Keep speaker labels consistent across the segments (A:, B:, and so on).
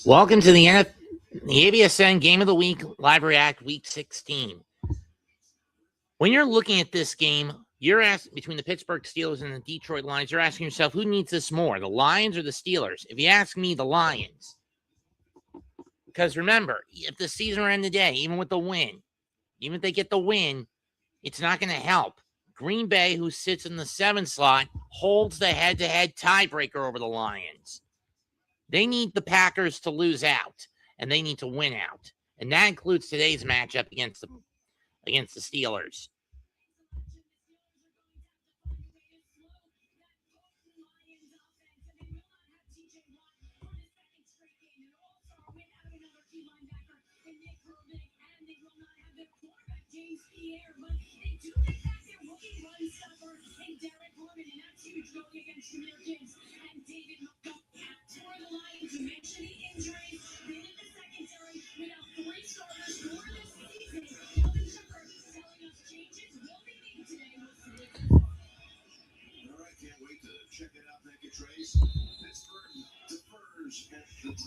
A: Welcome to the ABSN Game of the Week Live React Week 16. When you're looking at this game, you're asking between the Pittsburgh Steelers and the Detroit Lions, you're asking yourself, who needs this more, the Lions or the Steelers? If you ask me, the Lions. Because remember, if the season were in today, even with the win, even if they get the win, it's not going to help. Green Bay, who sits in the 7 slot, holds the head-to-head tiebreaker over the Lions. They need the Packers to lose out, and they need to win out. And that includes today's matchup against the Steelers.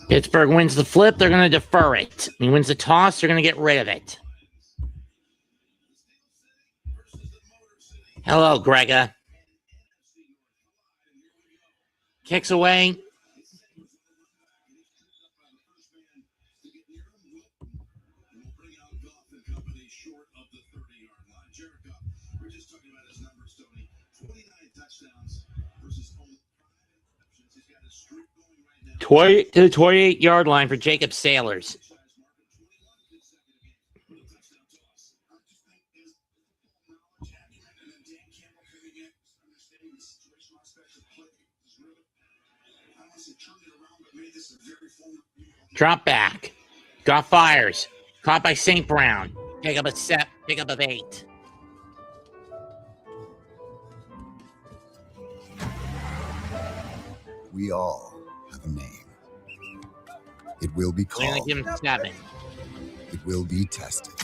A: Pittsburgh wins the flip, they're going to defer it. He wins the toss, they're going to get rid of it. Hello, Grega. Kicks away. To the 28-yard line for Jacob Sailors. Drop back. Got fires. Caught by St. Brown. Pick up of 8.
B: We all have a name. It will be called.
A: We're going to give him 7.
B: It will be tested.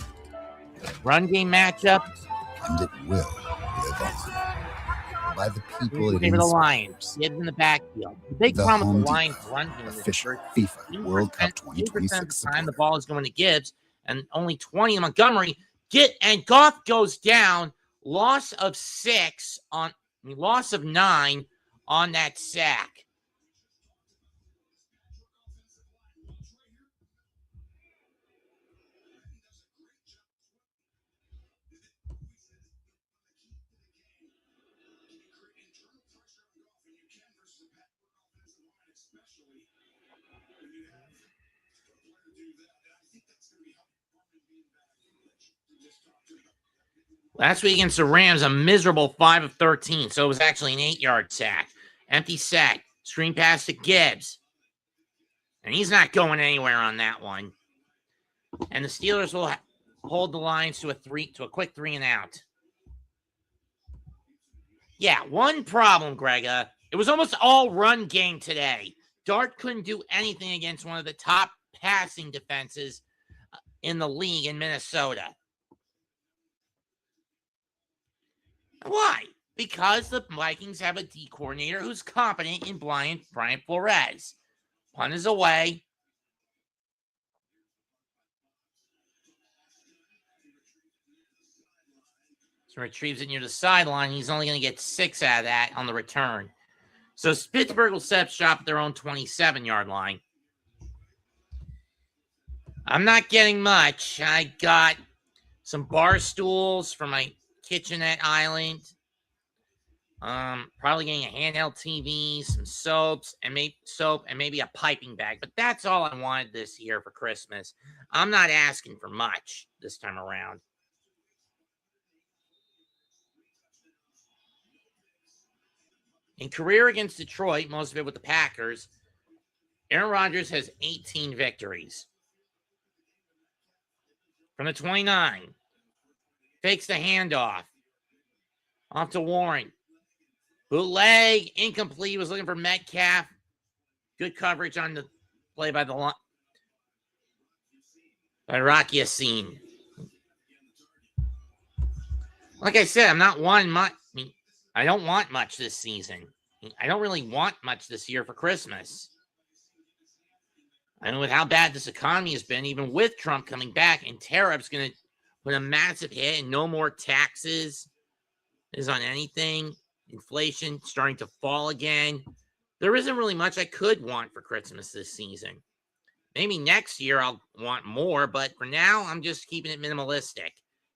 A: Run game matchup.
B: And it will live on. By the people it
A: Favor the
B: inspires.
A: Lions. Kids in the backfield. The big
B: The
A: problem with
B: Home
A: the Lions
B: Depot
A: run game is
B: official FIFA World Cup 2026
A: of the time the ball is going to Gibbs, and only 20 in Montgomery. And Goff goes down. Loss of 9 on that sack. Last week against the Rams, a miserable 5 of 13, so it was actually an 8-yard sack. Empty sack, screen pass to Gibbs. And he's not going anywhere on that one. And the Steelers will hold the Lions to a quick 3 and out. Yeah, one problem, Grega. It was almost all run game today. Dart couldn't do anything against one of the top passing defenses in the league in Minnesota. Why? Because the Vikings have a D coordinator who's competent in Brian Flores. Punt is away. So retrieves it near the sideline. He's only going to get 6 out of that on the return. So Pittsburgh will set up shop at their own 27-yard line. I'm not getting much. I got some bar stools for my kitchenette island. Probably getting a handheld TV, some soap, and maybe a piping bag. But that's all I wanted this year for Christmas. I'm not asking for much this time around. In career against Detroit, most of it with the Packers, Aaron Rodgers has 18 victories. From the 29, fakes the handoff. Off to Warren. Bootleg, incomplete. Was looking for Metcalf. Good coverage on the play by Rocky Yassin. Like I said, I'm not wanting much. I don't want much this season. I don't really want much this year for Christmas. I mean, with how bad this economy has been, even with Trump coming back, and tariffs going to put a massive hit, and no more taxes is on anything. Inflation starting to fall again. There isn't really much I could want for Christmas this season. Maybe next year I'll want more, but for now, I'm just keeping it minimalistic.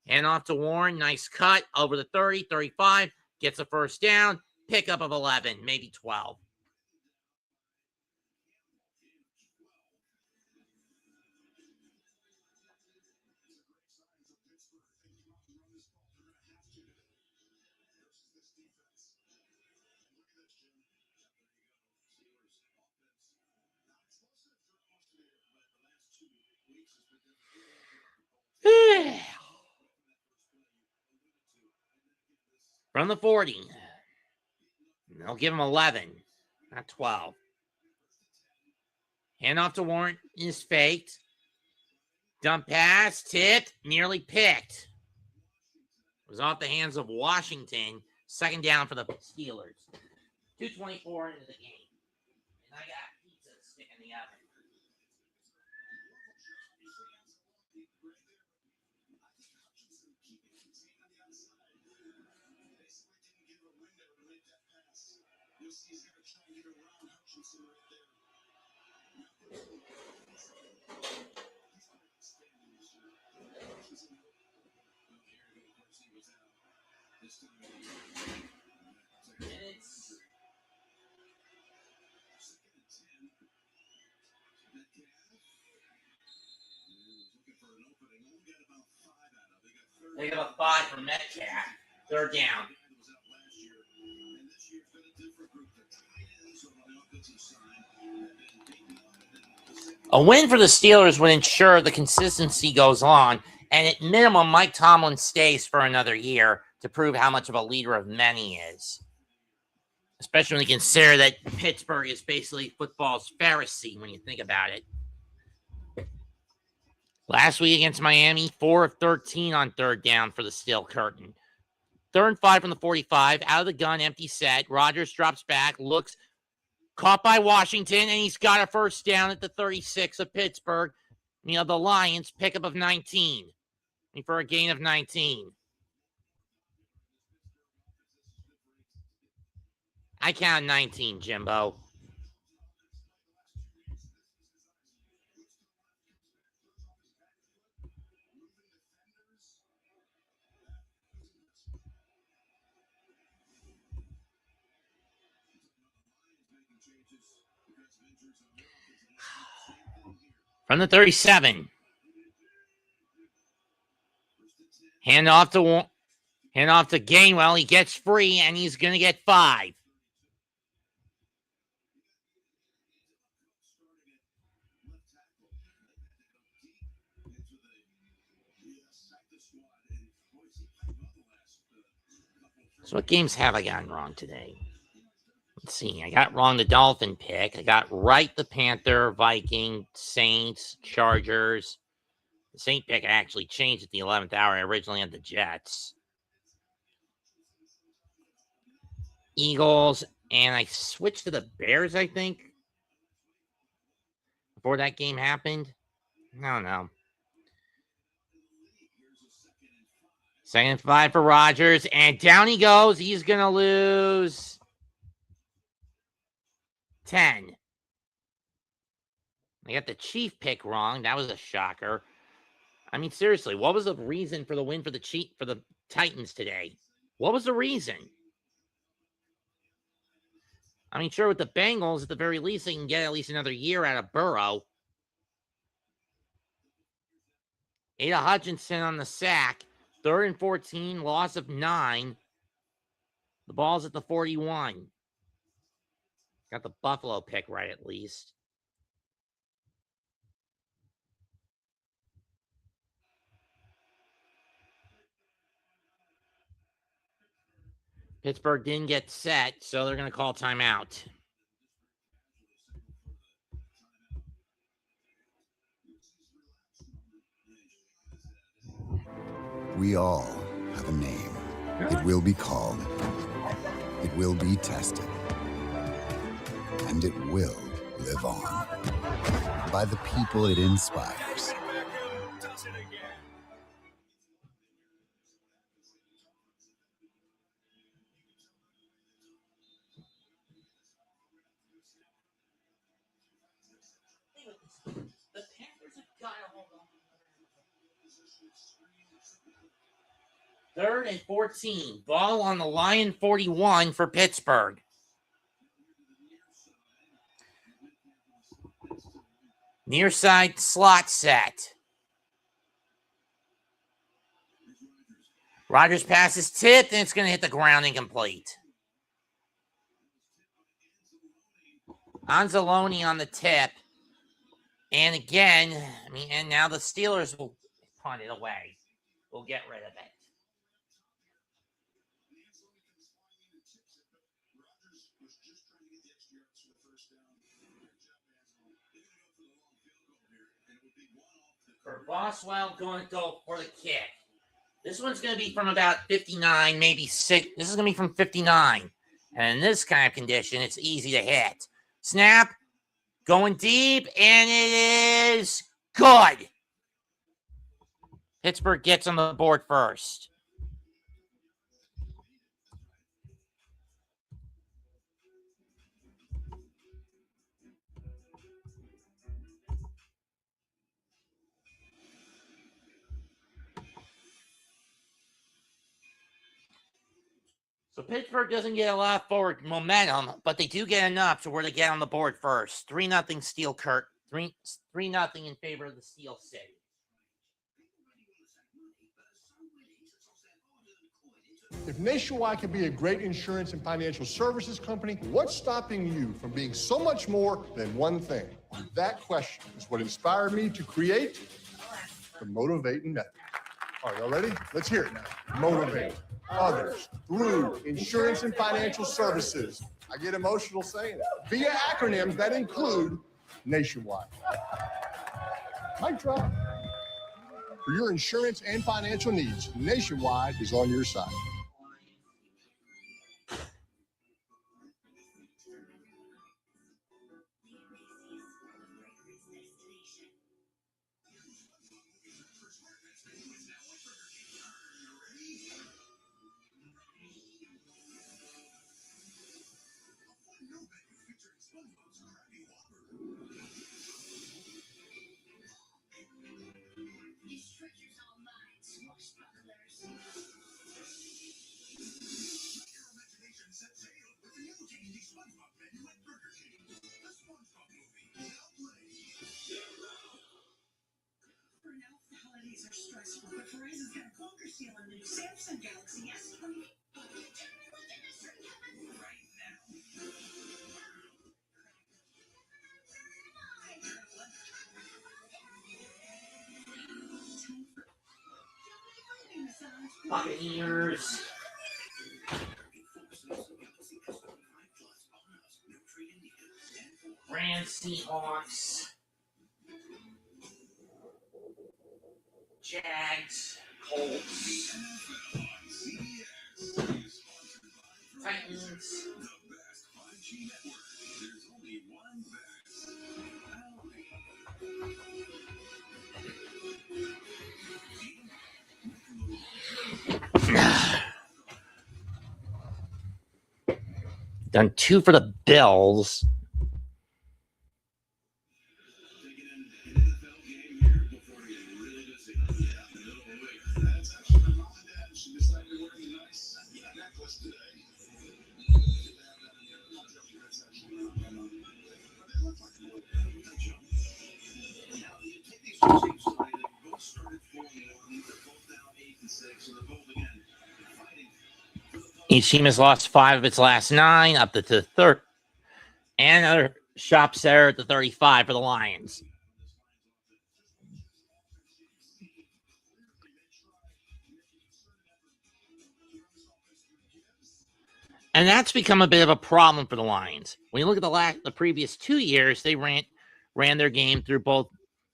A: Hand off to Warren. Nice cut over the 30, 35. Gets a first down. Pickup of 11, maybe 12. From the 40. They'll give him 11, not 12. Handoff to Warren is faked. Dump pass, tipped, nearly picked. It was off the hands of Washington. Second down for the Steelers. 2:24 into the game. And I got pizza to stick in the oven. They got a 5 from Metcalf. Third down. A win for the Steelers would ensure the consistency goes on, and at minimum, Mike Tomlin stays for another year to prove how much of a leader of men he is. Especially when you consider that Pittsburgh is basically football's Pharisee when you think about it. Last week against Miami, 4 of 13 on third down for the Steel Curtain. 3rd and 5 from the 45. Out of the gun, empty set. Rodgers drops back, looks, caught by Washington, and he's got a first down at the 36 of Pittsburgh. You know, the Lions, pickup of 19. For a gain of 19. I count 19, Jimbo. From the 37. Hand off to Gainwell. He gets free, and he's going to get 5. So what games have I gotten wrong today? Let's see. I got wrong the Dolphin pick. I got right the Panther, Viking, Saints, Chargers. The Saint pick I actually changed at the 11th hour. I originally had the Jets. Eagles, and I switched to the Bears, I think, before that game happened. I don't know. 2nd and 5 for Rodgers, and down he goes. He's going to lose 10. I got the Chief pick wrong. That was a shocker. I mean, seriously, what was the reason for the win for the Titans today? What was the reason? I mean, sure, with the Bengals, at the very least, they can get at least another year out of Burrow. Ada Hutchinson on the sack. 3rd and 14, loss of 9. The ball's at the 41. Got the Buffalo pick right at least. Pittsburgh didn't get set, so they're going to call timeout.
B: We all have a name. It will be called. It will be tested. And it will live on. by the people it inspires.
A: Third and 14. Ball on the Lion 41 for Pittsburgh. Near side slot set. Rodgers passes tipped, and it's going to hit the ground incomplete. Anzalone on the tip. And again, and now the Steelers will punt it away. We'll get rid of it. For Boswell going to go for the kick. This one's going to be from about 59, maybe 6. This is going to be from 59. And in this kind of condition, it's easy to hit. Snap. Going deep, and it is good. Pittsburgh gets on the board first. So Pittsburgh doesn't get a lot of forward momentum, but they do get enough to where they get on the board first. 3-0 Steel Kurt. 3-0 in favor of the Steel City.
C: If Nationwide can be a great insurance and financial services company, what's stopping you from being so much more than one thing? That question is what inspired me to create the Motivating Method. All right, y'all ready? Let's hear it now. Motivate others through insurance and financial services. I get emotional saying it. Via acronyms that include Nationwide. Mic drop. For your insurance and financial needs, Nationwide is on your side.
D: Holidays are stressful, but Verizon's got a bunker sale on the new Samsung Galaxy S20. Right now.
A: Buccaneers. Rams, Seahawks. Jags, Colts, Titans. Done 2 for the Bills. Each team has lost 5 of its last 9, up to the third. And another shop setter at the 35 for the Lions. And that's become a bit of a problem for the Lions. When you look at the previous 2 years, they ran their game through both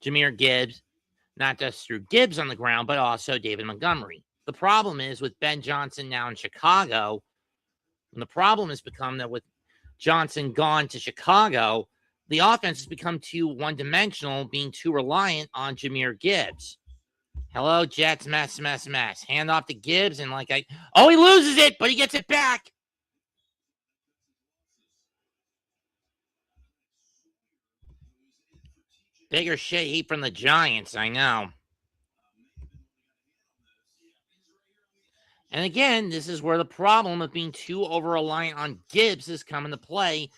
A: Jahmyr Gibbs, not just through Gibbs on the ground, but also David Montgomery. The problem is with Ben Johnson now in Chicago, and the problem has become that with Johnson gone to Chicago, the offense has become too one-dimensional, being too reliant on Jahmyr Gibbs. Hello, Jets, mess. Hand off to Gibbs, and he loses it, but he gets it back. Bigger shit heat from the Giants, I know. And again, this is where the problem of being too over-reliant on Gibbs has come into play.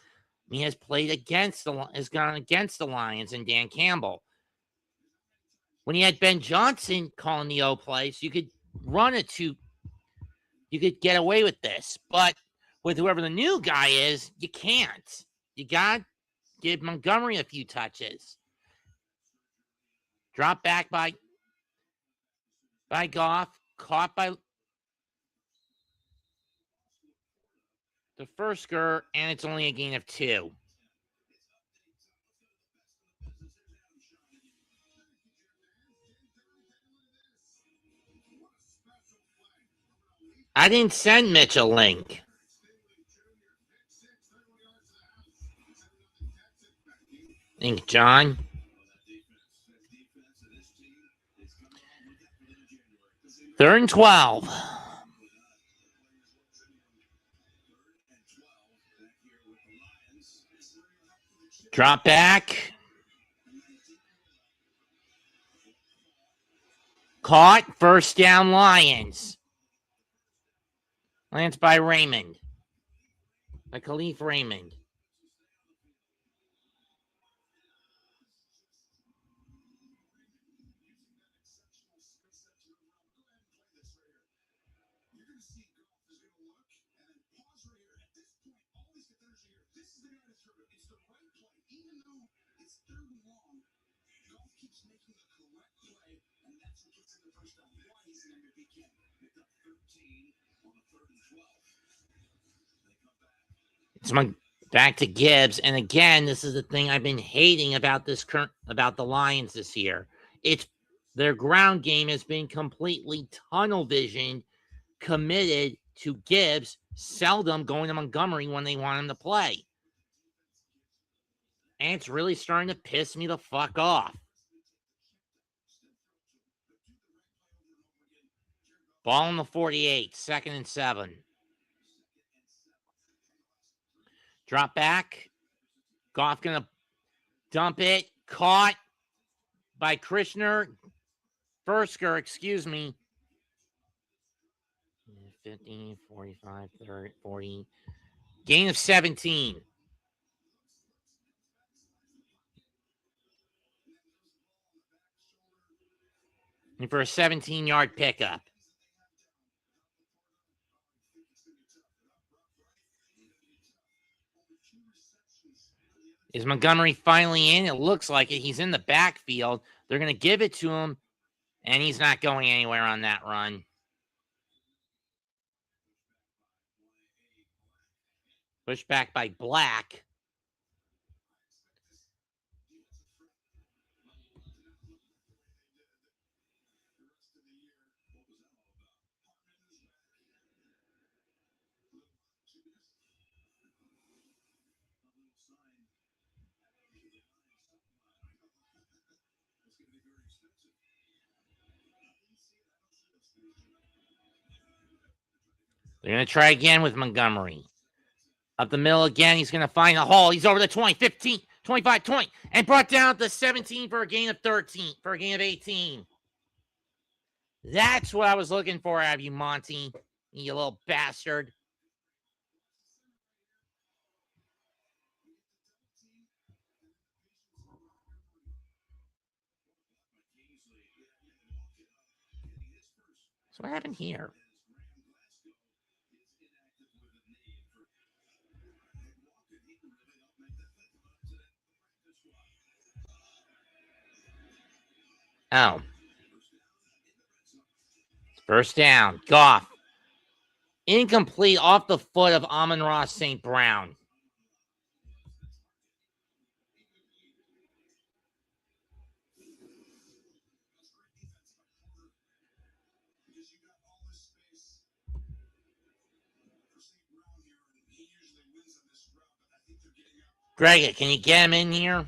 A: He has gone against the Lions and Dan Campbell. When you had Ben Johnson calling the O plays, you could run it to, you could get away with this. But with whoever the new guy is, you can't. You got to give Montgomery a few touches. Drop back by Goff, caught by the first skirt, and it's only a gain of 2. I didn't send Mitch a link. Think, John. Third and 12. Drop back. Caught. First down, Lions. Lance by Raymond. By Khalif Raymond. It's back to Gibbs, and again, this is the thing I've been hating about the Lions this year. It's their ground game has been completely tunnel visioned, committed to Gibbs, seldom going to Montgomery when they want him to play. And it's really starting to piss me the fuck off. Ball on the 48, 2nd and 7. Drop back. Goff gonna dump it. Caught by Krishner. Fursker, excuse me. 50, 45, 30, 40. Gain of 17. And for a 17-yard pickup. Is Montgomery finally in? It looks like it. He's in the backfield. They're going to give it to him, and he's not going anywhere on that run. Pushed back by Black. They're going to try again with Montgomery. Up the middle again. He's going to find a hole. He's over the 20, 15, 25, 20. And brought down to 17 for a gain of 13. For a gain of 18. That's what I was looking for out of you, Monty. You little bastard. So what happened here? Oh. First down. Goff. Incomplete off the foot of Amon-Ra St. Brown. Greg, can you get him in here?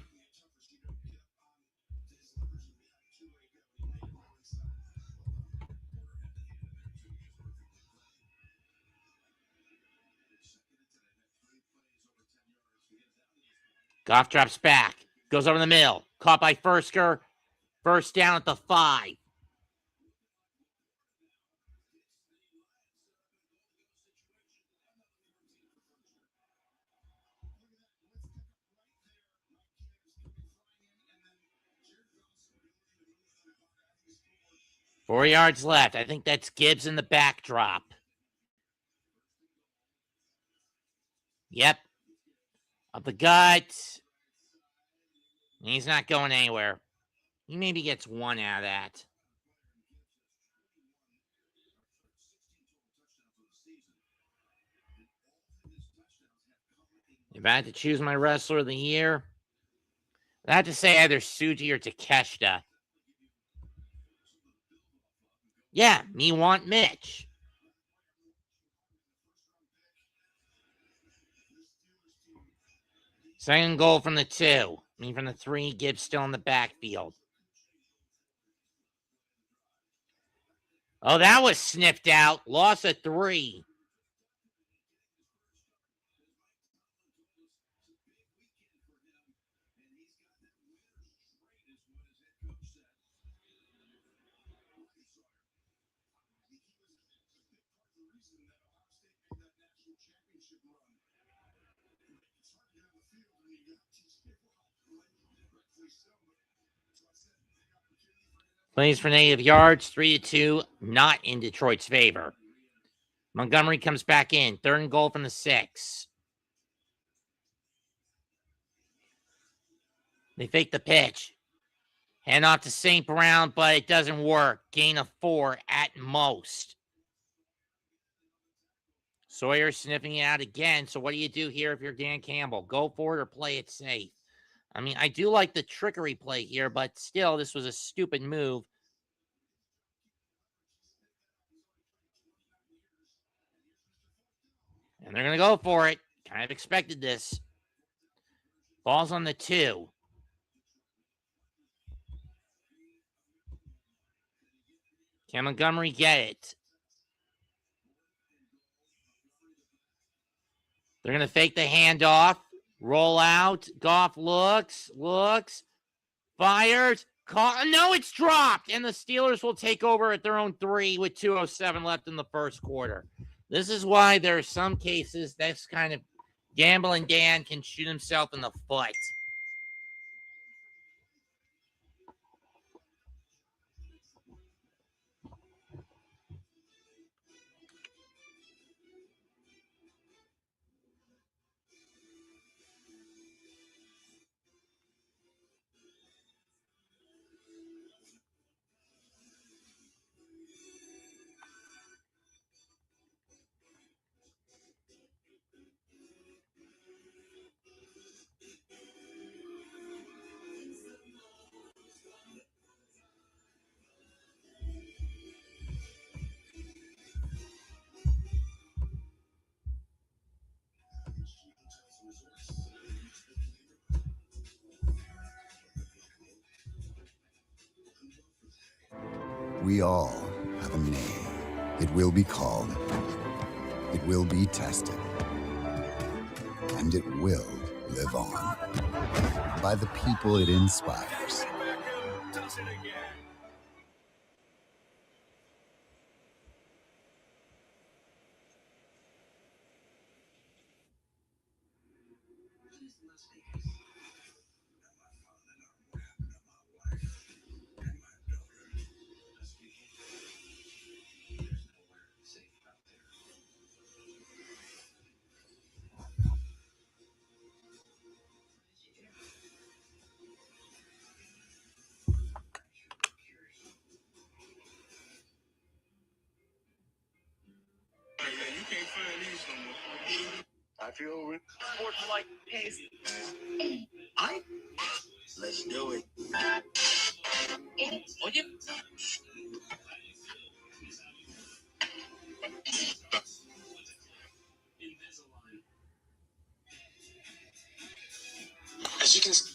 A: Goff drops back. Goes over the middle. Caught by Fursker. First down at the 5. Four yards left. I think that's Gibbs in the backdrop. Yep. Up the gut. He's not going anywhere. He maybe gets one out of that. If I had to choose my wrestler of the year, I have to say either Suji or Takeshita. Yeah, me want Mitch. Second goal from the 2. From the 3, Gibbs still in the backfield. Oh, that was sniffed out. Loss of 3. Plays for negative yards, 3-2, not in Detroit's favor. Montgomery comes back in. Third and goal from the 6. They fake the pitch. Hand off to St. Brown, but it doesn't work. Gain of 4 at most. Sawyer sniffing it out again. So what do you do here if you're Dan Campbell? Go for it or play it safe? I do like the trickery play here, but still, this was a stupid move. And they're going to go for it. Kind of expected this. Ball's on the 2. Can Montgomery get it? They're going to fake the handoff. Roll out. Goff looks, fires. No, it's dropped. And the Steelers will take over at their own 3 with 2:07 left in the first quarter. This is why there are some cases that's kind of gambling Dan can shoot himself in the foot.
B: We all have a name. It will be called. It will be tested. And it will live on. By the people it inspires.
E: I feel sports like pace. Let's do it. Oye. As you can see,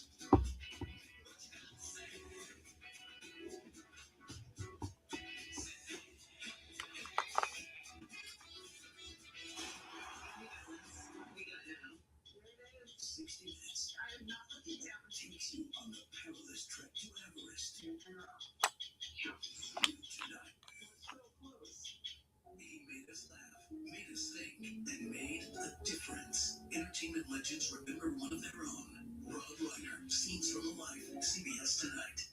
E: entertainment legends remember one of their own. Rob Reiner, scenes from the life, CBS Tonight.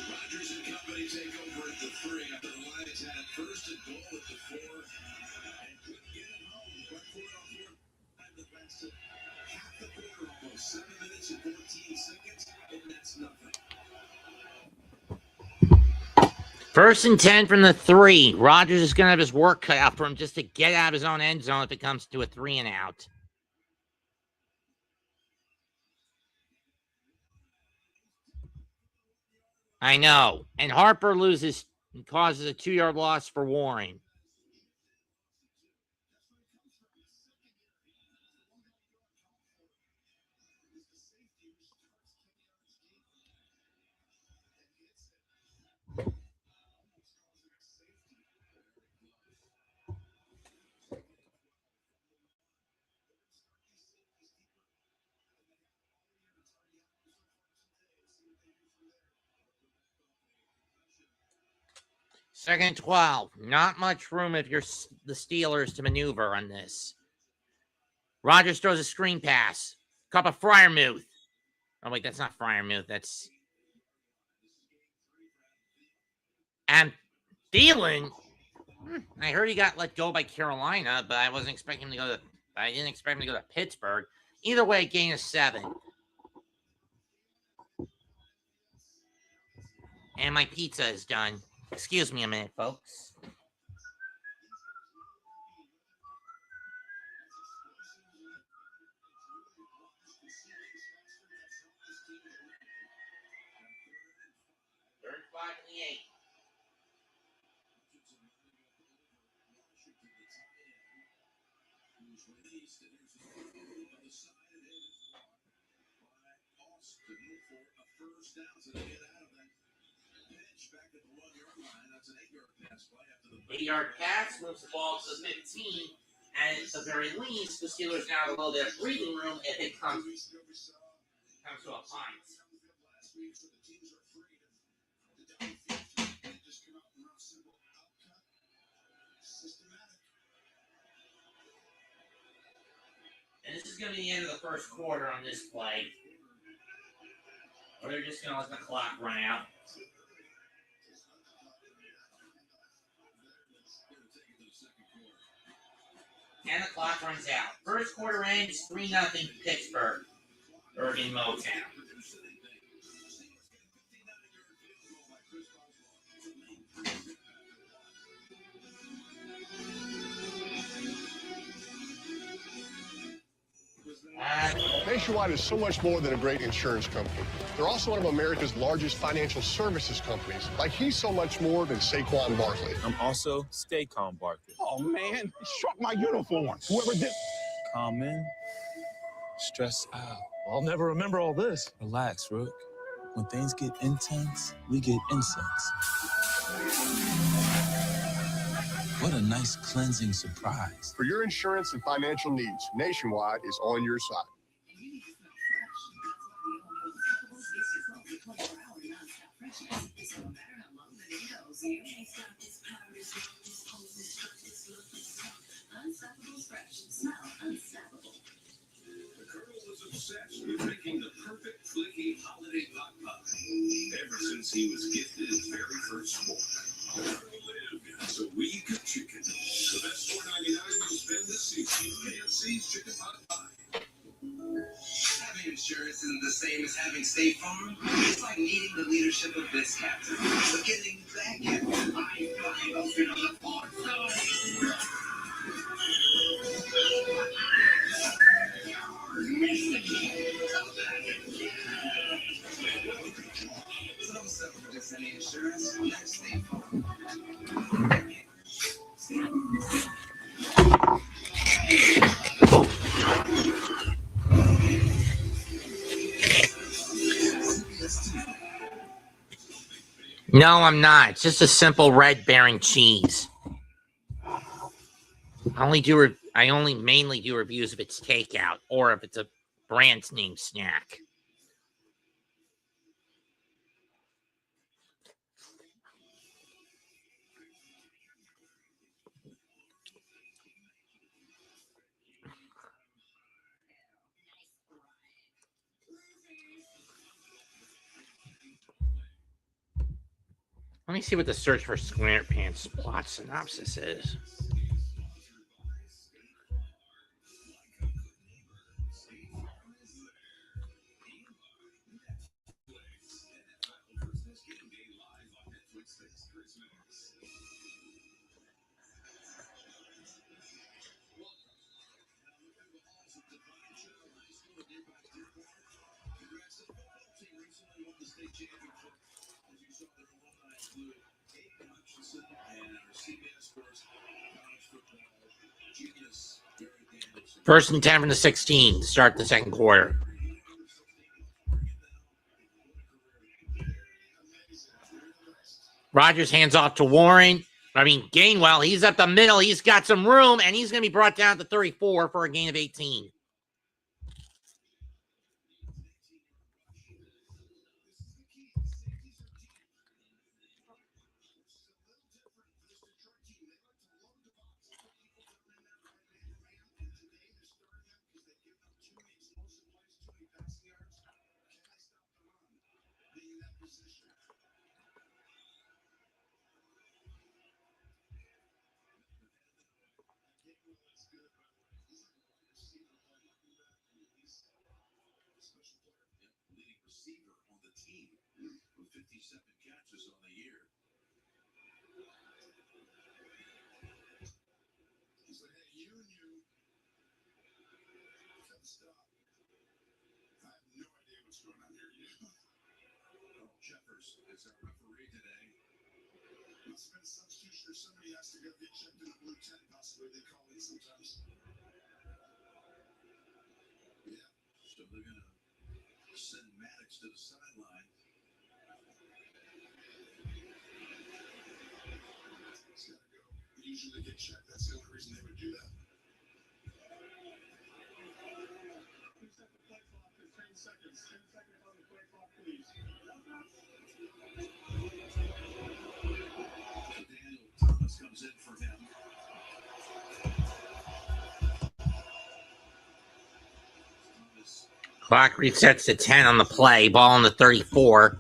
E: Rodgers and company take over at the 3 after the Lions had first and goal at the 4 and couldn't get it home. But for it time that lasted half the quarter, almost 7 minutes and 14 seconds, and that's nothing.
A: First and 10 from the 3. Rodgers is going to have his work cut out for him just to get out of his own end zone if it comes to a 3 and out. I know. And Harper loses and causes a 2-yard loss for Warren. Second and 12. Not much room if you're the Steelers to maneuver on this. Rodgers throws a screen pass. Cup of Freiermuth. Oh, wait, that's not Freiermuth. That's... And Thielen. I heard he got let go by Carolina, but I wasn't expecting him to go to... I didn't expect him to go to Pittsburgh. Either way, gain of 7. And my pizza is done. Excuse me a minute, folks. Third 5 in the 8. Eight-yard pass moves the ball to the 15, and at the very least, the Steelers now have a little bit of breathing room if it comes to a punt. And this is going to be the end of the first quarter on this play. Or they're just going to let the clock run out. And the clock runs out. First quarter ends 3-0 Pittsburgh. Or in Motown.
C: Nationwide is so much more than a great insurance company. They're also one of America's largest financial services companies. Like he's so much more than Saquon Barkley.
F: I'm also Staycom Barkley.
G: Oh, man, he struck my uniform. Whoever did...
F: Calm in. Stress out.
G: I'll never remember all this.
F: Relax, Rook. When things get intense, we get incense. What a nice cleansing surprise.
C: For your insurance and financial needs, Nationwide is on your side.
H: The Colonel was obsessed with making the perfect flaky holiday pot pie ever since he was gifted his very first fork. The Colonel lived so we could chicken. The best $4.99 you'll spend this season. KFC's chicken pot pie.
I: Having insurance isn't the same as having State Farm. It's like needing the leadership of this captain. So getting that captain. I open on the farm side. So don't settle for just any insurance. That's State Farm.
A: No, I'm not. It's just a simple red bearing cheese. I only mainly do reviews if it's takeout or if it's a brand name snack. Let me see what the search for SquarePants plot synopsis is. First and 10 from the 16 to start the second quarter. Rodgers hands off to Gainwell. He's up the middle. He's got some room, and he's going to be brought down to 34 for a gain of 18. Clock resets to 10 on the play. Ball on the 34.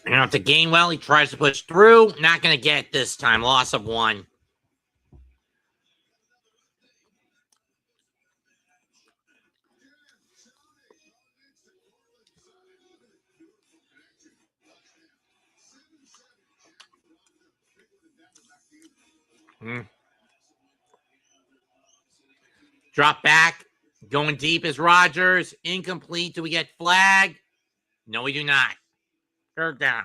A: And out to Gainwell. He tries to push through. Not going to get this time. Loss of 1. Drop back. Going deep is Rodgers. Incomplete. Do we get flag? No, we do not. Third down.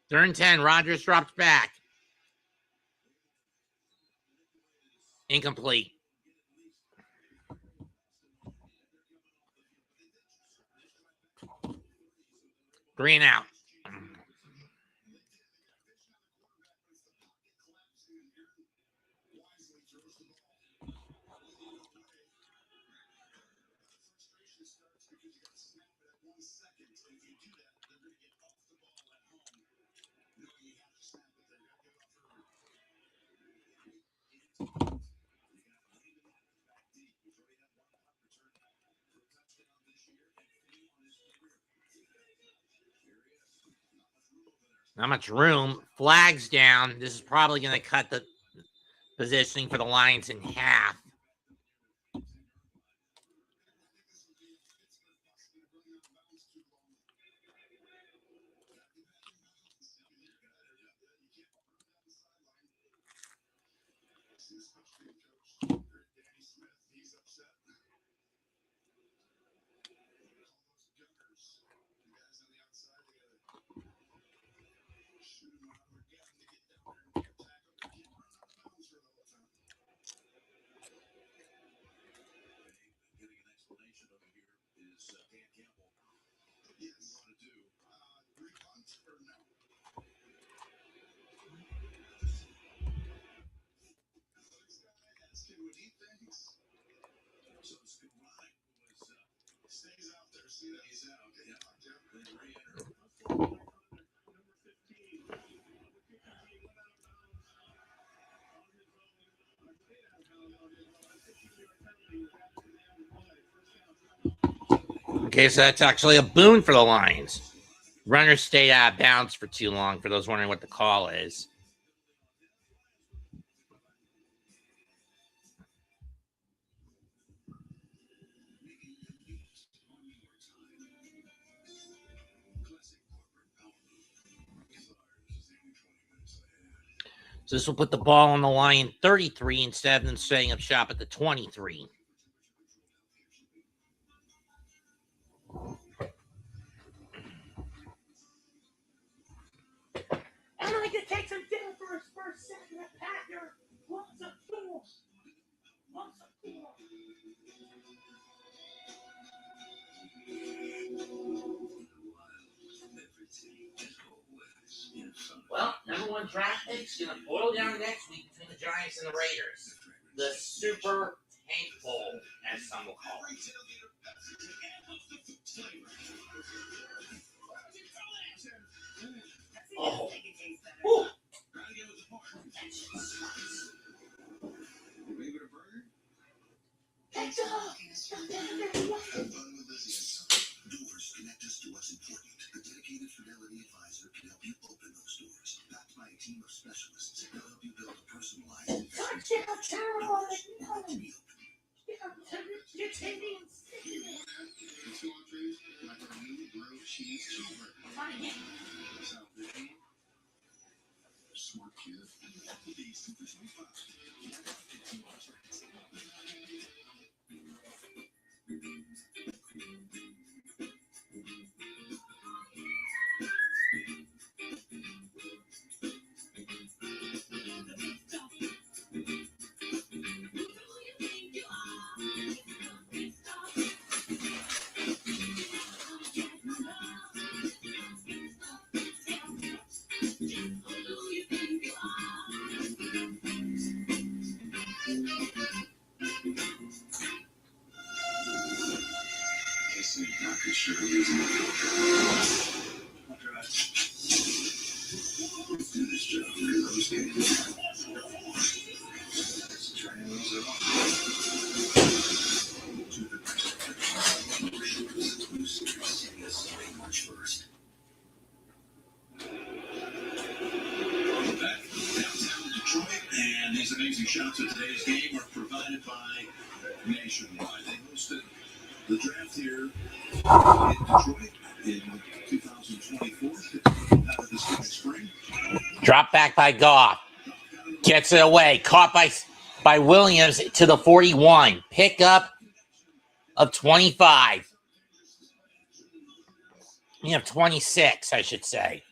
A: Third and 10. Rodgers drops back. Incomplete. 3 and out. Not much room. Flags down. This is probably going to cut the positioning for the Lions in half. Okay, so that's actually a boon for the Lions. Runners stayed out of bounds for too long, for those wondering what the call is. So this will put the ball on the Lion 33 instead of them setting up shop at the 23.
D: I'm going to take some dinner for his first second at Packer. Lots of fools. Lots of fools.
A: Well, number one draft pick's going to boil down next week between the Giants and the Raiders. The Super Tank Bowl, as some will call it. Oh. Ooh.
E: Doors connect us to what's important. A dedicated Fidelity advisor can help you open those doors. Backed by a team of specialists, they'll help you build a personalized investment to be open.
D: You're taking
E: Smart kid. And these amazing shots of today's game are provided by Nationwide. They hosted the draft here in Detroit in 2024. This coming spring.
A: Drop back by Goff. Gets it away. Caught by Williams to the 41. Pickup of 25. You have 26, I should say.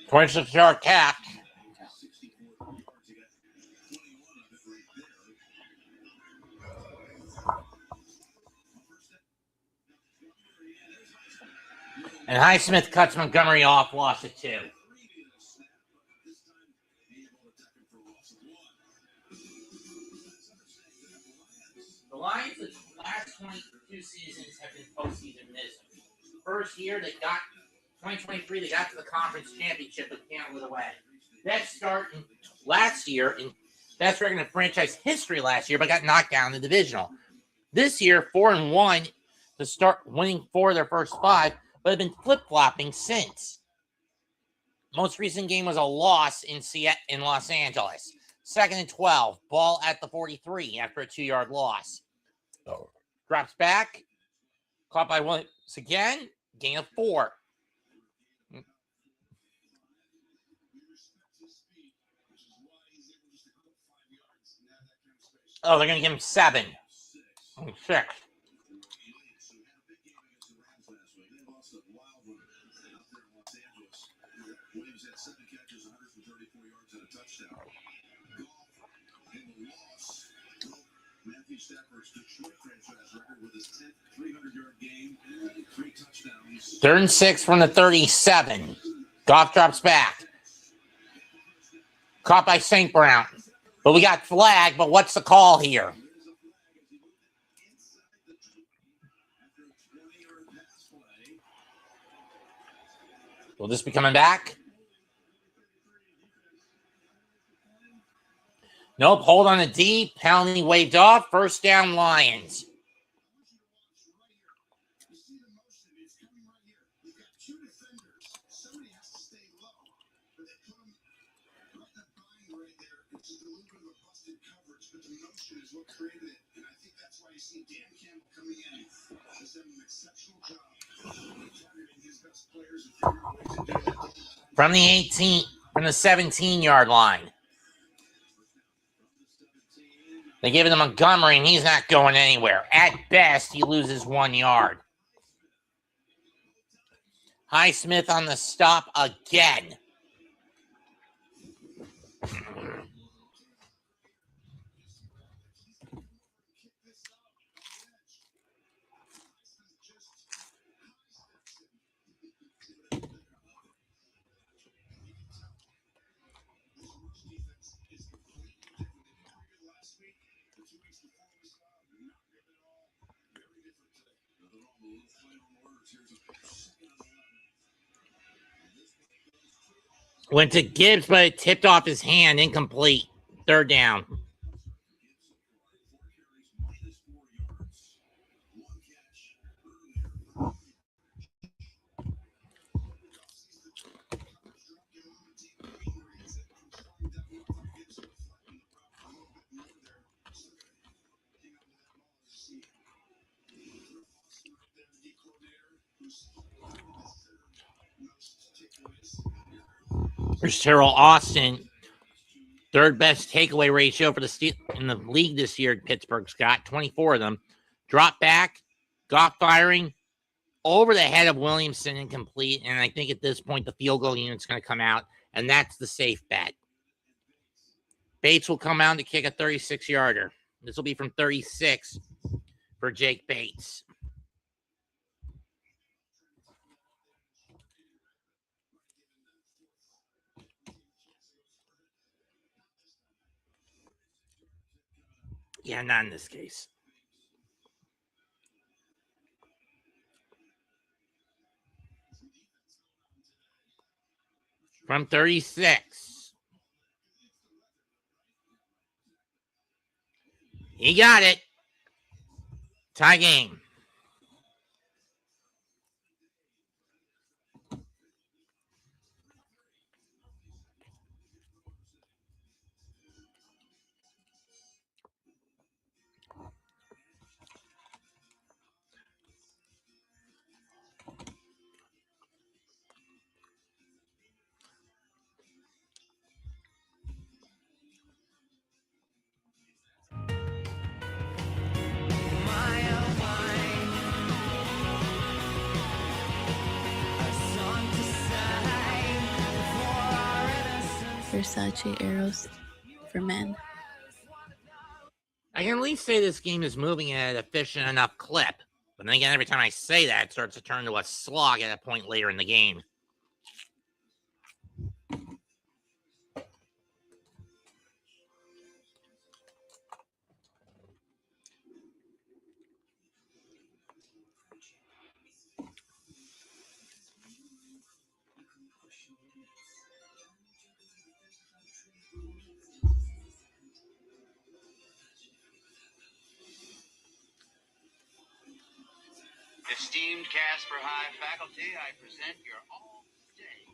A: Towards the short cap. And Highsmith cuts Montgomery off, lost it 2. The Lions last 22 seasons have been postseason misses. First year they got 2023, they got to the conference championship but can't win away. Best start in last year in best record in franchise history last year, but got knocked down in the divisional. This year, 4-1 to start winning 4 of their first 5, but have been flip-flopping since. Most recent game was a loss in Los Angeles. 2nd and 12, ball at the 43 after a 2-yard loss. Drops back, caught by Williams again, gain of 4. Oh, they're going to give him 7. 6.
E: Williams had 7 catches, 134 yards, and a touchdown. In the loss, Matthew Stafford's Detroit franchise record with his 10th 300-yard game, 3 touchdowns.
A: 3rd and 6 from the 37. Goff drops back. Caught by St. Brown. But we got flagged, but what's the call here? Will this be coming back? Nope, hold on the D. Penalty waved off. First down, Lions. From the 18, from the 17-yard line. They give it to Montgomery, and he's not going anywhere. At best, he loses 1 yard. Highsmith on the stop again. Went to Gibbs, but it tipped off his hand. Incomplete. 3rd down. There's Terrell Austin, 3rd best takeaway ratio for the in the league this year. Pittsburgh's got 24 of them. Drop back, Goff firing over the head of Williamson, incomplete. And I think at this point the field goal unit's going to come out, and that's the safe bet. Bates will come out to kick a 36-yarder. This will be from 36 for Jake Bates. Yeah, not in this case. From 36. He got it. Tie game.
J: Versace arrows for men.
A: I can at least say this game is moving at an efficient enough clip. But then again, every time I say that, it starts to turn to a slog at a point later in the game.
I: Esteemed Casper High faculty, I present your all-day.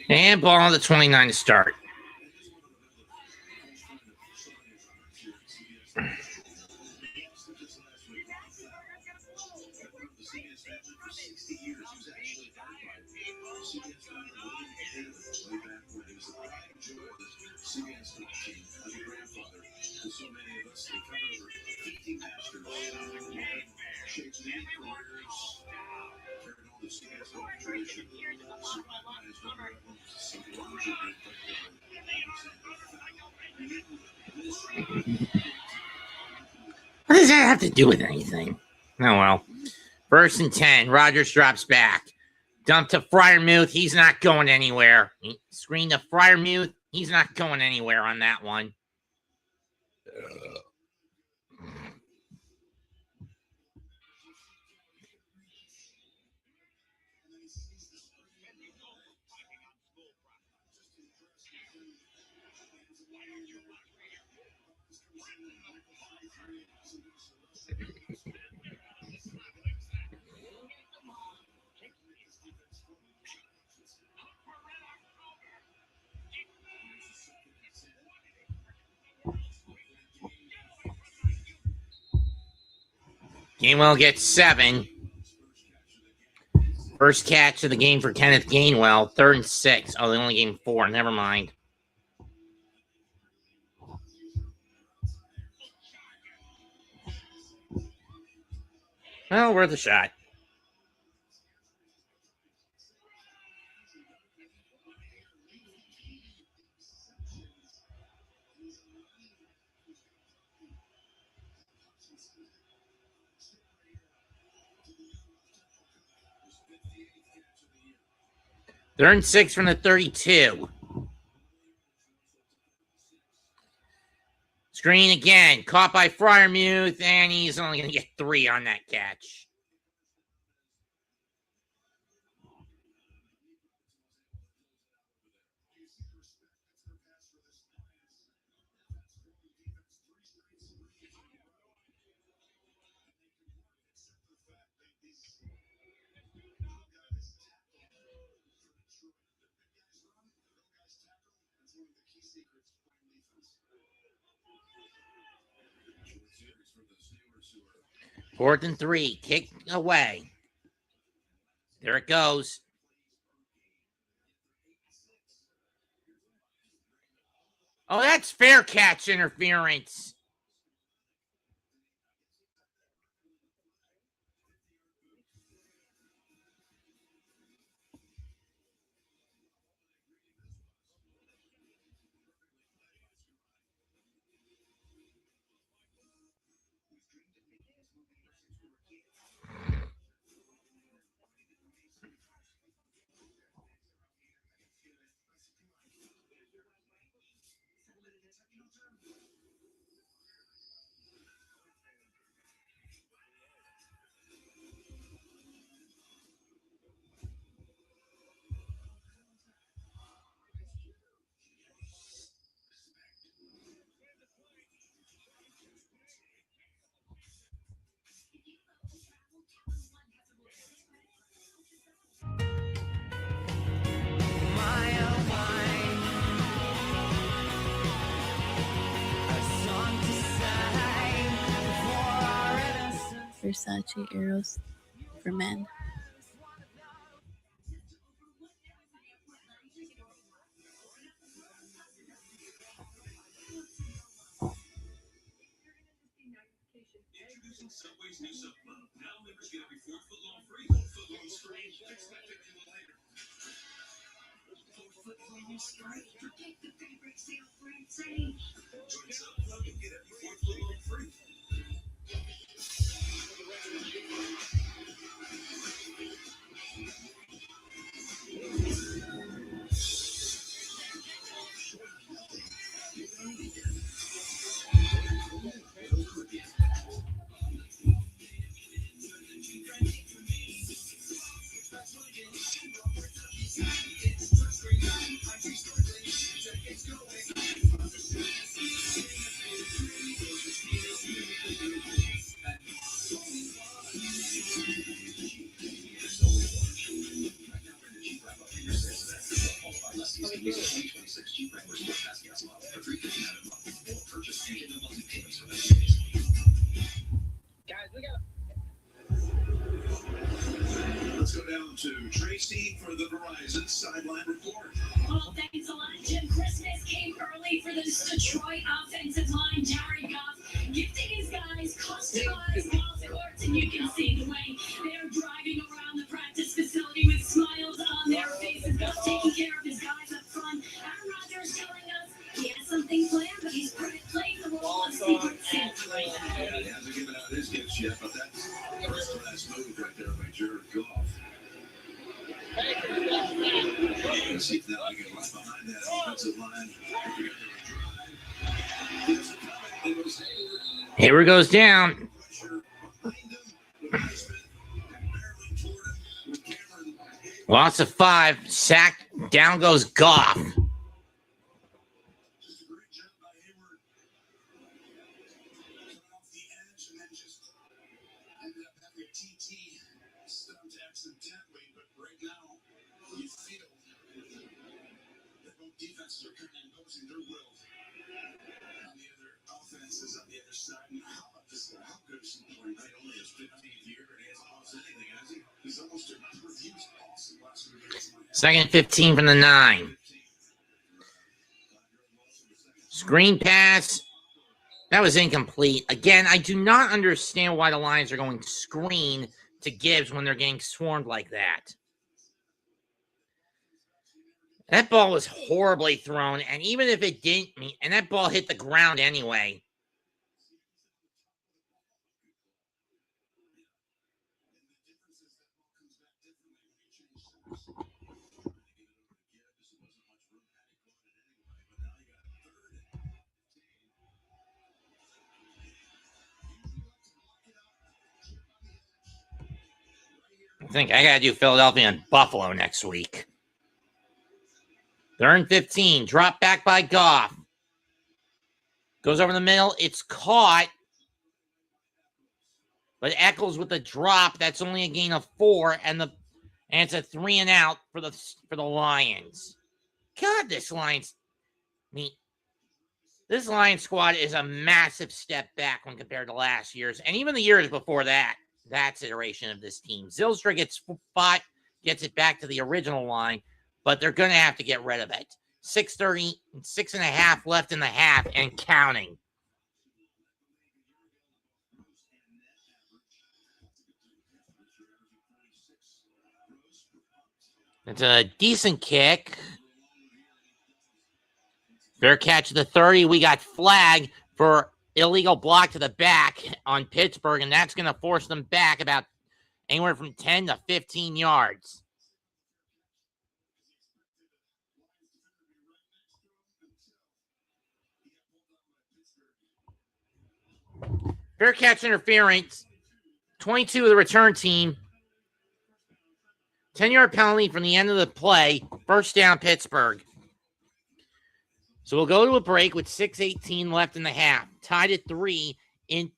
A: And ball on the 29 to start. What does that have to do with anything? Oh, well. 1st and 10. Rogers drops back. Dump to Freiermuth. He's not going anywhere. Screen to Freiermuth. He's not going anywhere on that one. Gainwell gets 7. First catch of the game for Kenneth Gainwell. 3rd and 6. Oh, they only gave him 4. Never mind. Well, worth a shot. Third and 6 from the 32. Screen again. Caught by Freiermuth, and he's only going to get 3 on that catch. Fourth and 3. Kick away. There it goes. Oh, that's fair catch interference.
J: Versace Eros for men.
H: Introducing Subway's new Sub Club. Now members get every fourth footlong free. Footlongs's free. Expect it a little later. Join Sub Club and get every fourth footlong free. Let's go down to Tracy for the Verizon sideline report.
K: Well, thanks a lot. Jim Christmas came early for this Detroit offensive line. Jared Goff gifting his guys customized ball courts, and you can see the way they're driving around the practice facility with smiles on their faces. Goff taking care of his guys up front. Aaron Rodgers telling us he has something planned, but he's playing the role of Secret Santa right now.
H: Yeah, he hasn't given out his gifts yet, but that's first class move right there by Jared Goff. Let's see if now we get right behind that offensive line.
A: Hayward goes down. Loss of 5. Sack. Down goes Goff.
H: Defenses are kind of imposing their will on the other offenses on the other side. And how good is he playing? Not only his 15th year, and he hasn't lost anything, has he? He's almost improved. He was awesome last week.
A: Second 15 from the 9. Screen pass. That was incomplete. Again, I do not understand why the Lions are going screen to Gibbs when they're getting swarmed like that. That ball was horribly thrown, and even if it didn't, and that ball hit the ground anyway. I think I got to do Philadelphia and Buffalo next week. 3rd and 15. Drop back by Goff. Goes over the middle. It's caught. But Eccles with the drop. That's only a gain of 4. And it's a 3 and out for the Lions. God, this Lions squad is a massive step back when compared to last year's. And even the years before that. That's iteration of this team. Zylstra gets it back to the original line. But they're going to have to get rid of it. 6:30, 6.5 left in the half and counting. It's a decent kick. Fair catch at the 30. We got flag for illegal block to the back on Pittsburgh, and that's going to force them back about anywhere from 10 to 15 yards. Fair catch interference. 22 of the return team. 10-yard penalty from the end of the play. First down, Pittsburgh. So we'll go to a break with 6:18 left in the half. Tied at 3 in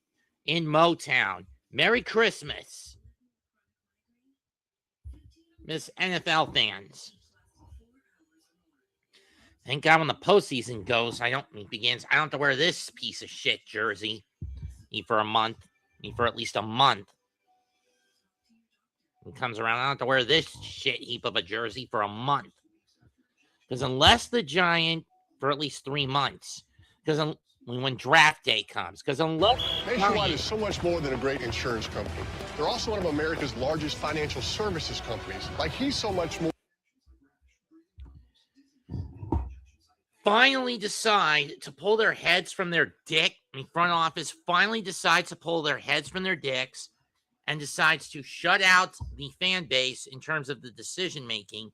A: Motown. Merry Christmas, Miss NFL fans. Thank God when the postseason goes, I don't have to wear this piece of shit jersey. For a month. For at least a month. He comes around, I don't have to wear this shit heap of a jersey for a month. Because unless the Giant, for at least 3 months, because when draft day comes, because unless
C: Nationwide is so much more than a great insurance company. They're also one of America's largest financial services companies. Like he's so much more.
A: Finally decide to pull their heads from their dick, the front office finally decides to pull their heads from their dicks and decides to shut out the fan base in terms of the decision making.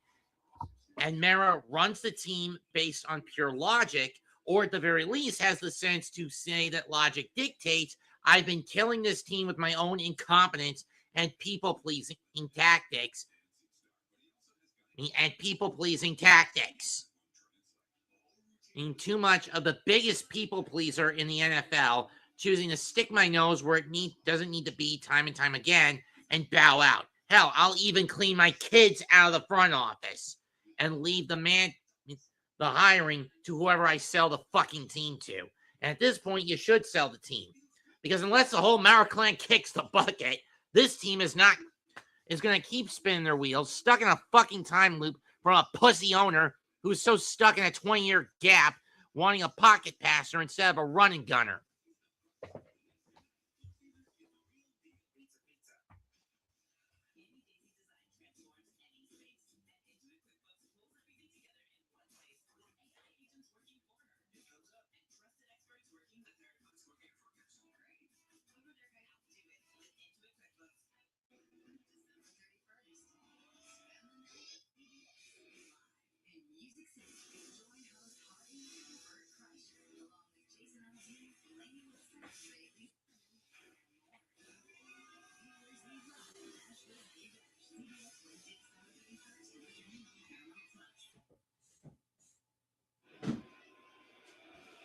A: And Mara runs the team based on pure logic, or at the very least has the sense to say that logic dictates, I've been killing this team with my own incompetence and people-pleasing tactics. And too much of the biggest people-pleaser in the NFL, choosing to stick my nose where it doesn't need to be time and time again and bow out. Hell, I'll even clean my kids out of the front office and leave the hiring to whoever I sell the fucking team to. And at this point, you should sell the team. Because unless the whole Mara clan kicks the bucket, this team is going to keep spinning their wheels, stuck in a fucking time loop from a pussy owner who's so stuck in a 20-year gap wanting a pocket passer instead of a running gunner.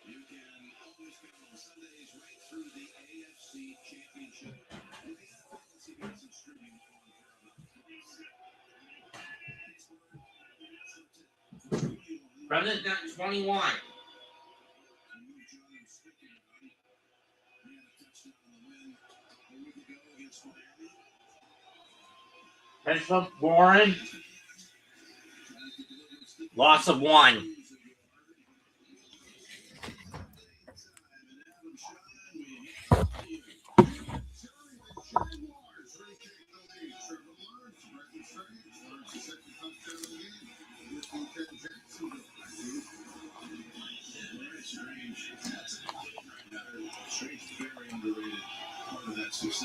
E: You can always come on Sundays right through the AFC Championship with the NFL and CBS and streaming on Paramount.
A: President 21. Bishop Warren. Loss of 1.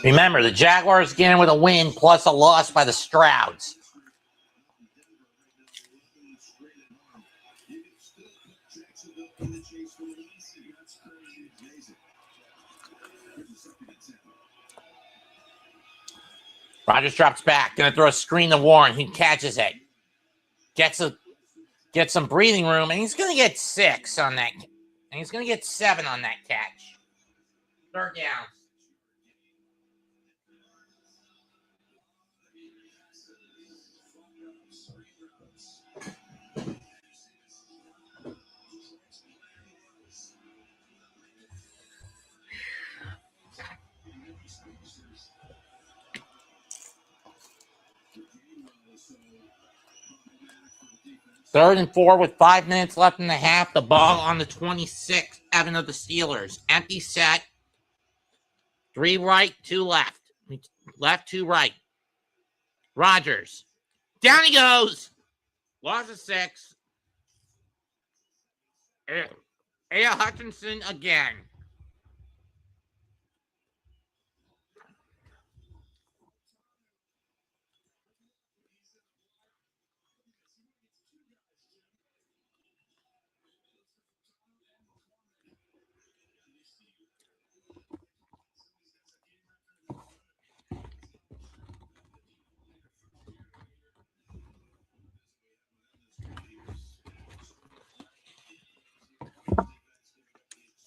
A: Remember, the Jaguars get in with a win plus a loss by the Strouds. Rodgers drops back, gonna throw a screen to Warren. He catches it, gets some breathing room, and he's gonna get 6 on that. And he's gonna get 7 on that catch. 3rd down. Third and 4 with 5 minutes left in the half. The ball on the 26, Evan of the Steelers. Empty set. 3 right, 2 left. Left, 2 right. Rodgers. Down he goes. Loss of 6. A.L. Hutchinson again.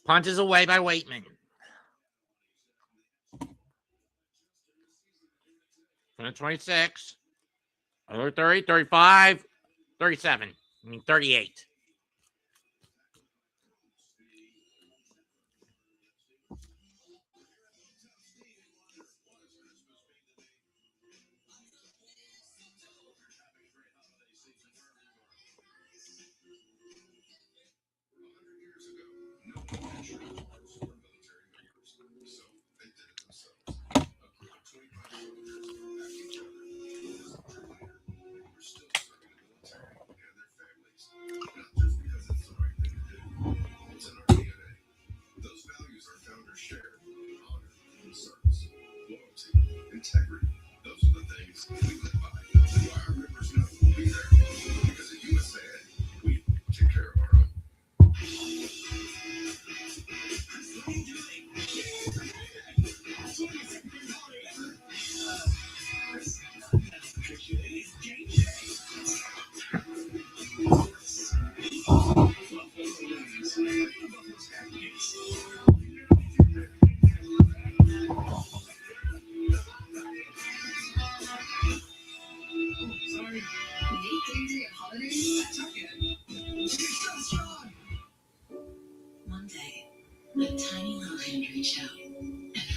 A: Punt is away by Waitman. 26. 30, 35, 37. 38.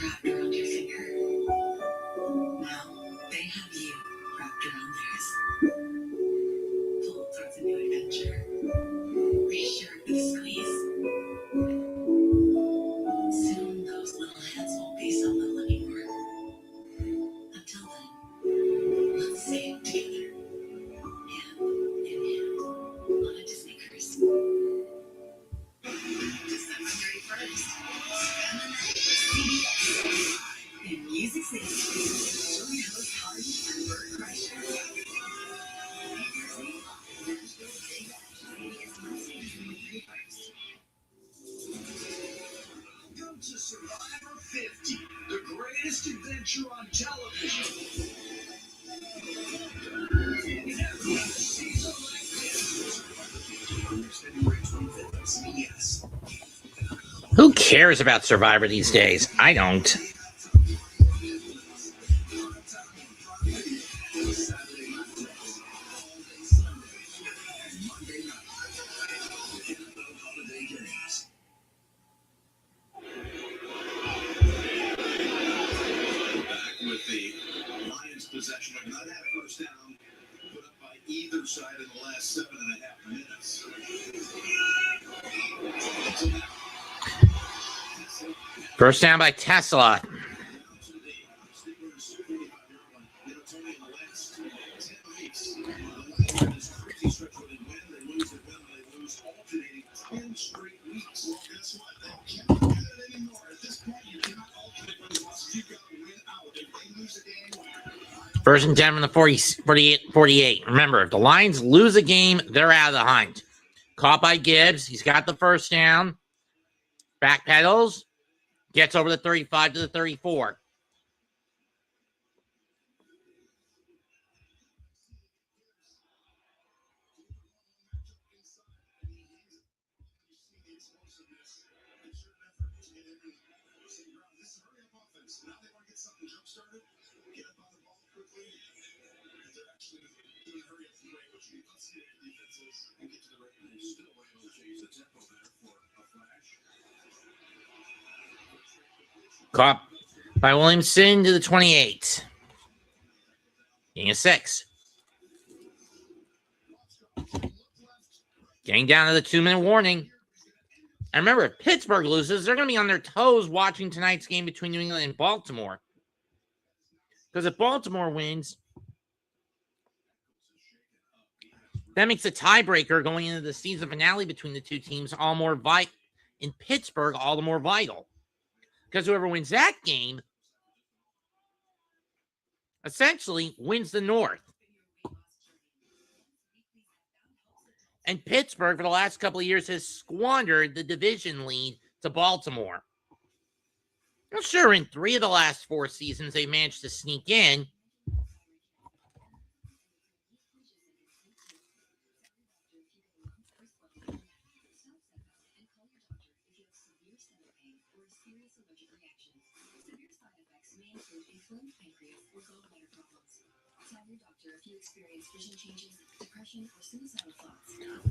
I: wrapped around your finger. Now they have you wrapped around theirs. Pull towards a new adventure. Reach your with a squeeze. Soon those little hands won't be so little anymore. Until then, let's say it together. Hand in hand on a Disney cruise. December 31st. Spend the night with CBS. In Music City. Join host Hardy and Bert Kreischer. Nashville Big Bash CBS Wednesday, June 31st.
E: Welcome to Survivor 50, the greatest adventure on television. Never had a season like this. February 25th on CBS.
A: Who cares about Survivor these days? I don't.
E: With the Lions' possession of not that first down put up by either side in the last 7.5 minutes.
A: First down by Tesla. First and 10 from the 48. Remember, if the Lions lose a game, they're out of the hunt. Caught by Gibbs. He's got the first down. Backpedals. Gets over the 35 to the 34. Caught by Williamson to the 28. Getting a 6. Getting down to the 2-minute warning. And remember, if Pittsburgh loses, they're going to be on their toes watching tonight's game between New England and Baltimore. Because if Baltimore wins, that makes a tiebreaker going into the season finale between the two teams all more vital. In Pittsburgh, all the more vital. Because whoever wins that game essentially wins the North. And Pittsburgh, for the last couple of years, has squandered the division lead to Baltimore. Well, sure, in 3 of the last 4 seasons, they managed to sneak in.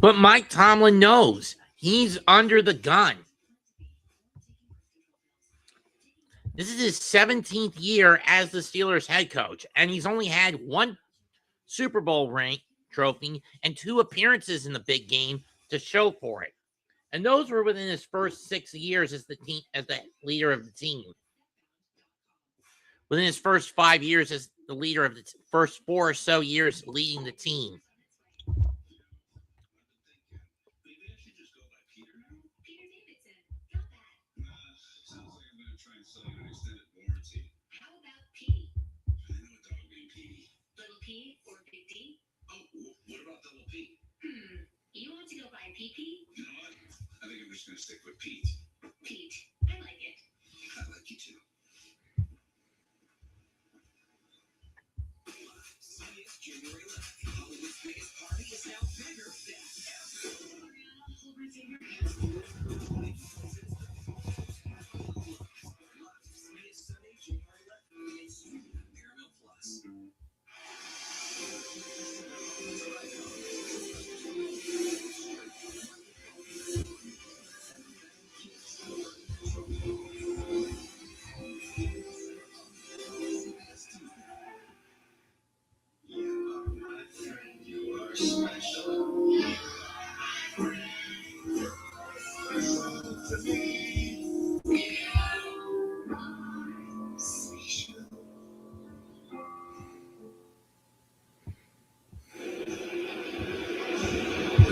A: But Mike Tomlin knows he's under the gun. This is his 17th year as the Steelers head coach, and he's only had 1 Super Bowl ring trophy and 2 appearances in the big game to show for it. And those were within his first 6 years as the leader of the team. Within his first 5 years as the leader of the first 4 or so years leading the team.
K: You want to go buy a PP?
E: You know what? I think I'm just going to stick with Pete.
K: Pete, I like it.
E: I like you too. See you January 11th. Look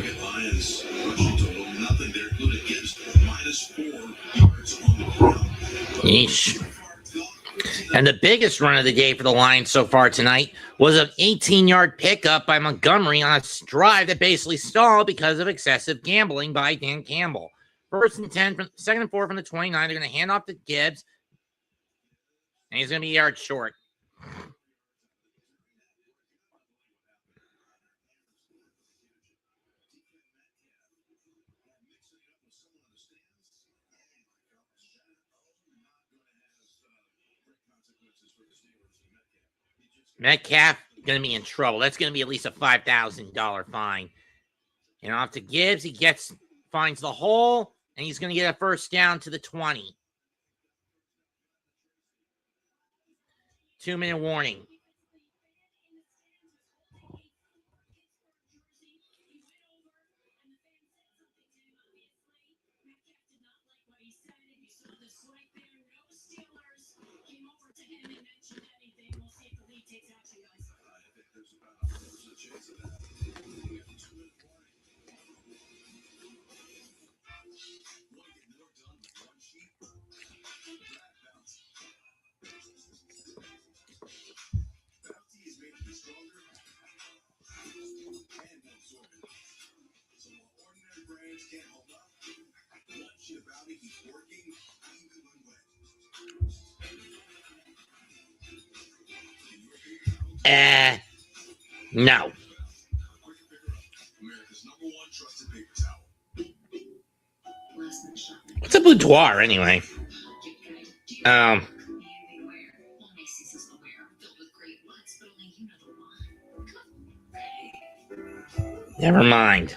E: at Lions rushing total. Nothing there good against -4 yards on the ground.
A: Yeesh. And the biggest run of the day for the Lions so far tonight was an 18-yard pickup by Montgomery on a drive that basically stalled because of excessive gambling by Dan Campbell. 1st and 10, second and 4 from the 29. They're going to hand off to Gibbs, and he's going to be yards short. Metcalf going to be in trouble. That's going to be at least a $5,000 fine. And off to Gibbs, he finds the hole, and he's going to get a first down to the 20. 2-minute warning. No. What's a boudoir anyway? Never mind.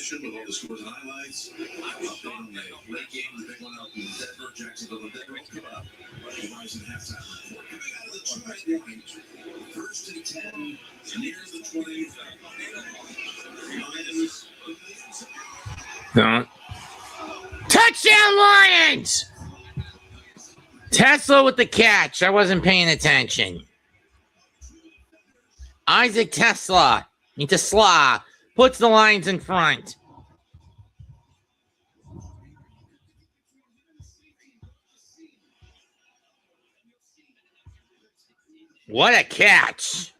E: With all the scores and highlights, I'm up on the late game, the big one out in Denver, Jacksonville, and Denver. Come up. Horizon halftime report. Coming out of the Detroit line, 1st and 10, near the 20.
A: Lions. Touchdown, Lions! Tesla with the catch. I wasn't paying attention. Isaac Tesla puts the Lions in front. What a catch.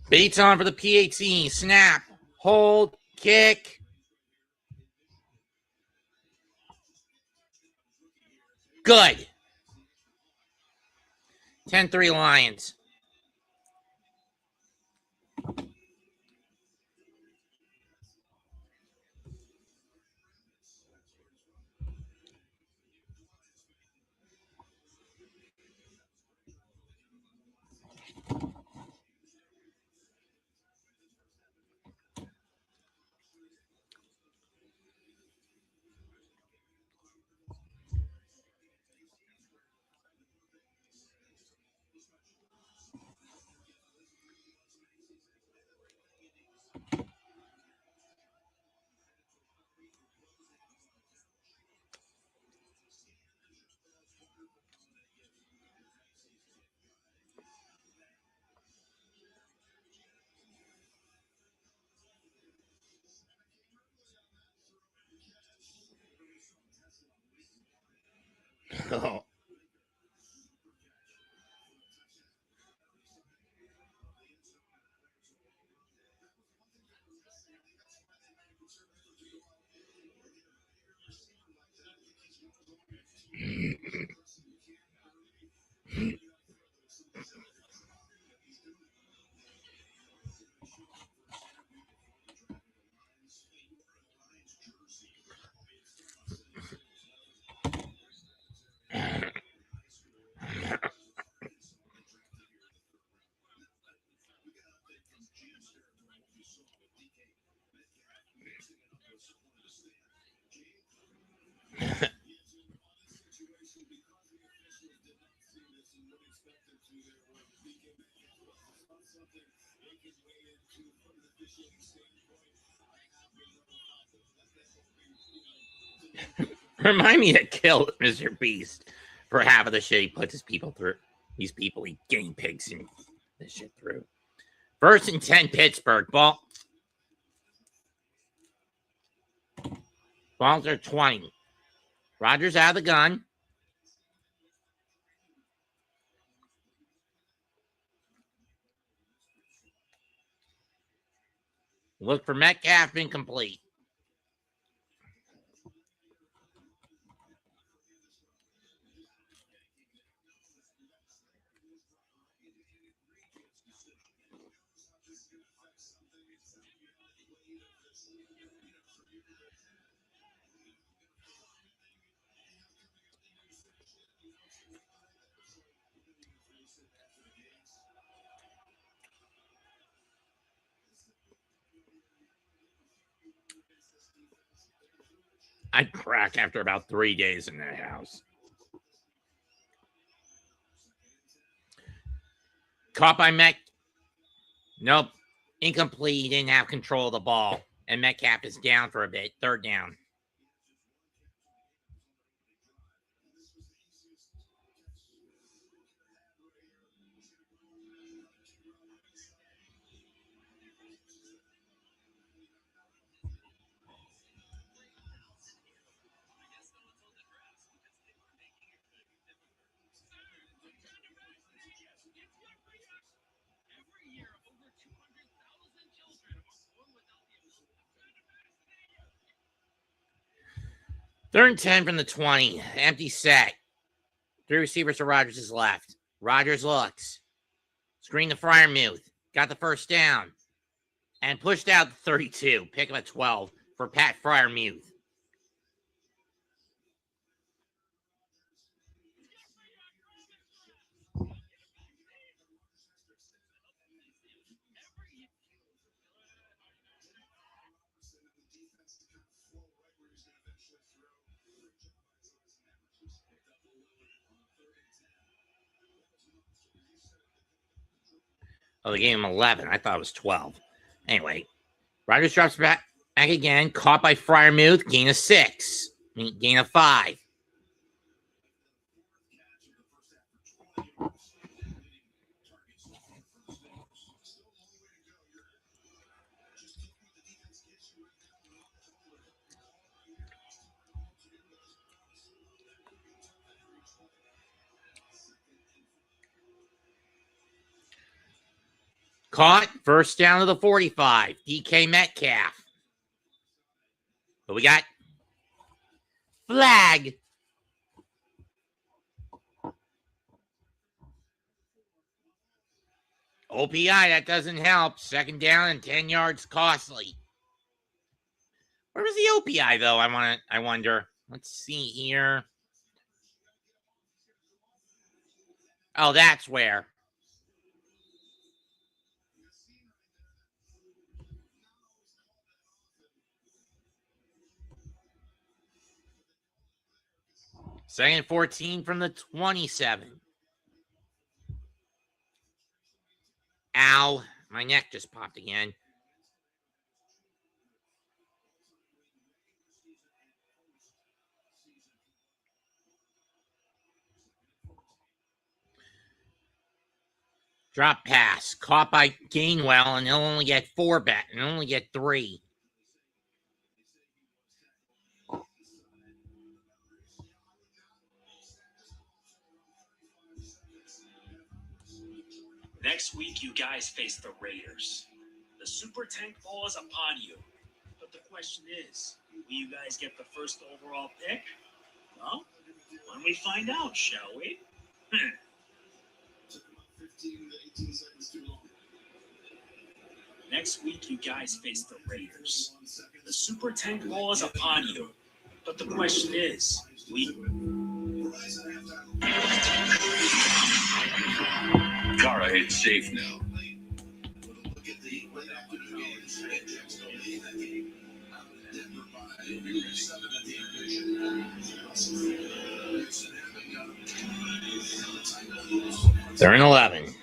A: Bates on for the PAT. Snap. Hold. Kick. Good. 10-3 Lions. Oh. Remind me to kill Mr. Beast for half of the shit he puts his people through. These people, he guinea pigs and this shit through. 1st and 10, Pittsburgh. Balls are 20. Rodgers out of the gun. Look for Metcalf, incomplete. I'd crack after about 3 days in that house. Caught by Metcalf. Nope. Incomplete. He didn't have control of the ball. And Metcalf is down for a bit. 3rd down. Third and 10 from the 20. Empty set. 3 receivers to Rodgers' left. Rodgers looks. Screen to Freiermuth. Got the 1st down. And pushed out the 32. Pick him at 12 for Pat Freiermuth. Oh, they gave him 11. I thought it was 12. Anyway, Rodgers drops back again. Caught by Freiermuth. Gain of 6. Gain of 5. Caught. 1st down to the 45. DK Metcalf. But we got flag. OPI, that doesn't help. 2nd down and 10 yards costly. Where was the OPI though? I wonder. Let's see here. Oh, that's where. Second and 14 from the 27. Ow. My neck just popped again. Drop pass. Caught by Gainwell, and he'll only get 4 back. And only get 3.
L: Next week, you guys face the Raiders. The Super Tank Bowl is upon you. But the question is, will you guys get the first overall pick? Well, when we find out, shall we? Next week, you guys face the Raiders. The Super Tank Bowl is upon you. But the question is,
H: Kara, it's safe now.
A: They're in 11.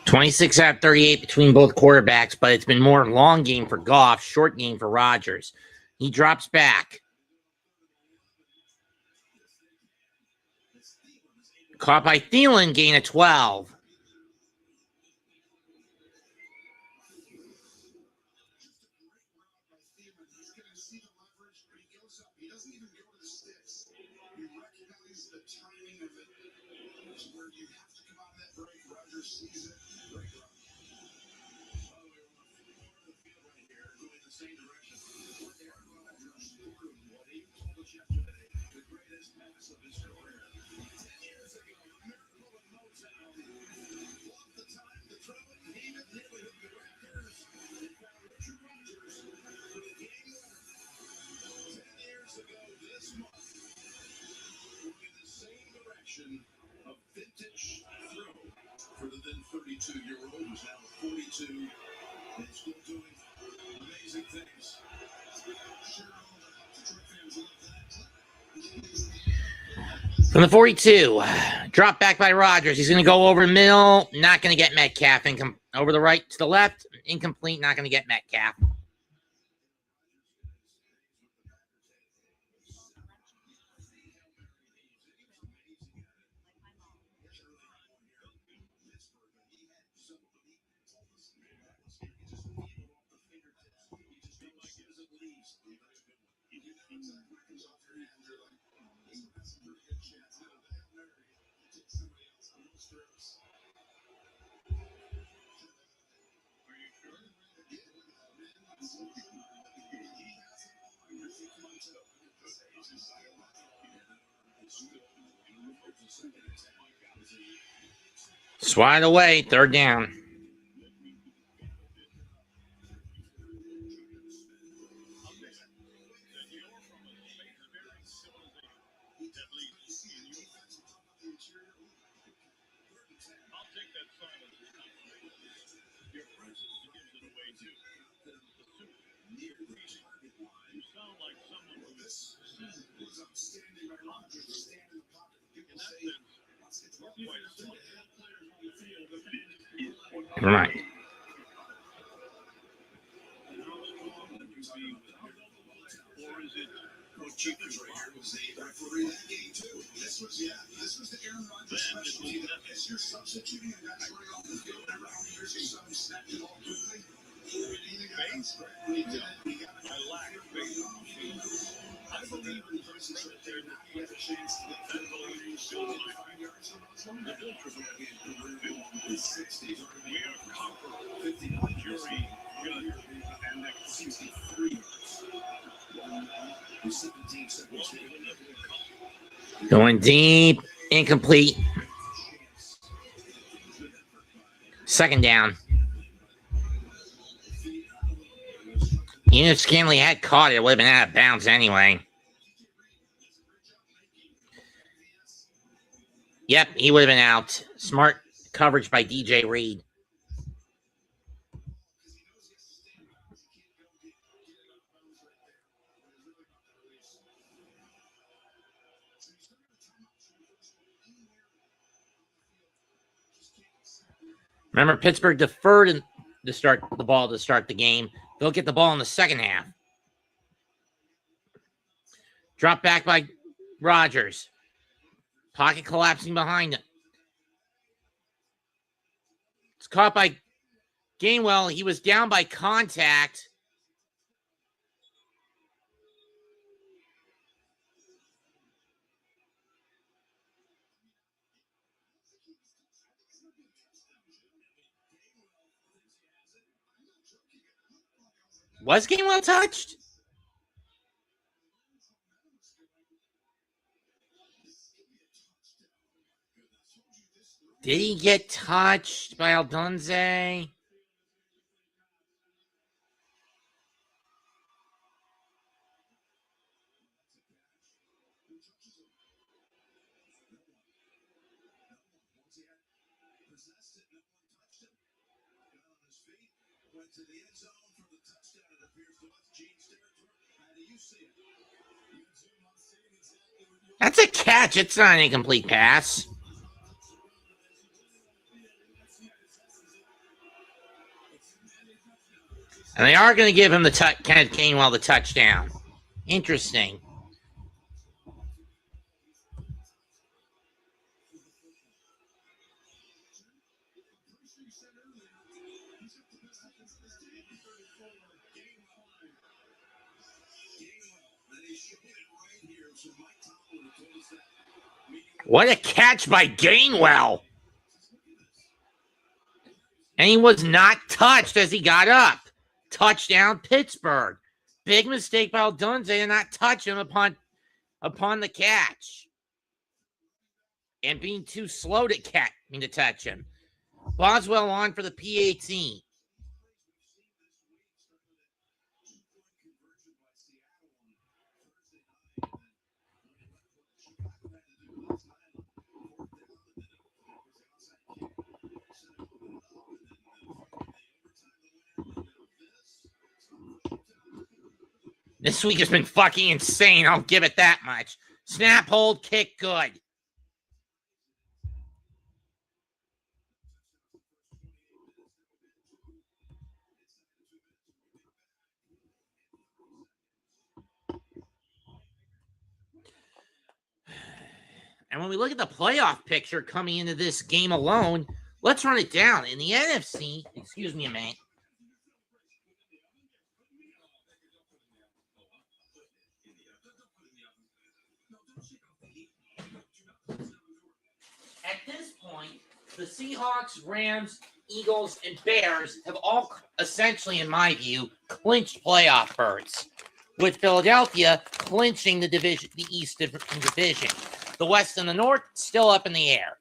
A: (26 out of 38 between both quarterbacks, but it's been more long game for Goff, short game for Rodgers. He drops back. Caught by Thielen, gain of 12.
E: A vintage throw for the then 32-year-old who's now 42 and still doing amazing things.
A: From the 42, drop back by Rodgers. He's going to go over the middle, not going to get Metcalf. Over the right to the left, incomplete, not going to get Metcalf. Swat away, third down. Never mind.
E: Cheapers right here was the referee that game too. This was the Aaron Rodgers special. As you're substituting a guy running off the field every how many years he's snapped it all quickly. When he did it, he got it. I believe in the person right there now. He has a chance to get that goal. He's still 5 yards from us. The Bills are going to be in the 60s. We are copper 59 jury good and next 63 yards.
A: Going deep, incomplete. Second down. Even if Scanley had caught it, it would have been out of bounds anyway. Yep, he would have been out. Smart coverage by DJ Reed. Remember, Pittsburgh deferred to start the ball to start the game. They'll get the ball in the second half. Drop back by Rodgers. Pocket collapsing behind It's caught by Gainwell. He was down by contact. Was Gainwell touched? Did he get touched by Aldunze? That's a catch. It's not an incomplete pass. And they are going to give him the Kenneth Gainwell the touchdown. Interesting. What a catch by Gainwell. And he was not touched as he got up. Touchdown, Pittsburgh. Big mistake by Aldunze to not touch him upon the catch. And being too slow to touch him. Boswell on for the PAT. This week has been fucking insane. I'll give it that much. Snap, hold, kick, good. And when we look at the playoff picture coming into this game alone, let's run it down. In the NFC, excuse me a minute. At this point, the Seahawks, Rams, Eagles, and Bears have all essentially, in my view, clinched playoff berths, with Philadelphia clinching the division, the East division. The West and the North still up in the air.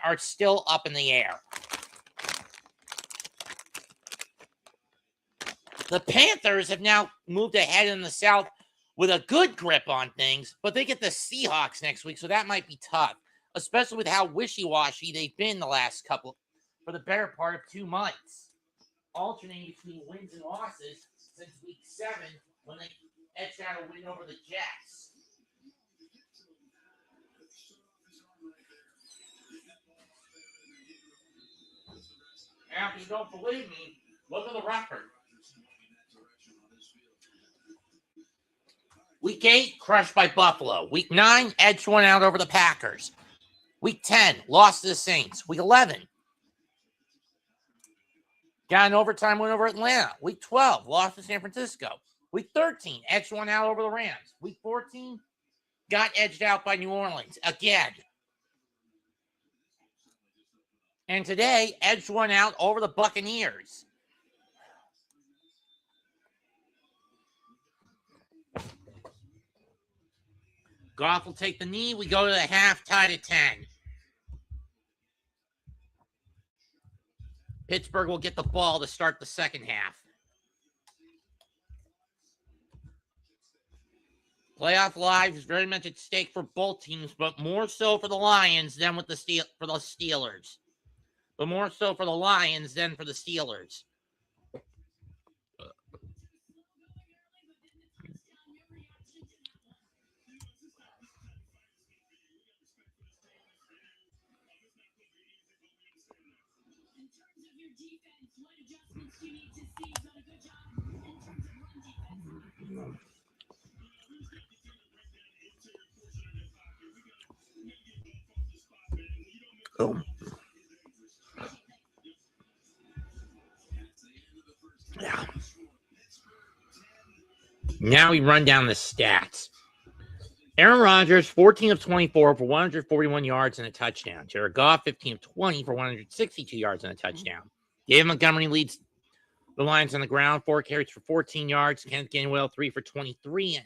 A: Are still up in the air. The Panthers have now moved ahead in the South with a good grip on things, but they get the Seahawks next week, so that might be tough, especially with how wishy-washy they've been the last couple, for the better part of 2 months, alternating between wins and losses since week 7 when they edged out a win over the Jets. Now, if you don't believe me, look at the record. Week 8, crushed by Buffalo. Week 9, edged one out over the Packers. Week 10, lost to the Saints. Week 11, got an overtime win over Atlanta. Week 12, lost to San Francisco. Week 13, edged one out over the Rams. Week 14, got edged out by New Orleans again. And today, edged one out over the Buccaneers. Goff will take the knee. We go to the half, tied at 10. Pittsburgh will get the ball to start the second half. Playoff lives is very much at stake for both teams, but more so for the Lions than for the Steelers. But more so for the Lions than for the Steelers. Oh. Now we run down the stats. Aaron Rodgers, 14 of 24 for 141 yards and a touchdown. Jared Goff, 15 of 20 for 162 yards and a touchdown. David Montgomery leads the Lions on the ground, 4 carries for 14 yards. Kenneth Gainwell, 3 for 23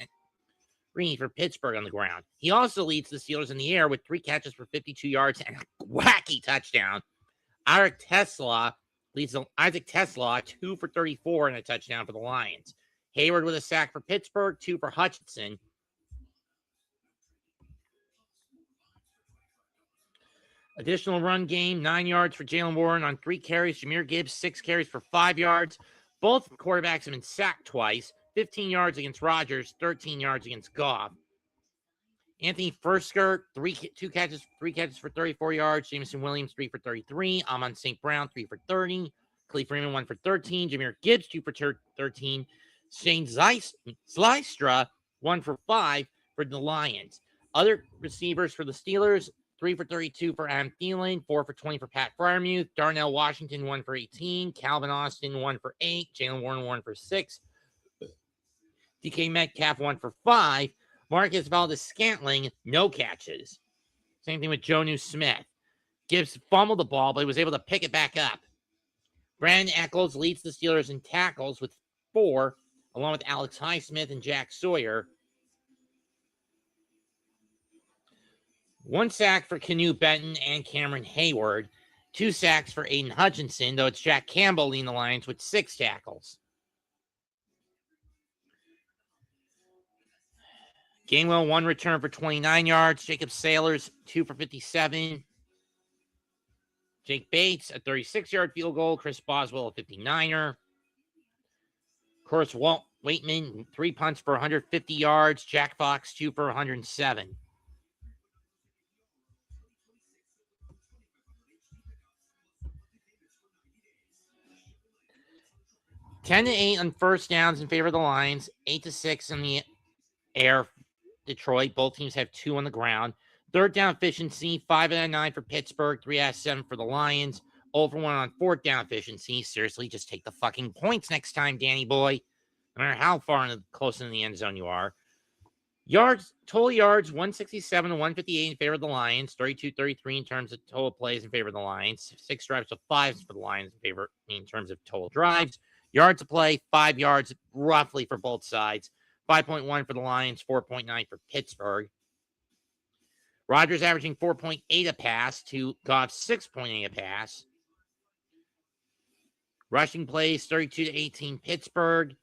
A: for Pittsburgh on the ground. He also leads the Steelers in the air with 3 catches for 52 yards and a wacky touchdown. Isaac Tesla, 2 for 34 and a touchdown for the Lions. Hayward with a sack for Pittsburgh, 2 for Hutchinson. Additional run game, 9 yards for Jalen Warren on 3 carries. Jahmyr Gibbs, 6 carries for 5 yards. Both quarterbacks have been sacked twice. 15 yards against Rodgers, 13 yards against Goff. Anthony Fursker, 3 catches for 34 yards. Jameson Williams, 3 for 33. Amon St. Brown, 3 for 30. Khalif Freeman, 1 for 13. Jahmyr Gibbs, 2 for 13. Shane Zylstra, 1 for 5 for the Lions. Other receivers for the Steelers, 3 for 32 for Adam Thielen, 4 for 20 for Pat Freiermuth. Darnell Washington, 1 for 18. Calvin Austin, 1 for 8. Jalen Warren, 1 for 6. DK Metcalf, 1 for 5. Marcus Valdes-Scantling, no catches. Same thing with Jonnu Smith. Gibbs fumbled the ball, but he was able to pick it back up. Brandon Eccles leads the Steelers in tackles with 4, along with Alex Highsmith and Jack Sawyer. 1 sack for Canu Benton and Cameron Hayward. 2 sacks for Aiden Hutchinson, though it's Jack Campbell leading the Lions with 6 tackles. Gainwell, 1 return for 29 yards. Jacob Sailors, 2 for 57. Jake Bates, a 36-yard field goal. Chris Boswell, a 59er. Of course, Walt Waitman, 3 punts for 150 yards. Jack Fox, 2 for 107. Ten to 8 on first downs in favor of the Lions. 8 to 6 in the air. Detroit. Both teams have 2 on the ground. Third down efficiency, 5 out of 9 for Pittsburgh, 3 out of 7 for the Lions. 0 for 1 on fourth down efficiency. Seriously, just take the fucking points next time, Danny boy. No matter how far close in the end zone you are. Total yards, 167 to 158 in favor of the Lions. 32-33 in terms of total plays in favor of the Lions. 6 drives to 5 for the Lions in terms of total drives. Yards to play, 5 yards roughly for both sides. 5.1 for the Lions, 4.9 for Pittsburgh. Rodgers averaging 4.8 a pass to Goff's 6.8 a pass. Rushing plays, 32-18 Pittsburgh.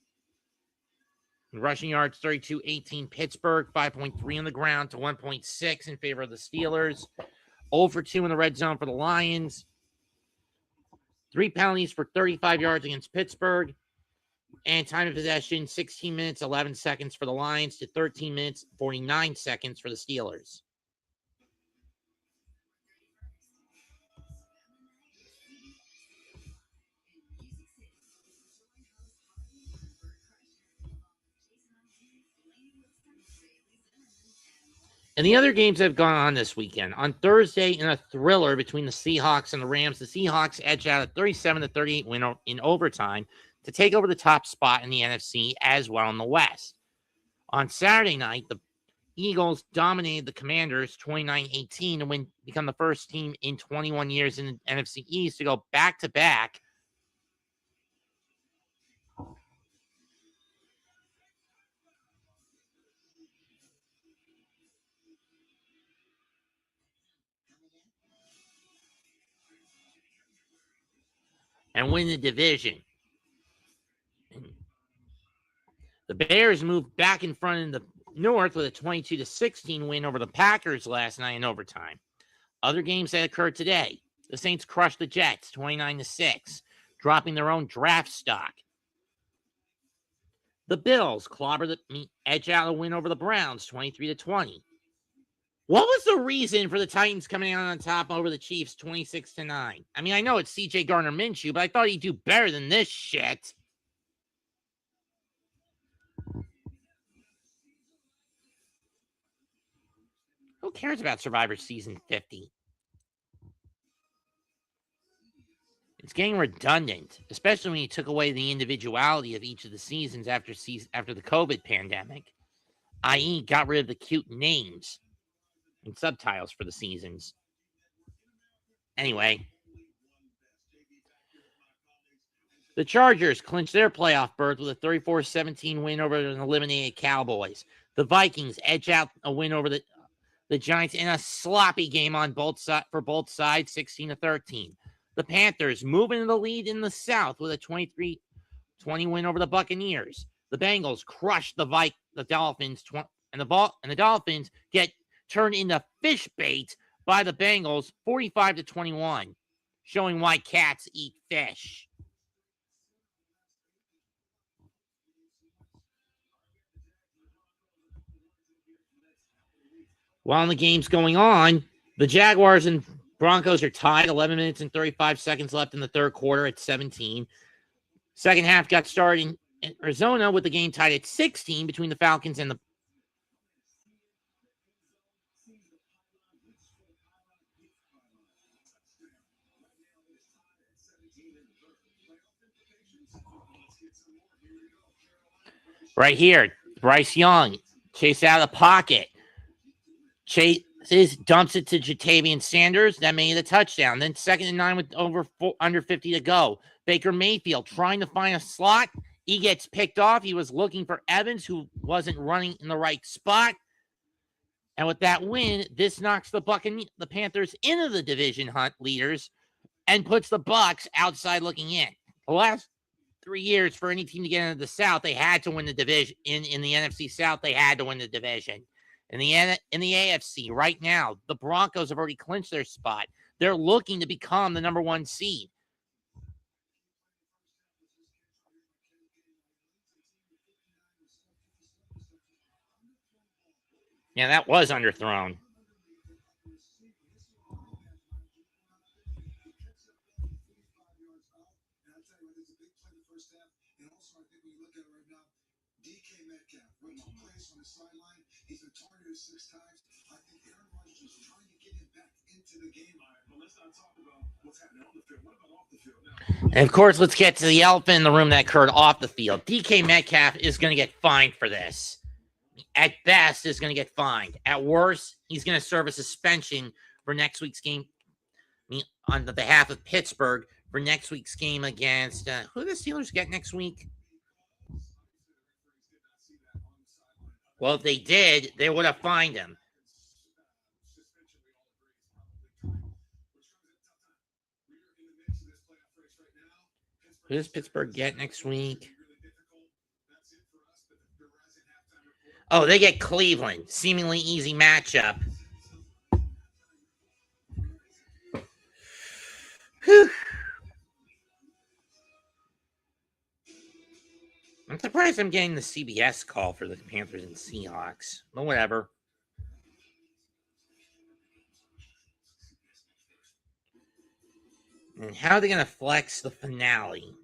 A: Rushing yards, 32-18 Pittsburgh. 5.3 on the ground to 1.6 in favor of the Steelers. 0 for 2 in the red zone for the Lions. 3 penalties for 35 yards against Pittsburgh. And time of possession, 16 minutes, 11 seconds for the Lions to 13 minutes, 49 seconds for the Steelers. And the other games that have gone on this weekend. On Thursday, in a thriller between the Seahawks and the Rams, the Seahawks edged out a 37-38 win in overtime to take over the top spot in the NFC as well in the West. On Saturday night, the Eagles dominated the Commanders 29-18 to become the first team in 21 years in the NFC East to go back-to-back. And win the division. The Bears moved back in front in the North with a 22-16 win over the Packers last night in overtime. Other games that occurred today. The Saints crushed the Jets 29-6, dropping their own draft stock. The Bills clobbered the edge out a win over the Browns 23-20. What was the reason for the Titans coming out on top over the Chiefs 26-9? I mean, I know it's C.J. Gardner-Minshew, but I thought he'd do better than this shit. Who cares about Survivor Season 50? It's getting redundant, especially when you took away the individuality of each of the seasons after the COVID pandemic, i.e., got rid of the cute names and subtitles for the seasons. Anyway, the Chargers clinched their playoff berth with a 34-17 win over an eliminated Cowboys. The Vikings edge out a win over the Giants in a sloppy game on both sides, 16-13. The Panthers move into the lead in the South with a 23-20 win over the Buccaneers. The Bengals crushed the Dolphins, and the Dolphins get turned into fish bait by the Bengals, 45-21, showing why cats eat fish. While the game's going on, the Jaguars and Broncos are tied, 11 minutes and 35 seconds left in the third quarter at 17. Second half got started in Arizona with the game tied at 16 between the Falcons and the right here. Bryce Young chased out of the pocket. Dumps it to Jatavian Sanders. That made it a touchdown. Then 2nd and 9 with under 50 to go. Baker Mayfield trying to find a slot. He gets picked off. He was looking for Evans, who wasn't running in the right spot. And with that win, this knocks the Panthers into the division hunt leaders and puts the Bucs outside looking in. The last 3 years for any team to get into the South, they had to win the division. In the NFC South, they had to win the division. In the AFC right now, the Broncos have already clinched their spot. They're looking to become the number 1 seed. Yeah, that was underthrown.
E: DK Metcalf, when he plays on the sideline, he's been targeted 6 times. I think Aaron Rodgers is trying to get him back into the game. But let's not talk about what's happening on the field. What about off the field now?
A: And of course, let's get to the elephant in the room that occurred off the field. DK Metcalf is going to get fined for this. At best, is going to get fined. At worst, he's going to serve a suspension for next week's game on the behalf of Pittsburgh for next week's game against who do the Steelers get next week? Well, if they did, they would have fined him. Who does Pittsburgh get next week? Oh, they get Cleveland. Seemingly easy matchup. Whew. I'm surprised I'm getting the CBS call for the Panthers and Seahawks. But whatever. And how are they going to flex the finale?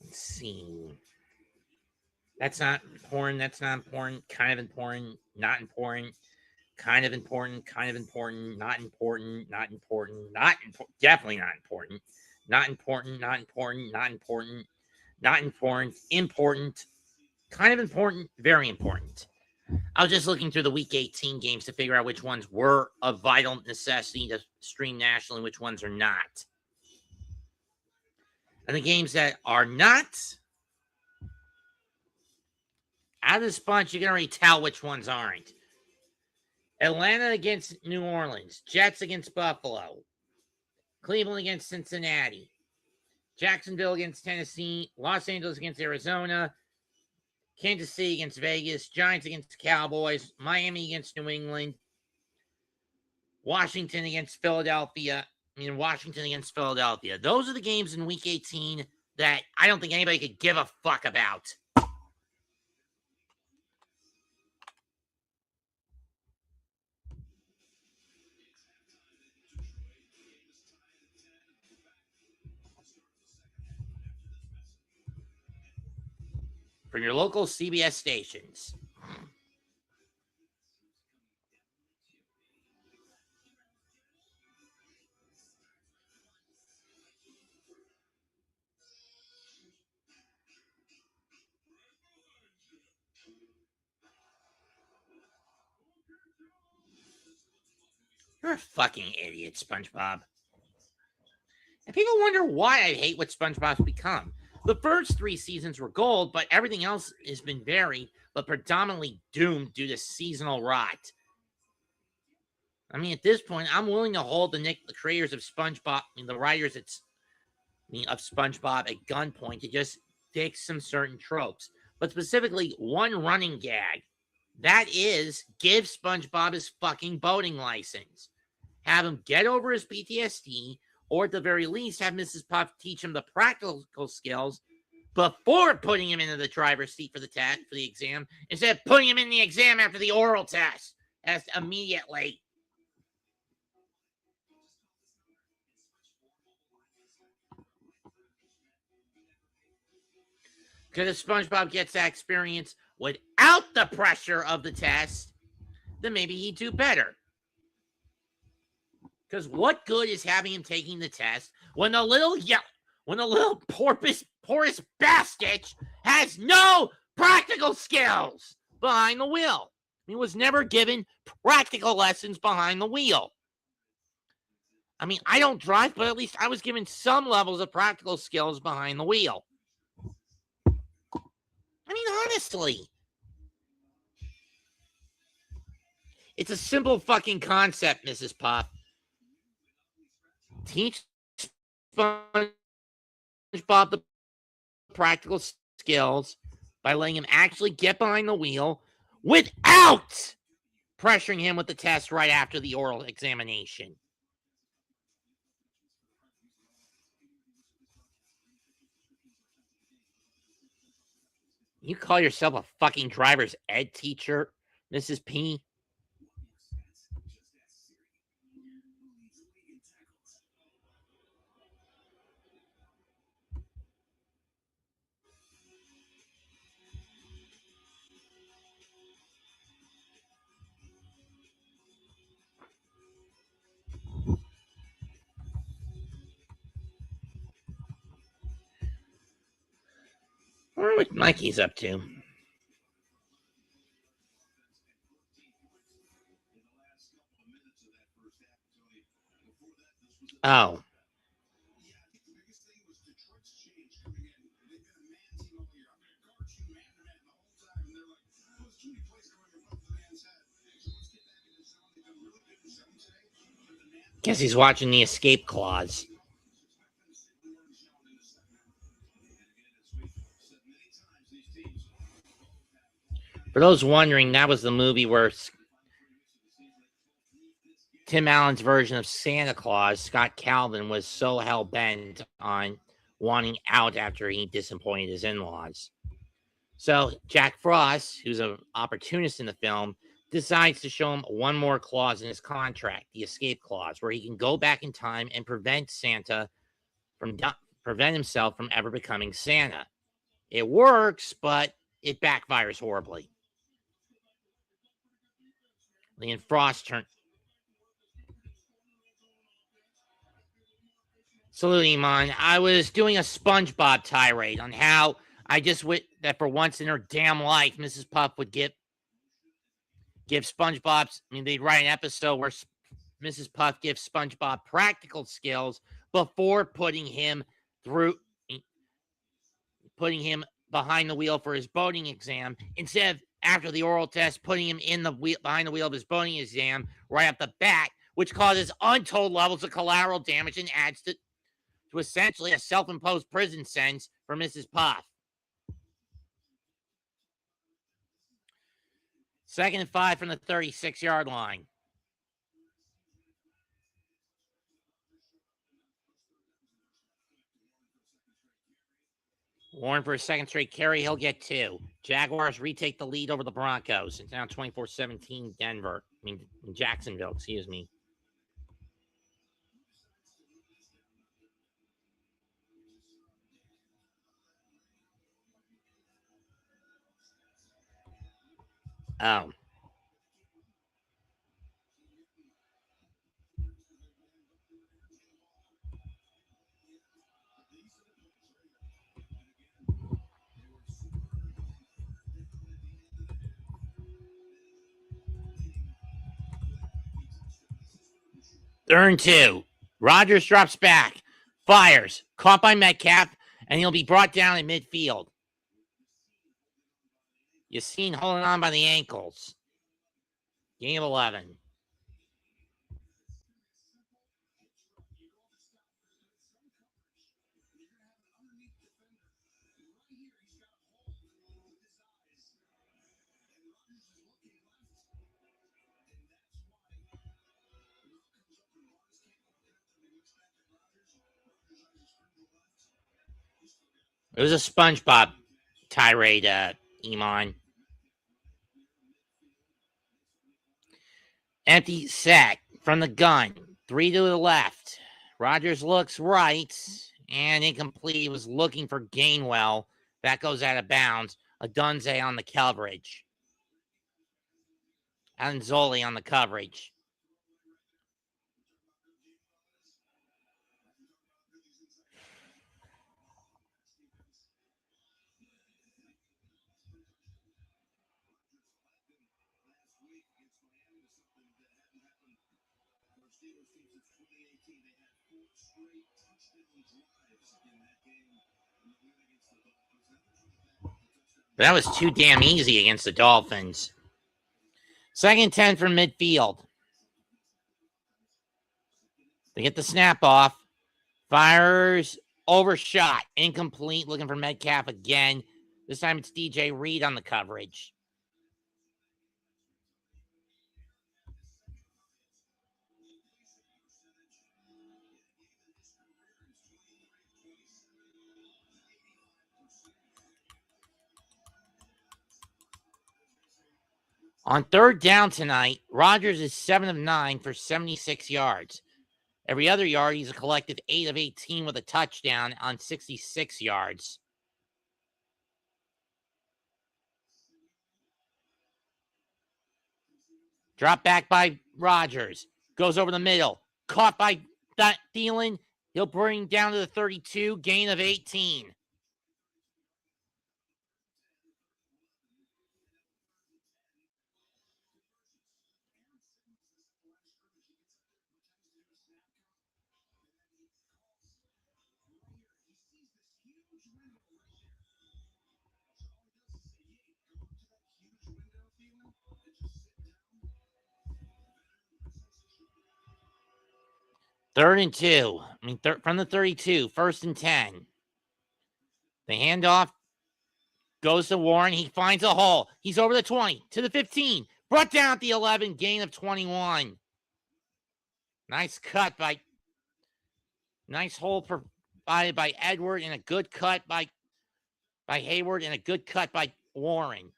A: Let's see. That's not important. That's not important. Kind of important. Not important. Kind of important. Kind of important. Not important. Not important. Not important. Definitely not important. Not important. Not important. Not important. Not important. Important. Kind of important. Very important. I was just looking through the Week 18 games to figure out which ones were of vital necessity to stream nationally, which ones are not. And the games that are not, out of this bunch, you can already tell which ones aren't. Atlanta against New Orleans. Jets against Buffalo. Cleveland against Cincinnati. Jacksonville against Tennessee. Los Angeles against Arizona. Kansas City against Vegas. Giants against Cowboys. Miami against New England. Washington against Philadelphia. Washington against Philadelphia. Those are the games in Week 18 that I don't think anybody could give a fuck about. From your local CBS stations. You're a fucking idiot, SpongeBob. And people wonder why I hate what SpongeBob's become. The first 3 seasons were gold, but everything else has been varied, but predominantly doomed due to seasonal rot. I mean, at this point, I'm willing to hold the creators of SpongeBob, the writers of SpongeBob at gunpoint to just fix some certain tropes, but specifically one running gag. That is, give SpongeBob his fucking boating license. Have him get over his PTSD, or at the very least, have Mrs. Puff teach him the practical skills before putting him into the driver's seat for the exam, instead of putting him in the exam after the oral test. As immediately. Because if SpongeBob gets that experience without the pressure of the test, then maybe he'd do better. Because what good is having him taking the test when the little porous bastard has no practical skills behind the wheel? He was never given practical lessons behind the wheel. I mean, I don't drive, but at least I was given some levels of practical skills behind the wheel. I mean, honestly. It's a simple fucking concept, Mrs. Puff. Teach SpongeBob the practical skills by letting him actually get behind the wheel without pressuring him with the test right after the oral examination. You call yourself a fucking driver's ed teacher, Mrs. P? I wonder what Mikey's up to. Oh. Guess he's watching the escape clause. For those wondering, that was the movie where Tim Allen's version of Santa Claus, Scott Calvin, was so hell-bent on wanting out after he disappointed his in-laws. So Jack Frost, who's an opportunist in the film, decides to show him one more clause in his contract, the escape clause, where he can go back in time and prevent himself from ever becoming Santa. It works, but it backfires horribly. Then Frost turned. Salute, Iman. I was doing a SpongeBob tirade on how I just wish that for once in her damn life, Mrs. Puff would give SpongeBob's. I mean, they'd write an episode where Mrs. Puff gives SpongeBob practical skills before putting him behind the wheel for his boating exam, instead of after the oral test, putting him behind the wheel of his boating exam right off the bat, which causes untold levels of collateral damage and adds to essentially a self-imposed prison sentence for Mrs. Puff. 2nd and 5 from the 36-yard line. Warren for a second straight carry. He'll get 2. Jaguars retake the lead over the Broncos. It's now 24-17 Denver. Jacksonville, excuse me. Oh. Third and 2. Rodgers drops back, fires, caught by Metcalf, and he'll be brought down in midfield. Yassine holding on by the ankles. Gain of 11. It was a SpongeBob tirade, Iman. Empty set from the gun. 3 to the left. Rodgers looks right and incomplete. He was looking for Gainwell. That goes out of bounds. Adunze on the coverage. Anzoli on the coverage. That was too damn easy against the Dolphins. 2nd and 10 from midfield. They get the snap off. Fires, overshot, incomplete, looking for Metcalf again. This time it's DJ Reed on the coverage. On 3rd down tonight, Rodgers is 7 of 9 for 76 yards. Every other yard, he's a collective 8 of 18 with a touchdown on 66 yards. Drop back by Rodgers. Goes over the middle. Caught by Thielen. He'll bring down to the 32. Gain of 18. Third and 2. From the 32. 1st and 10. The handoff goes to Warren. He finds a hole. He's over the 20 to the 15. Brought down at the 11. Gain of 21. Nice hole provided by Edward and a good cut by Hayward and a good cut by Warren.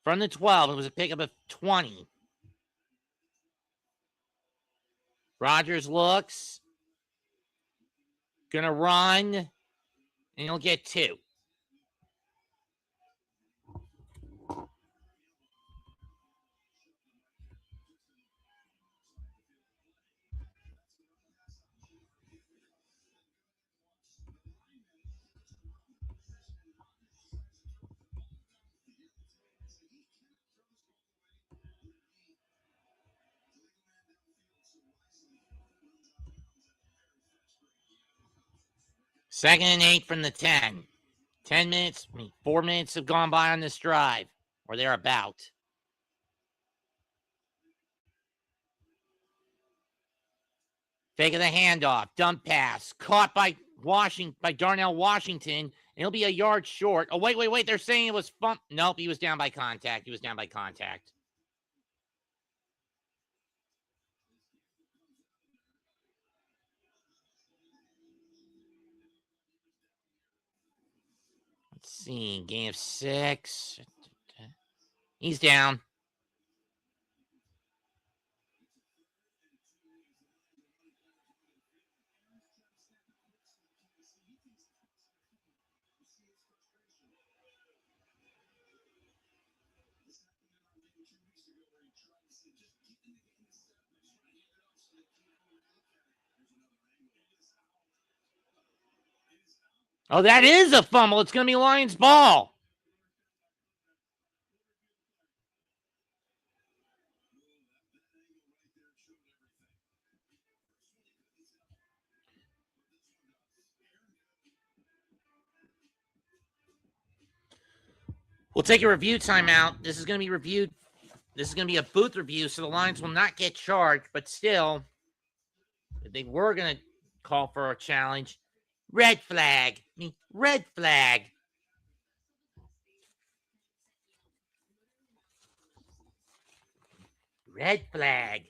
A: From the 12, it was a pickup of 20. Rodgers looks. Gonna run. And he'll get 2. Second and 8 from the 10. 4 minutes have gone by on this drive, or thereabout. Fake of the handoff, dump pass, caught by Darnell Washington, and he'll be a yard short. Oh, wait, they're saying it was fun. Nope, he was down by contact. Let's see, gain of 6. He's down. Oh, that is a fumble. It's going to be Lions ball. We'll take a review timeout. This is going to be reviewed. This is going to be a booth review, so the Lions will not get charged, but still, if they were going to call for a challenge, red flag. Red flag. Red flag.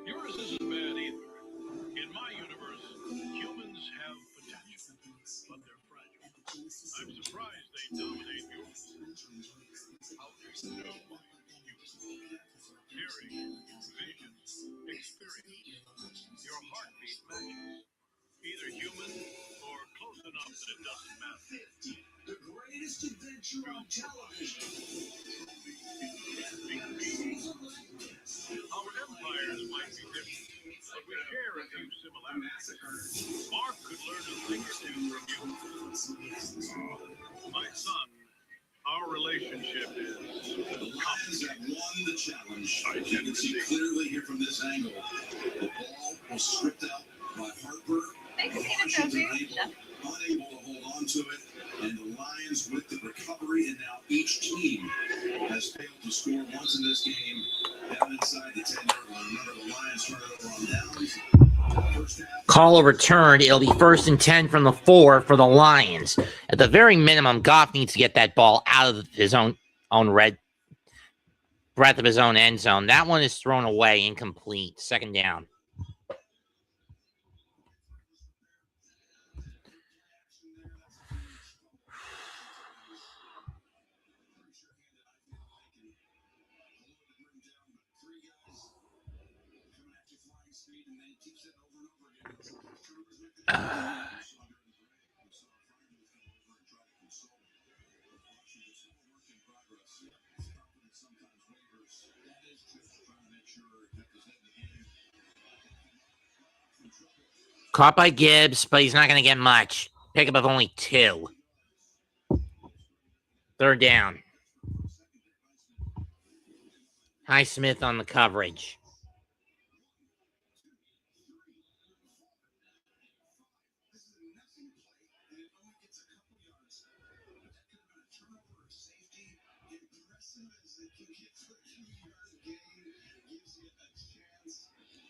H: Yours isn't bad either. In my universe, humans have potential, but they're fragile. I'm surprised they dominate yours. How do you know my human? Hearing, vision, experience. Your heartbeat matches. Either human or close enough that it doesn't matter. The greatest adventure on television. Our empires might be different, but we share a few similarities. Mark could learn a thing or two from you. My son, our relationship is... The Lions have won the challenge. You can see clearly here from this angle. The ball was stripped out by Harper. Washington unable to hold on to it. And the Lions with the recovery, and now each team has failed to score once in this game. Down inside the 10-yard line. Remember, the Lions started over on downs.
A: Call overturned. It'll be 1st and 10 from the 4 for the Lions. At the very minimum, Goff needs to get that ball out of his own breadth of his own end zone. That one is thrown away, incomplete. 2nd down. Caught by Gibbs, but he's not going to get much. Pickup of only 2. 3rd down. Highsmith on the coverage.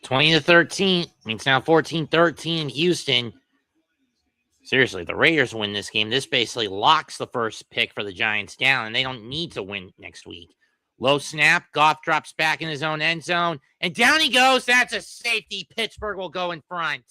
A: $20 to 13. Means now 14-13 in Houston. Seriously, the Raiders win this game. This basically locks the first pick for the Giants down, and they don't need to win next week. Low snap. Goff drops back in his own end zone, and down he goes. That's a safety. Pittsburgh will go in front.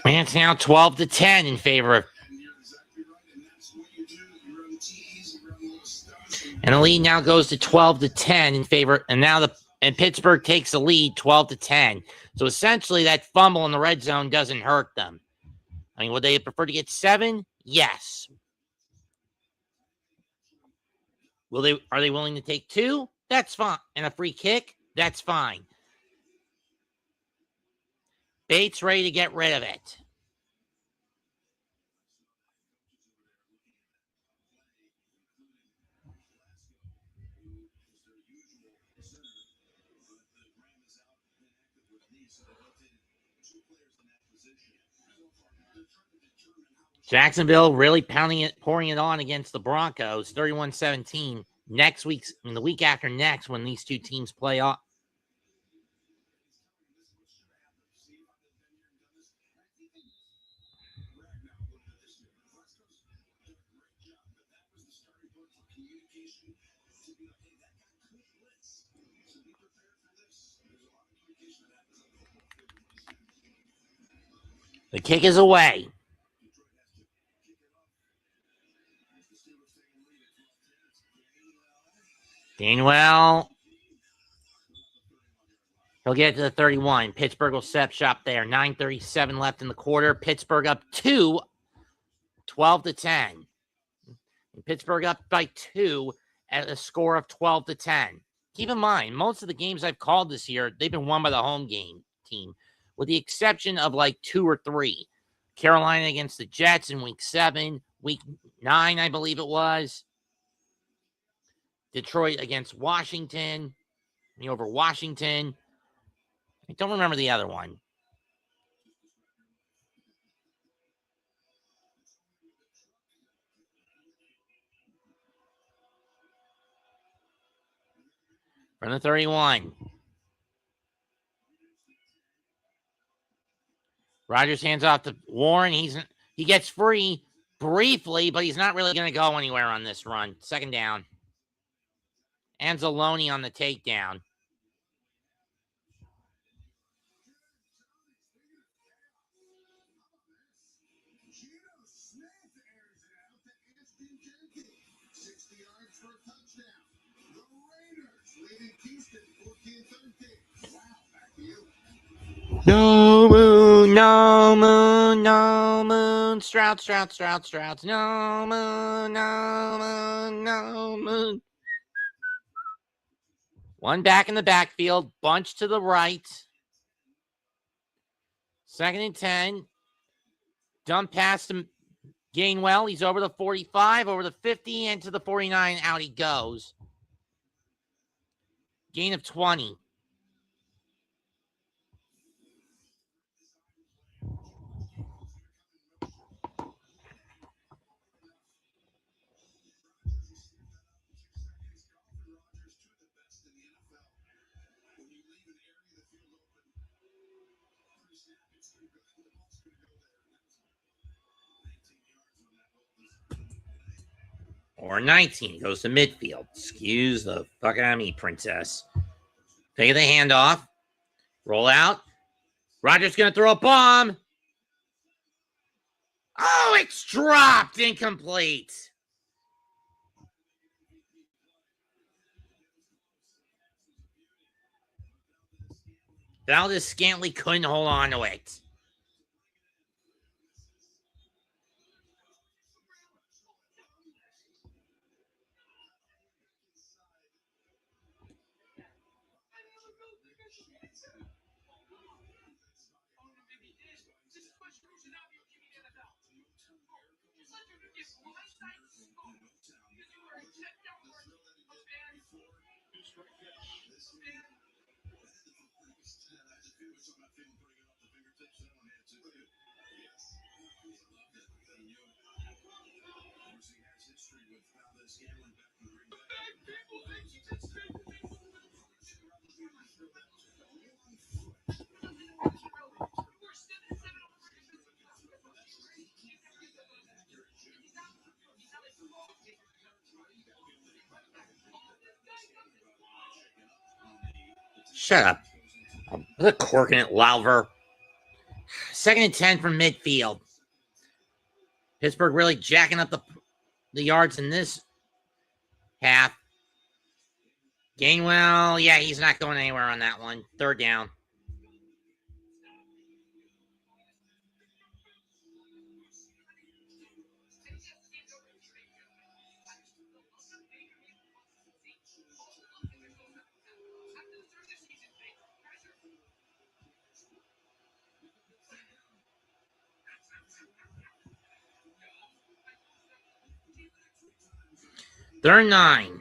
A: And it's now 12-10 in favor of. And the lead now goes to 12-10 in favor. And Pittsburgh takes the lead 12-10. So essentially, that fumble in the red zone doesn't hurt them. I mean, would they prefer to get 7? Yes. Are they willing to take 2? That's fine. And a free kick? That's fine. Bates ready to get rid of it. Jacksonville really pouring it on against the Broncos, 31-17. The week after next, when these two teams play off. The kick is away. Gainwell. He'll get to the 31. Pittsburgh will step shop there. 9:37 left in the quarter. Pittsburgh up 2, 12-10. And Pittsburgh up by 2 at a score of 12-10. Keep in mind, most of the games I've called this year, they've been won by the home team, with the exception of like 2 or 3. Carolina against the Jets in week 7, week 9, I believe it was. Detroit against Washington, over Washington. I don't remember the other one. From the 31. Rodgers hands off to Warren. He gets free briefly, but he's not really going to go anywhere on this run. Second down. Anzalone on the takedown. No moon, no moon, no moon. Strouds. No moon, no moon, no moon. One back in the backfield, bunch to the right. 2nd and 10. Dump pass to Gainwell. He's over the 45, over the 50, and to the 49. Out he goes. Gain of 20. Or 19. Goes to midfield. Excuse the fuck out of me, princess. Take the handoff. Roll out. Rodgers going to throw a bomb. Oh, it's dropped. Incomplete. Valdez Scantling couldn't hold on to it. Shut up. The corking it, Louver. 2nd and 10 from midfield. Pittsburgh really jacking up the yards in this half. Gainwell, yeah, he's not going anywhere on that one. 3rd down. Third and 9.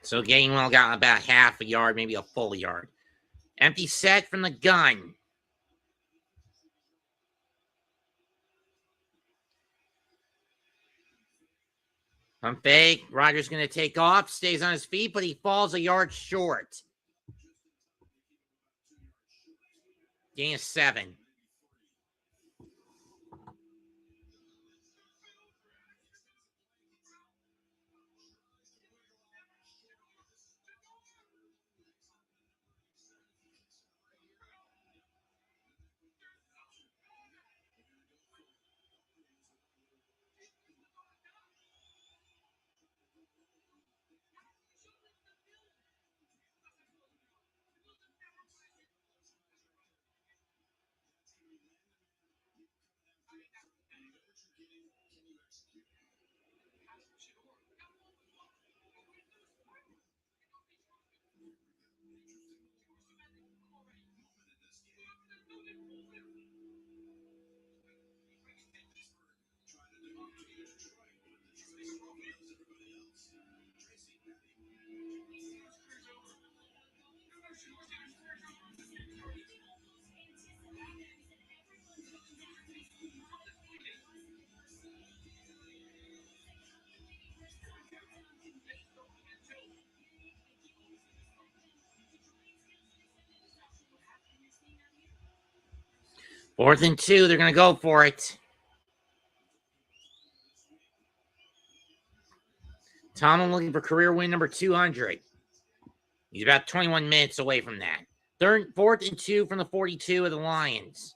A: So Gainwell got about half a yard, maybe a full yard. Empty set from the gun. Pump fake. Rodgers going to take off. Stays on his feet, but he falls a yard short. Gain of 7. Fourth and 2. They're going to go for it. Tomlin looking for career win number 200. He's about 21 minutes away from that. 4th and 2 from the 42 of the Lions.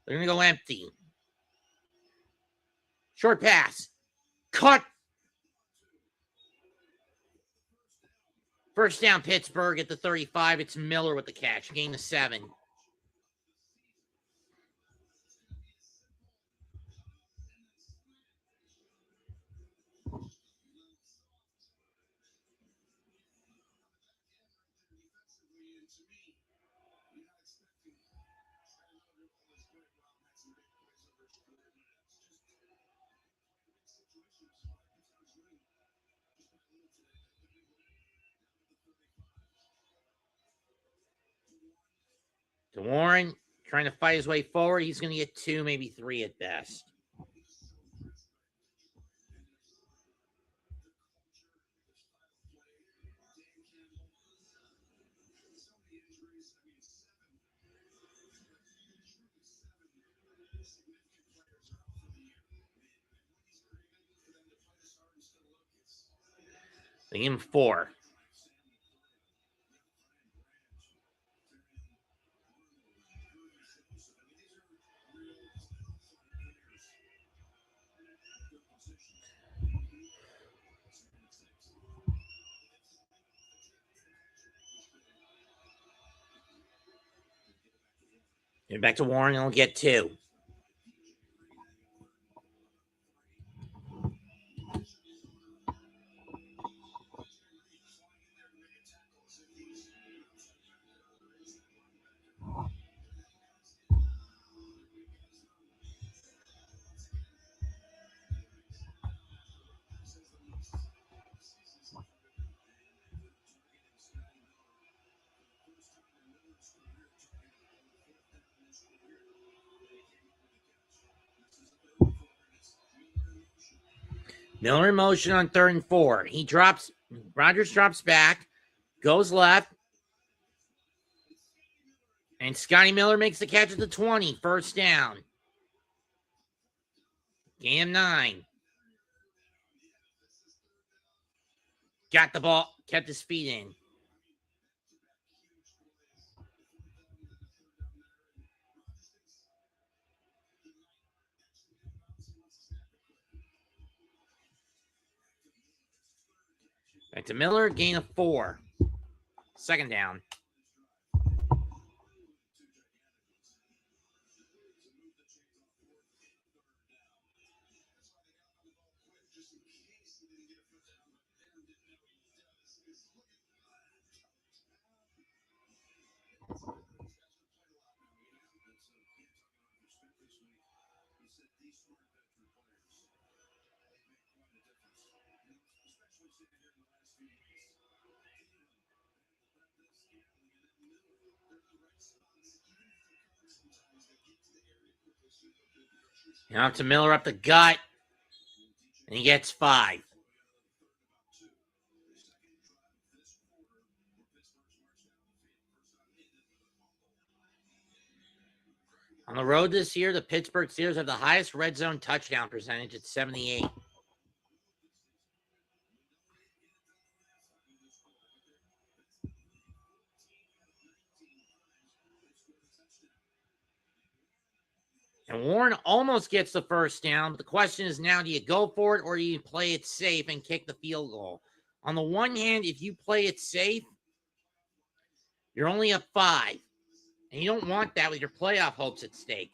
A: They're going to go empty. Short pass. Cut. First down, Pittsburgh at the 35. It's Miller with the catch. Gain of 7. To Warren, trying to fight his way forward. He's going to get 2, maybe 3 at best. They give him 4. Get back to Warren, and he'll get 2. Miller in motion on 3rd and 4. Rodgers drops back, goes left, and Scotty Miller makes the catch at the 20. First down. Gain of 9. Got the ball, kept his feet in. Back to Miller, gain of 4. Second down. Now to Miller up the gut. And he gets 5. On the road this year, the Pittsburgh Steelers have the highest red zone touchdown percentage at 78. And Warren almost gets the first down, but the question is now, do you go for it or do you play it safe and kick the field goal? On the one hand, if you play it safe, you're only up 5. And you don't want that with your playoff hopes at stake.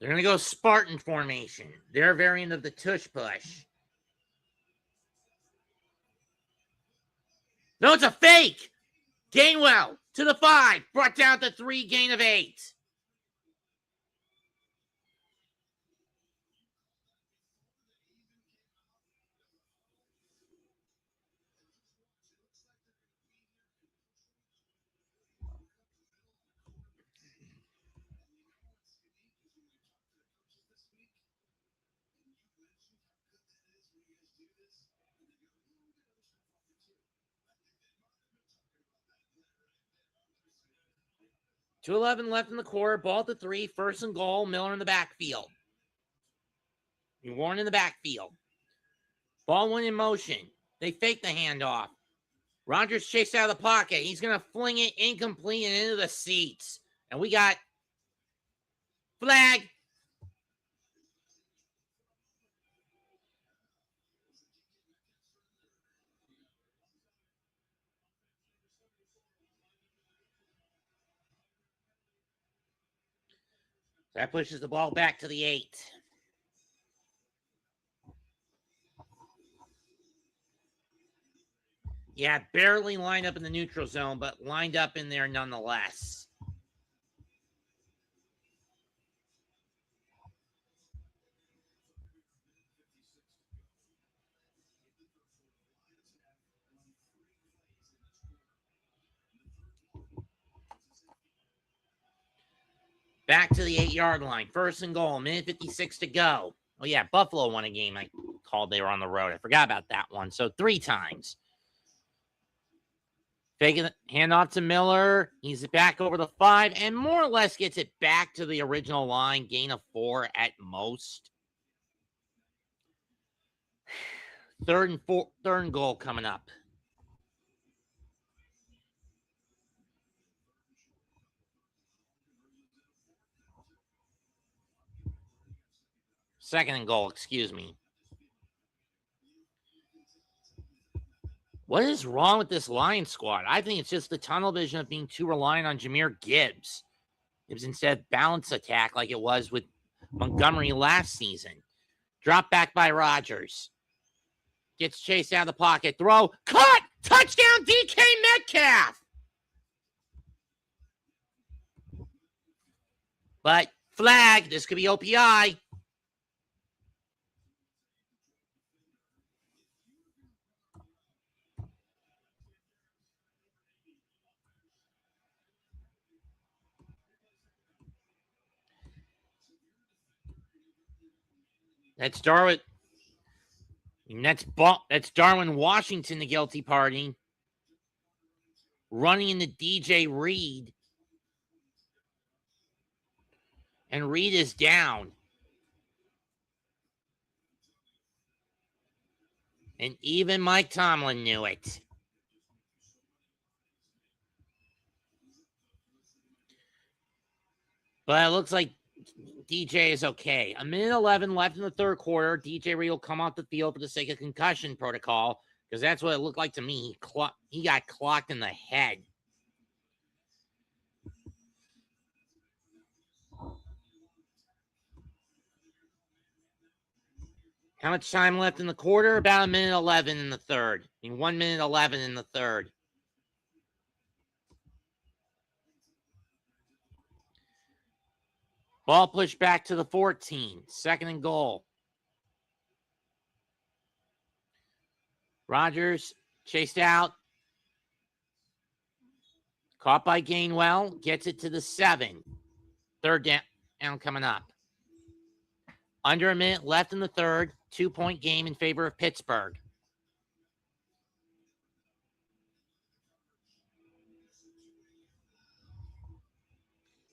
A: They're going to go Spartan formation, their variant of the tush push. No, it's a fake. Gainwell to the 5, brought down to 3, gain of 8. .211 left in the quarter, ball to 3, first and goal, Miller in the backfield. Warren in the backfield. Ball went in motion. They fake the handoff. Rodgers chased out of the pocket. He's going to fling it incomplete and into the seats. And we got flag. That pushes the ball back to the 8. Yeah, barely lined up in the neutral zone, but lined up in there nonetheless. Back to the 8-yard line. First and goal, minute 56 to go. Oh, yeah, Buffalo won a game I called. They were on the road. I forgot about that one. So 3 times. Faking the handoff to Miller. He's back over the 5 and more or less gets it back to the original line. Gain of 4 at most. Third and goal coming up. Second and goal, excuse me. What is wrong with this Lions squad? I think it's just the tunnel vision of being too reliant on Jahmyr Gibbs. It was instead balance attack like it was with Montgomery last season. Drop back by Rodgers. Gets chased out of the pocket. Throw. Cut! Touchdown DK Metcalf! But flag. This could be OPI. That's Darwin. That's Darwin Washington, the guilty party. Running into DJ Reed. And Reed is down. And even Mike Tomlin knew it. But it looks like DJ is okay. 1:11 left in the third quarter. DJ Reed will come off the field for the sake of concussion protocol because that's what it looked like to me. He got clocked in the head. How much time left in the quarter? About 1:11 in the third. 1:11 in the third. Ball pushed back to the 14. Second and goal. Rodgers chased out. Caught by Gainwell. Gets it to the 7. Third down coming up. Under a minute left in the third. 2-point game in favor of Pittsburgh.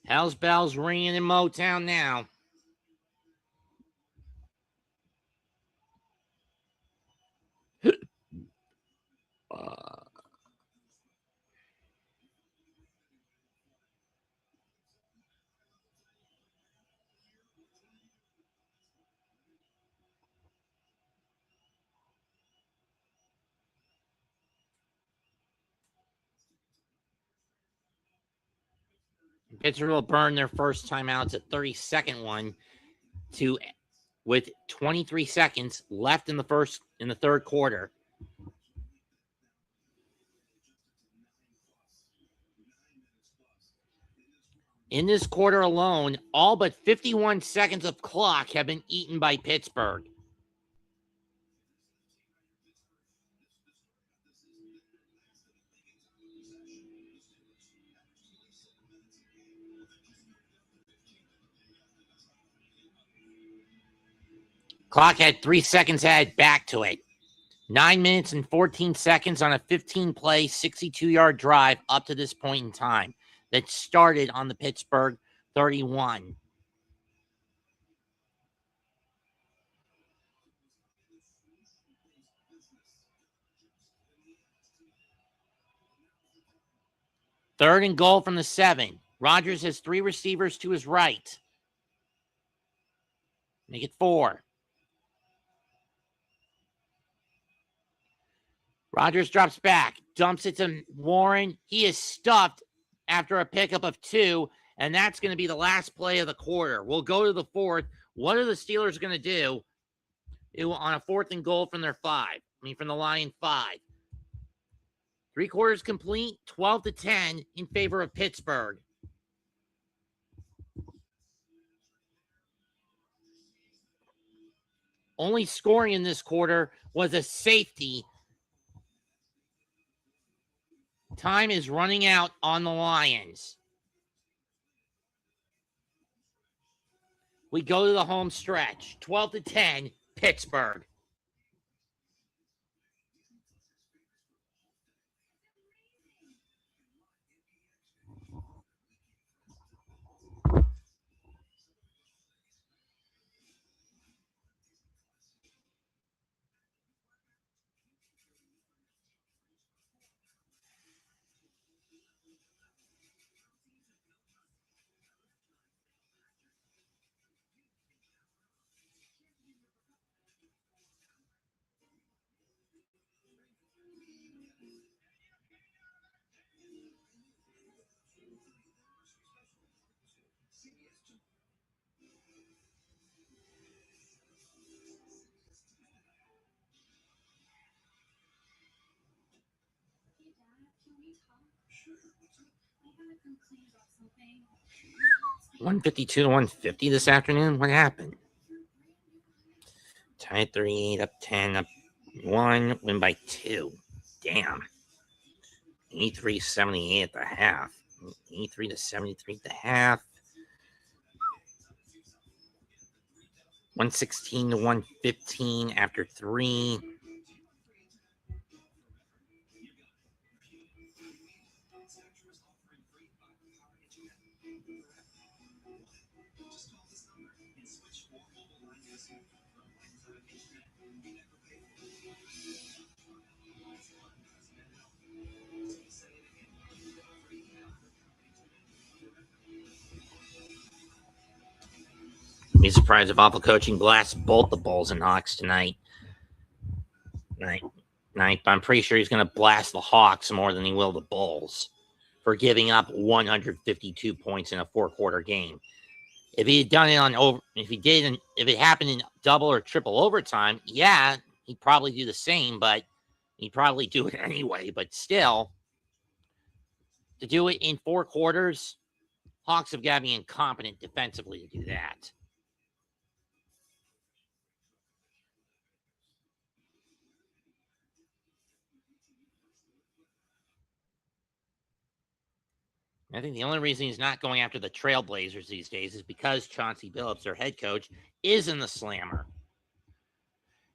A: Hell's bells ringing in Motown now. Pittsburgh will burn their first timeout. It's a 30-second one with 23 seconds left in the third quarter. In this quarter alone, all but 51 seconds of clock have been eaten by Pittsburgh. Clock had 3 seconds added back to it. 9 minutes and 14 seconds on a 15-play, 62-yard drive up to this point in time that started on the Pittsburgh 31. Third and goal from the 7. Rodgers has 3 receivers to his right. Make it 4. Rodgers drops back, dumps it to Warren. He is stuffed after a pickup of 2, and that's going to be the last play of the quarter. We'll go to the fourth. What are the Steelers going to do on a 4th and goal from their 5? From the Lion 5. 3 quarters complete, 12-10 in favor of Pittsburgh. Only scoring in this quarter was a safety. Time is running out on the Lions. We go to the home stretch. 12-10, Pittsburgh. $152 to $150 this afternoon. What happened? Tied 3, up 10, up 1, win by 2. Damn. 83-78 at the half. 83 to 73 at the half. 116 to 115 after 3. Be surprised if awful coaching blasts both the Bulls and Hawks tonight. I'm pretty sure he's going to blast the Hawks more than he will the Bulls for giving up 152 points in a 4-quarter game. If he had done it if it happened in double or triple overtime, yeah, he'd probably do the same, but he'd probably do it anyway. But still, to do it in 4 quarters, Hawks have got to be incompetent defensively to do that. I think the only reason he's not going after the Trailblazers these days is because Chauncey Billups, their head coach, is in the slammer.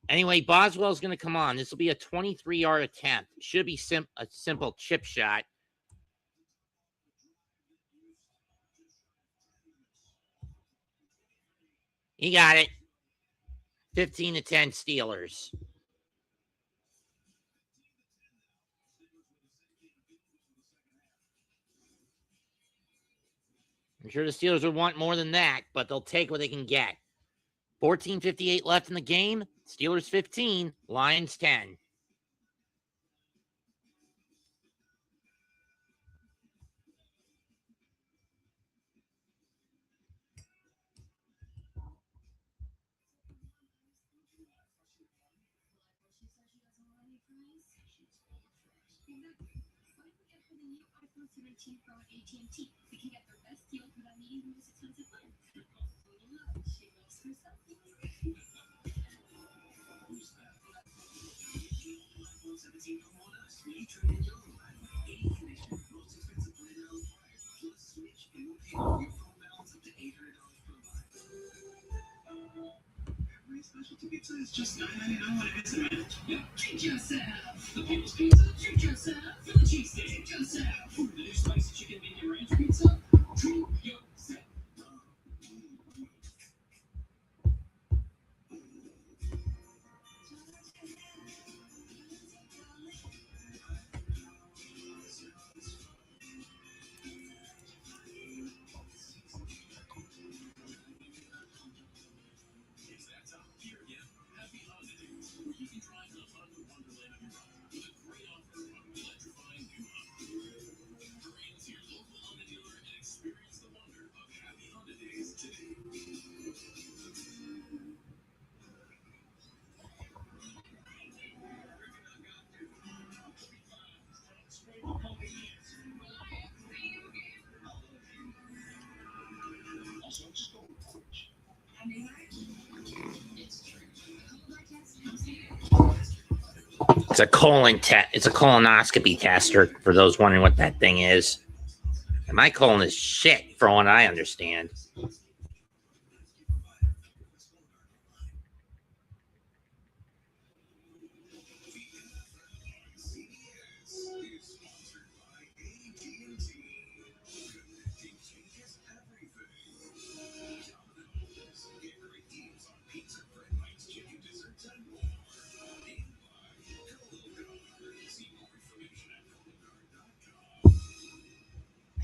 A: Anyway, Boswell's going to come on. This will be a 23-yard attempt. Should be a simple chip shot. He got it. 15-10 Steelers. I'm sure the Steelers would want more than that, but they'll take what they can get. 14:58 left in the game. Steelers 15, Lions 10.
I: Specialty pizza is just $9.99 when it gets a minute. Treat yourself. The People's Pizza. Treat yourself. For the cheesesteak. Treat yourself. For the new spicy chicken bacon ranch pizza. Treat yourself.
A: It's a It's a colonoscopy tester, for those wondering what that thing is. And my colon is shit, from what I understand.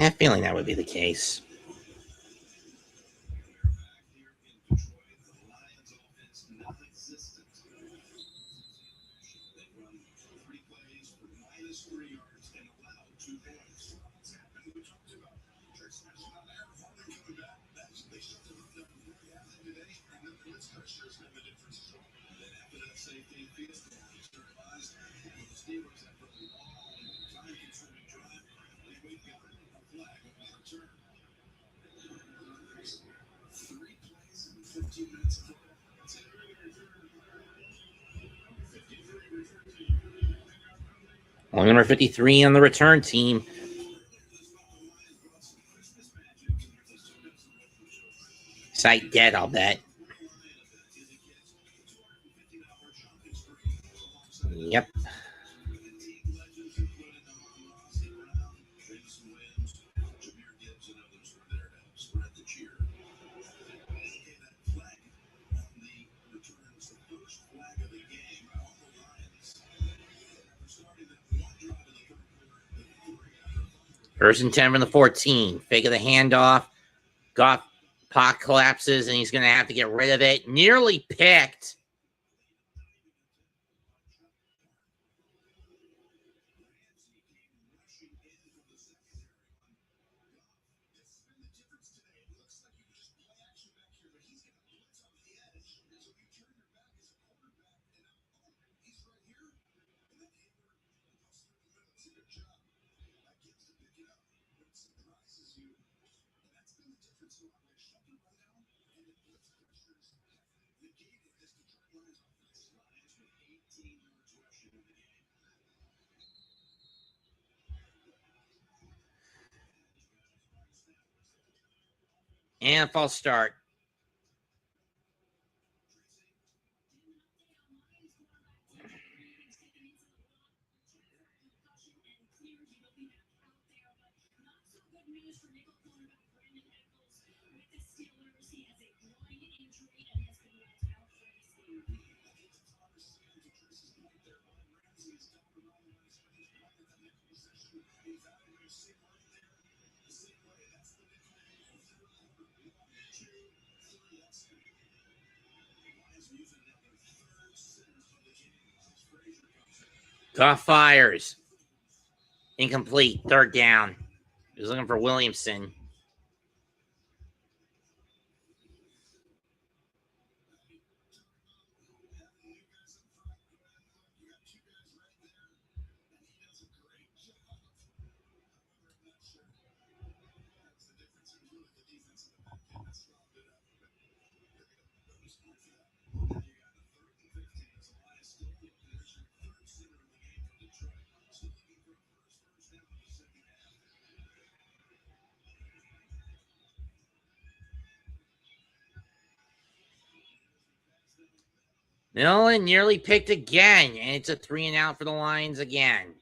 A: I have a feeling that would be the case. Only number 53 on the return team. Site dead, I'll bet. Yep. First and 10 from the 14. Fake of the handoff. Goff Puck collapses, and he's going to have to get rid of it. Nearly picked. And false start. Goff fires. Incomplete. Third down. He was looking for Williamson. Nolan nearly picked again, and it's a 3-and-out for the Lions again.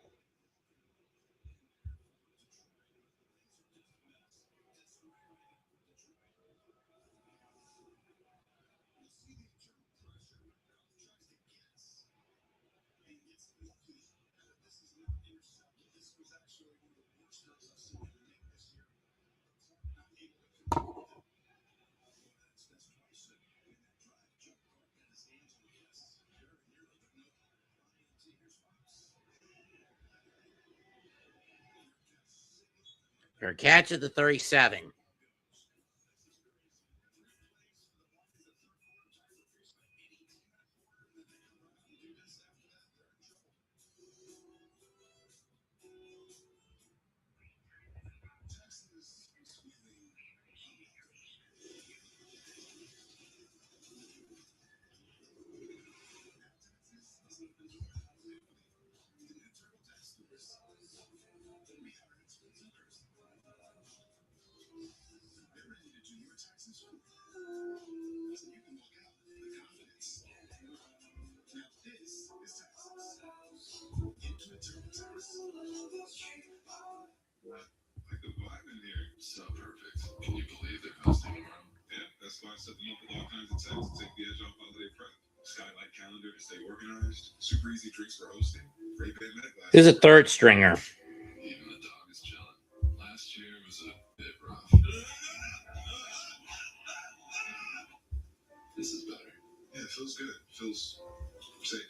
A: For a catch at the 37.
H: Like the vibe in here, so perfect. Can you believe they're hosting tomorrow? Yeah, that's why I set them up with all kinds of texts to take the edge off holiday prep. Skylight calendar to stay organized. Super easy drinks for hosting. Great band med glass.
A: This is a third stringer.
H: Even the dog is chilling. Last year was a bit rough. This is better. Yeah, it feels good. It feels safe.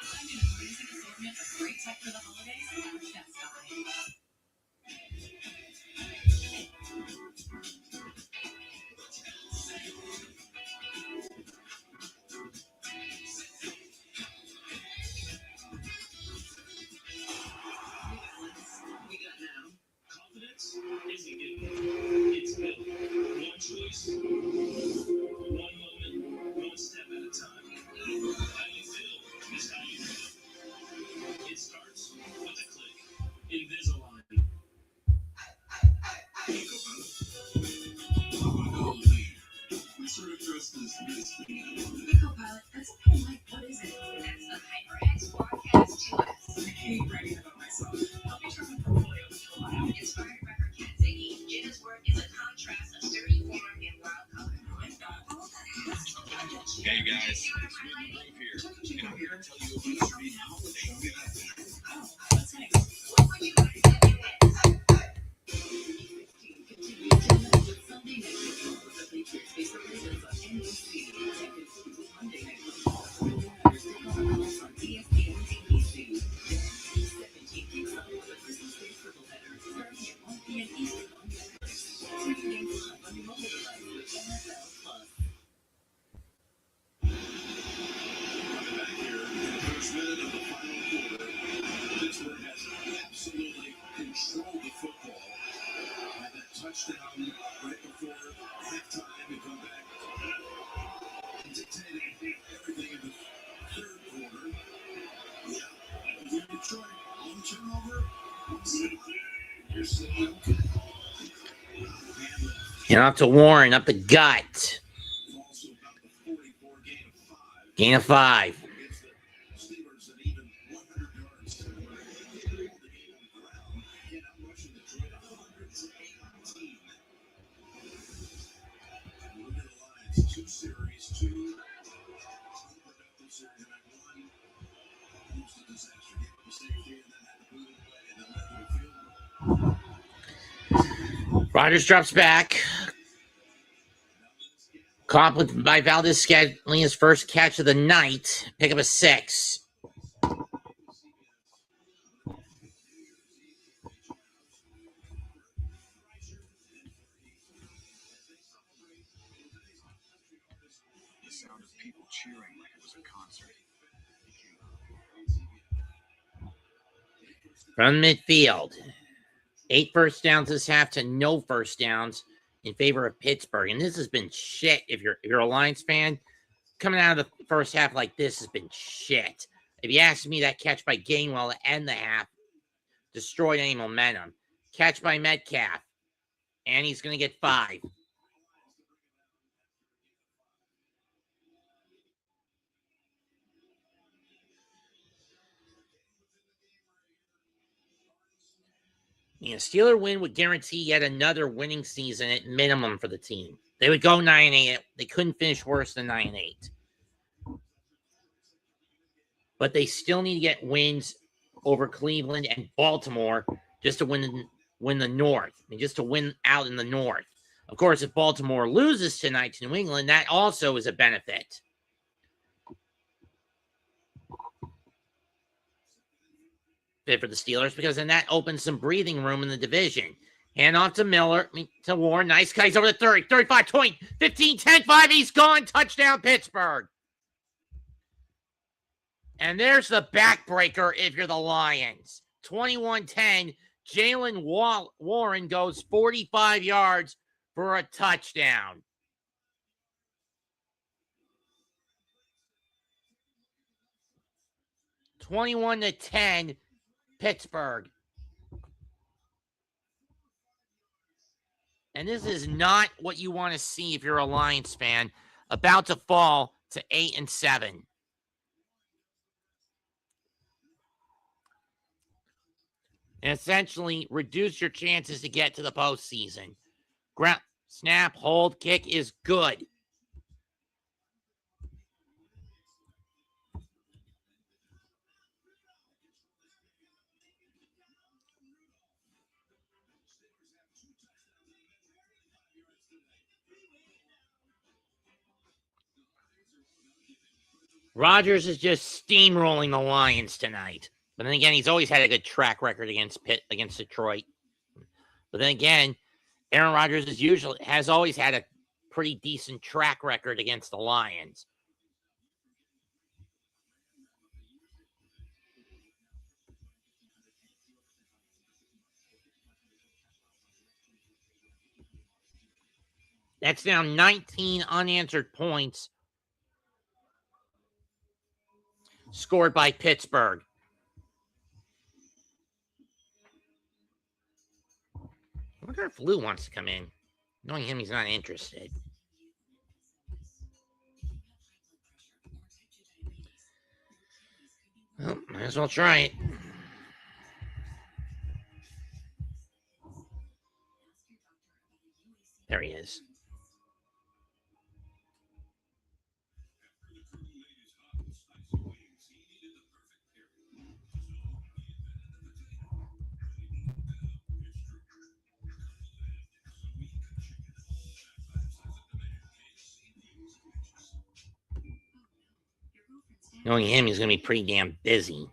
K: Finding an amazing assortment of great tech for the holidays at Best Buy.
L: Confidence isn't given. It's built. One choice, one moment, one step at a time. How you feel is how you feel. It starts with a click. Invisalign.
H: What sort of trust is this?
K: Copilot, that's a polite. What is it? That's the HyperX Broadcast 2S. I hate bragging about myself. Help me turn my portfolio into a while. Inspired by her cat Ziggy, Jenna's work is a contrast of sturdy form and wild color.
H: Hey guys, it's really Dave here. And I'm here to tell you about the holiday event.
K: Oh, what's next? What would you like to get next? Continue to with Sunday night with the
A: And up to Warren, up the gut. Gain of 5. Rodgers drops back. Compliment by Valdez Scantling, his first catch of the night. Pick up a 6.
M: The sound of people cheering like it was a concert.
A: From midfield. 8 first downs this half to no first downs in favor of Pittsburgh. And this has been shit if you're a Lions fan. Coming out of the first half like this has been shit. If you ask me, that catch by Gainwell to end the half destroyed any momentum. Catch by Metcalf. And he's going to get 5. A Steeler win would guarantee yet another winning season at minimum for the team. They would go 9-8. They couldn't finish worse than 9-8. But they still need to get wins over Cleveland and Baltimore just to win the North. I mean, just to win out in the North. Of course, if Baltimore loses tonight to New England, that also is a benefit. For the Steelers, because then that opens some breathing room in the division. Hand off to Warren. Nice cut. He's over the 30, 35, 20, 15, 10, 5. He's gone. Touchdown, Pittsburgh. And there's the backbreaker if you're the Lions. 21-10. Jalen Warren goes 45 yards for a touchdown. $21-10. Pittsburgh. And this is not what you want to see if you're a Lions fan. About to fall to 8-7. And essentially reduce your chances to get to the postseason. Ground snap, hold, kick is good. Rodgers is just steamrolling the Lions tonight. But then again, he's always had a good track record against Detroit. But then again, Aaron Rodgers has always had a pretty decent track record against the Lions. That's now 19 unanswered points scored by Pittsburgh. I wonder if Lou wants to come in. Knowing him, he's not interested. Well, might as well try it. There he is. Knowing him, he's going to be pretty damn busy.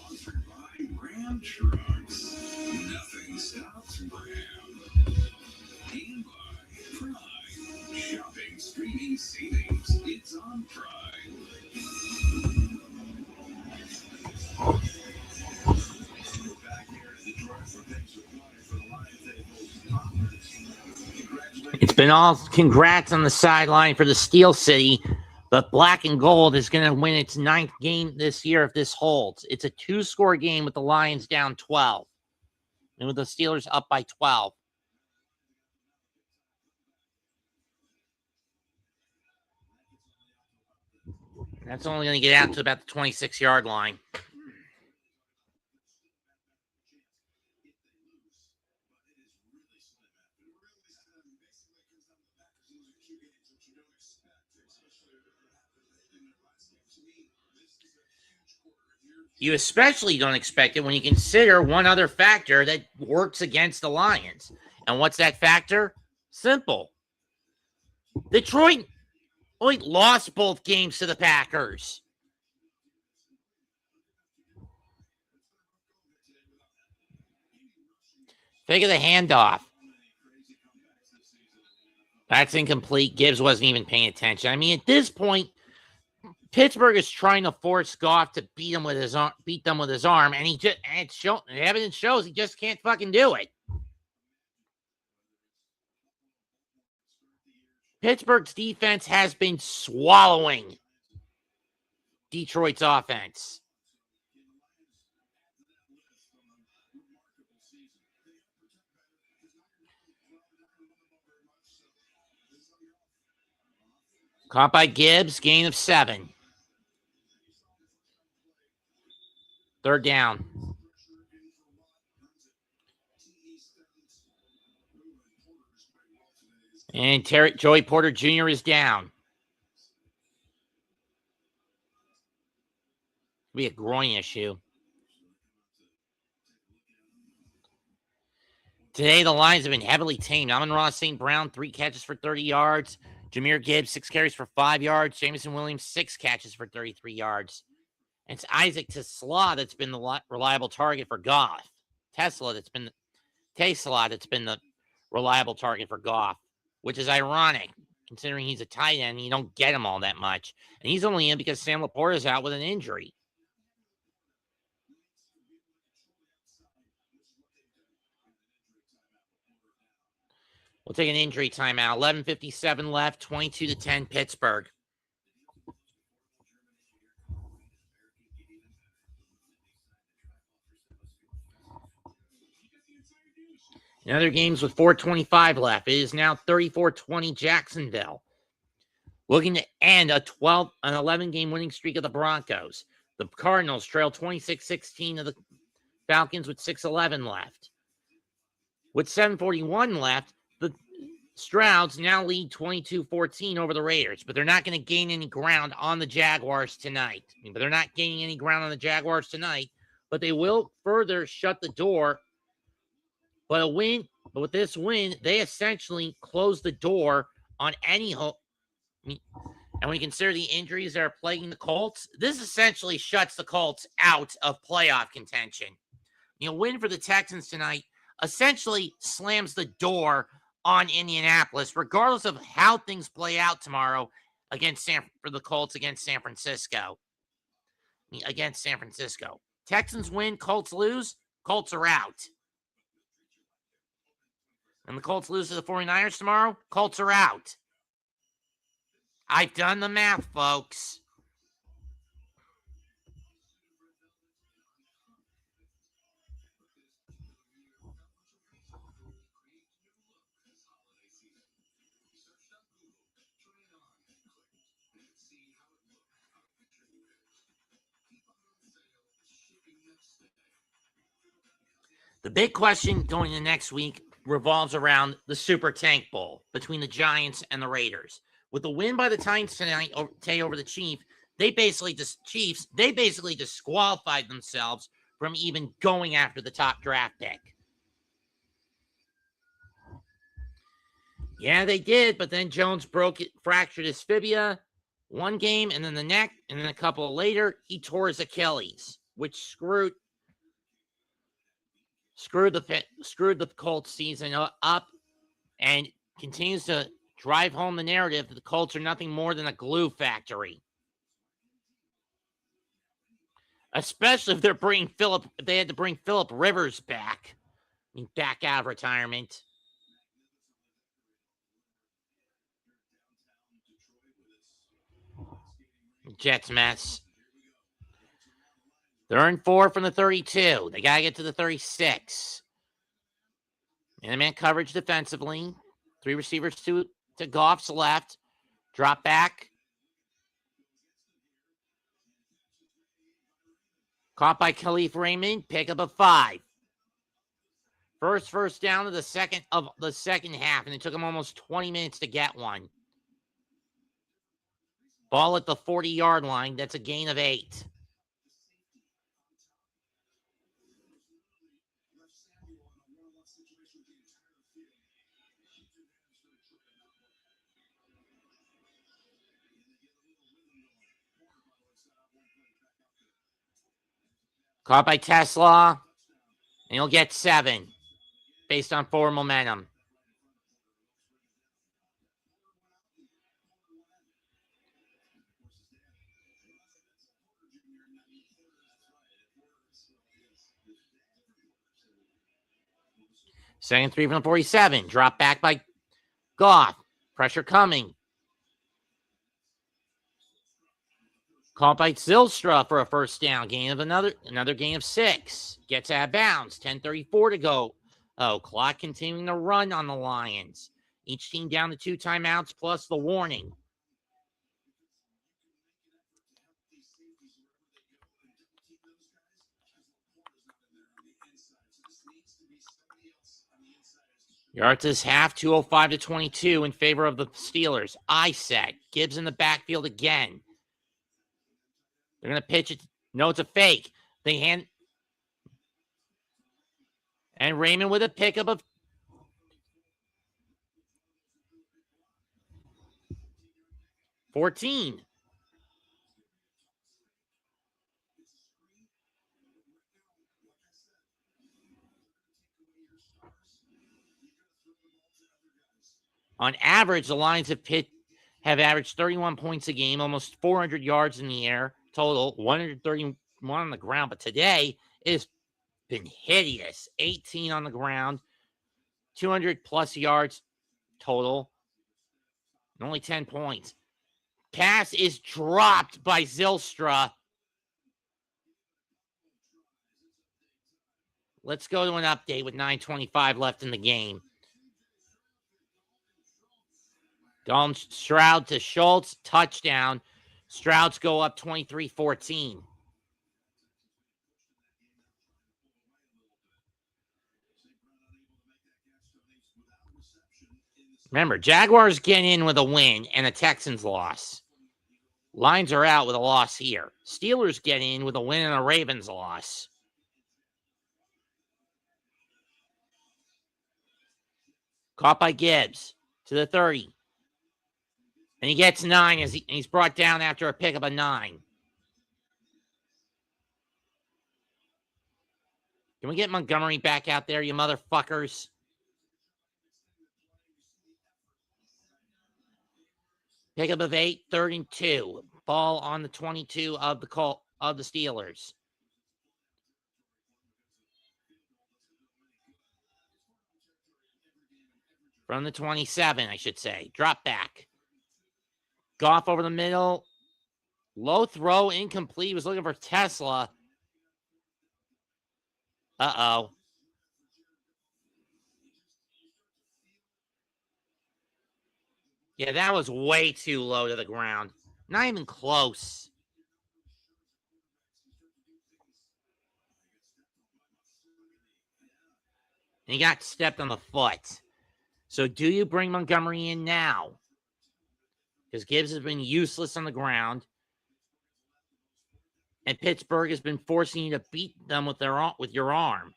E: Sponsored by Ram Trucks. Nothing stops Ram. And by Pride. Shopping, streaming, savings. It's on Pride. We're back here at Detroit for big supply for the Lions.
A: It's been all congrats on the sideline for the Steel City, but Black and Gold is going to win its 9th game this year if this holds. It's a 2-score game with the Lions down 12 and with the Steelers up by 12. That's only going to get out to about the 26-yard line. You especially don't expect it when you consider one other factor that works against the Lions. And what's that factor? Simple. Detroit lost both games to the Packers. Think of the handoff. That's incomplete. Gibbs wasn't even paying attention. I mean, at this point, Pittsburgh is trying to force Goff to beat them with his arm, and the evidence shows he just can't fucking do it. Pittsburgh's defense has been swallowing Detroit's offense. Caught by Gibbs, gain of 7. 3rd down. And Joey Porter Jr. is down. It'll be a groin issue. Today, the Lions have been heavily tamed. Amon-Ra St. Brown, 3 catches for 30 yards. Jahmyr Gibbs, 6 carries for 5 yards. Jameson Williams, 6 catches for 33 yards. And it's Isaac Tesla that's been the reliable target for Goff. Tesla that's been the reliable target for Goff, which is ironic considering he's a tight end and you don't get him all that much. And he's only in because Sam Laporta is out with an injury. We'll take an injury timeout. 11:57 left, 22-10 Pittsburgh. In other games with 4:25 left, it is now 34-20 Jacksonville. Looking to end an 11-game winning streak of the Broncos. The Cardinals trail 26-16 of the Falcons with 6:11 left. With 7:41 left, the Strouds now lead 22-14 over the Raiders, but they're not going to gain any ground on the Jaguars tonight. But they will further shut the door. But with this win, they essentially close the door on any hope. And when you consider the injuries that are plaguing the Colts, this essentially shuts the Colts out of playoff contention. Win for the Texans tonight essentially slams the door on Indianapolis, regardless of how things play out tomorrow for the Colts against San Francisco. Texans win, Colts lose, Colts are out. And the Colts lose to the 49ers tomorrow, Colts are out. I've done the math, folks. The big question going into next week revolves around the Super Tank Bowl between the Giants and the Raiders. With the win by the Titans tonight over the Chiefs, they basically disqualified themselves from even going after the top draft pick. Yeah, they did, but then Jones fractured his fibula one game, and then the neck, and then a couple later, he tore his Achilles. which screwed the Colts season up and continues to drive home the narrative that the Colts are nothing more than a glue factory. Especially if they had to bring Phillip Rivers back. I mean, back out of retirement. Jets mess. They're in 4 from the 32. They got to get to the 36. Man-to-man coverage defensively. 3 receivers to Goff's left. Drop back. Caught by Khalif Raymond. Pickup of 5. First down of the second half, and it took him almost 20 minutes to get one. Ball at the 40-yard line. That's a gain of 8. Caught by Tesla, and he'll get 7 based on forward momentum. Second 3 from the 47. Drop back by Goff. Pressure coming. Caught by Zylstra for a first down. Gain of another gain of 6. Gets out of bounds. 10:34 to go. Oh, clock continuing to run on the Lions. Each team down to 2 timeouts plus the warning. Yards this half, 2:05 to 22 in favor of the Steelers. I set. Gibbs in the backfield again. They're going to pitch it. No, it's a fake. They hand. And Raymond with a pickup of 14. On average, the Lions have averaged 31 points a game, almost 400 yards in the air total, 131 on the ground. But today it's been hideous. 18 on the ground, 200 plus yards total, and only 10 points. Pass is dropped by Zylstra. Let's go to an update with 9:25 left in the game. Dalton Stroud to Schultz, touchdown. Strouds go up 23-14. Remember, Jaguars get in with a win and a Texans loss. Lions are out with a loss here. Steelers get in with a win and a Ravens loss. Caught by Gibbs to the 30. And he gets 9 as he's brought down after a pickup of 9. Can we get Montgomery back out there, you motherfuckers? Pickup of 8, 3rd and 2. Ball on the 22 of the Steelers. From the 27, I should say. Drop back. Goff over the middle. Low throw, incomplete. He was looking for Tesla. Uh-oh. Yeah, that was way too low to the ground. Not even close. And he got stepped on the foot. So do you bring Montgomery in now? Because Gibbs has been useless on the ground. And Pittsburgh has been forcing you to beat them with your arm.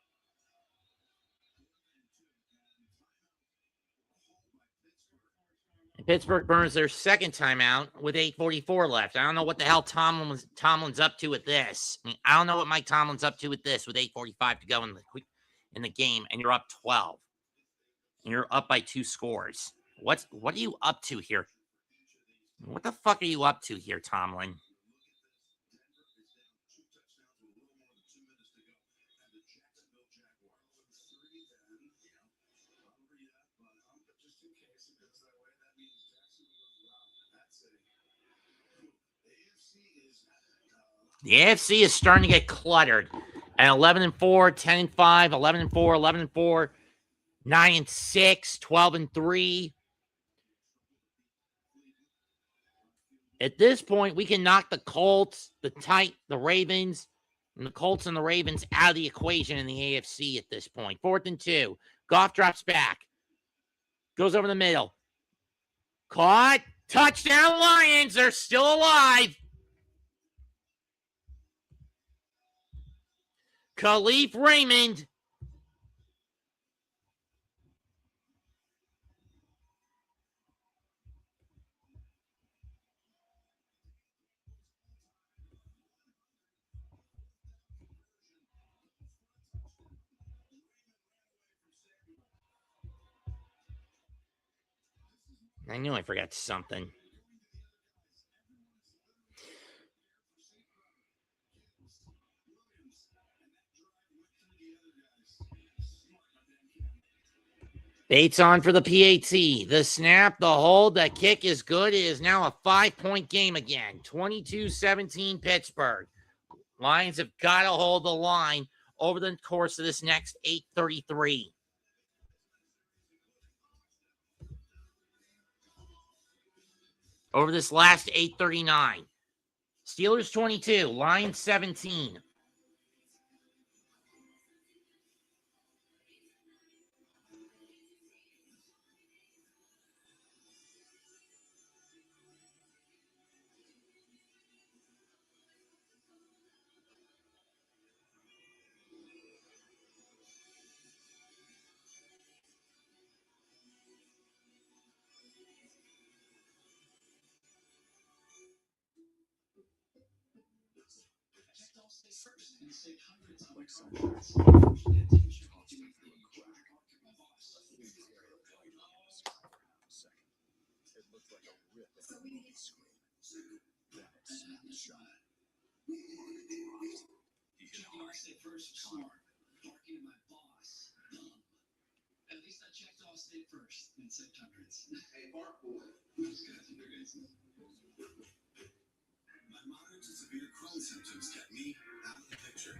A: And Pittsburgh burns their second timeout with 8:44 left. I don't know what the hell Tomlin's up to with this. I don't know what Mike Tomlin's up to with this with 8:45 to go in the game, and you're up 12. And you're up by 2 scores. What are you up to here? What the fuck are you up to here, Tomlin? The AFC is starting to get cluttered. At 11-4, 10-5, 11-4, 11-4, 9-6, 12-3. At this point, we can knock the Colts, the Ravens, and the Colts and the Ravens out of the equation in the AFC at this point. 4th and 2. Goff drops back. Goes over the middle. Caught. Touchdown Lions. They're still alive. Khalif Raymond. I knew I forgot something. Bates on for the PAT. The snap, the hold, the kick is good. It is now a 5-point game again. 22-17 Pittsburgh. Lions have got to hold the line over the course of this next 8:33. Over this last 8:39. Steelers 22, Lions 17.
I: At least I checked all state first and saved hundreds. Hey, Mark, my moderate to severe Crohn's symptoms kept me out of the picture.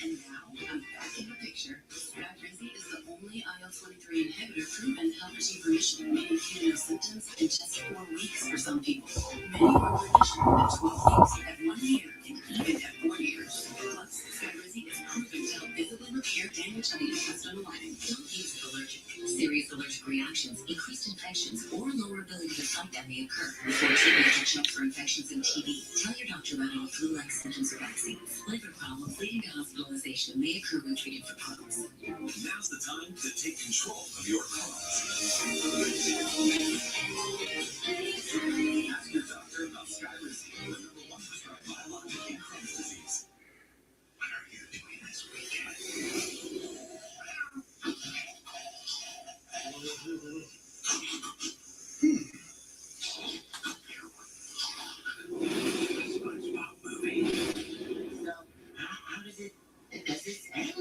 N: And now I'm back in the picture. Skyrizi is the only IL-23 inhibitor proven to help achieve remission, meaning fewer symptoms in just 4 weeks for some people. Many are remission at 12 weeks, at 1 year, and even at 4 years. Plus, Skyrizi is proven to help visibly repair damage to the intestinal lining. Don't use it allergic. Serious allergic reactions, increased infections, or lower ability to fight them may occur. Before treatment to check for infections and TB, tell your doctor about any flu-like symptoms or vaccines. Liver problems leading to hospitalization may occur when treated for Crohn's.
E: Now's the time to take control of your Crohn's. Ask your doctor about Skyrizi, the #1 prescribed biologic in Crohn's disease. What are you doing this weekend? SpongeBob movie. So, how does this end?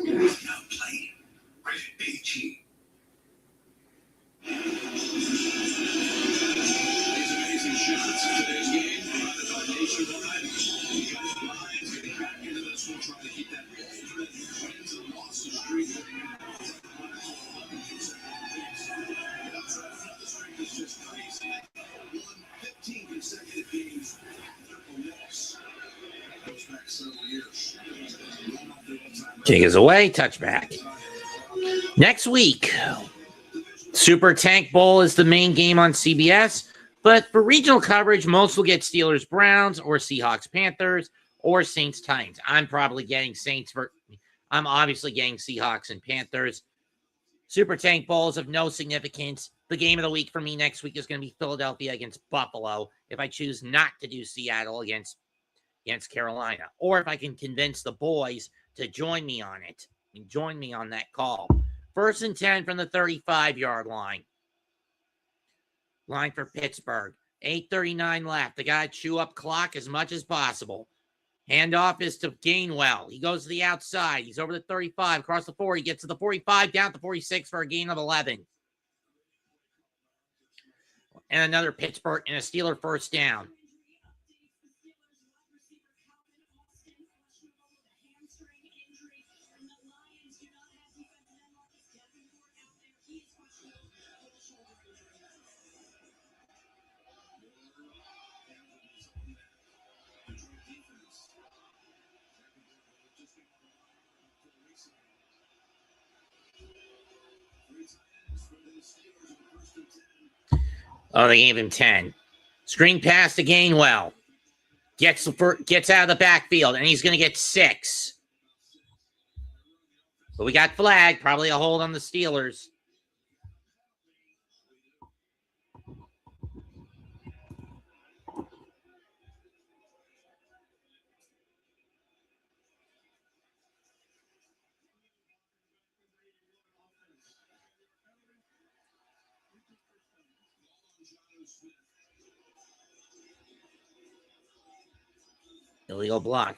E: Now playing. Rated PG. These amazing shots in today's game provided by Nationwide. You guys are Lions getting back into this one, trying to keep that wins and losses streak. The streak is just crazy. Won 15 consecutive games after a loss. Goes back several years.
A: Kick is away, touchback. Next week, Super Tank Bowl is the main game on CBS. But for regional coverage, most will get Steelers, Browns, or Seahawks, Panthers, or Saints, Titans. I'm probably getting Saints. I'm obviously getting Seahawks and Panthers. Super Tank Bowls of no significance. The game of the week for me next week is going to be Philadelphia against Buffalo if I choose not to do Seattle against Carolina. Or if I can convince the boys to join me on it. Join me on that call. 1st and 10 from the 35-yard line. Line for Pittsburgh. 8:39 left. They got to chew up clock as much as possible. Handoff is to Gainwell. He goes to the outside. He's over the 35, across the 40. He gets to the 45, down to 46 for a gain of 11. And another Pittsburgh and a Steeler first down. Oh, they gave him 10. Screen pass to Gainwell. Gets out of the backfield, and he's going to get 6. But we got flag, probably a hold on the Steelers. Illegal block.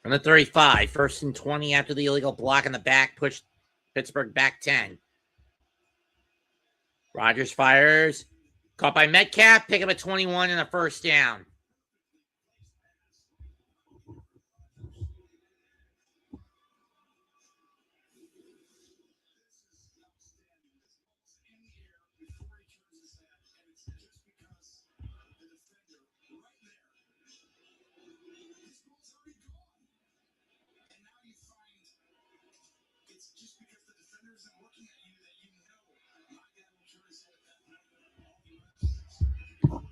A: From the 35, 1st and 20 after the illegal block in the back, pushed Pittsburgh back 10. Rodgers fires. Caught by Metcalf, pick up a 21 and a first down.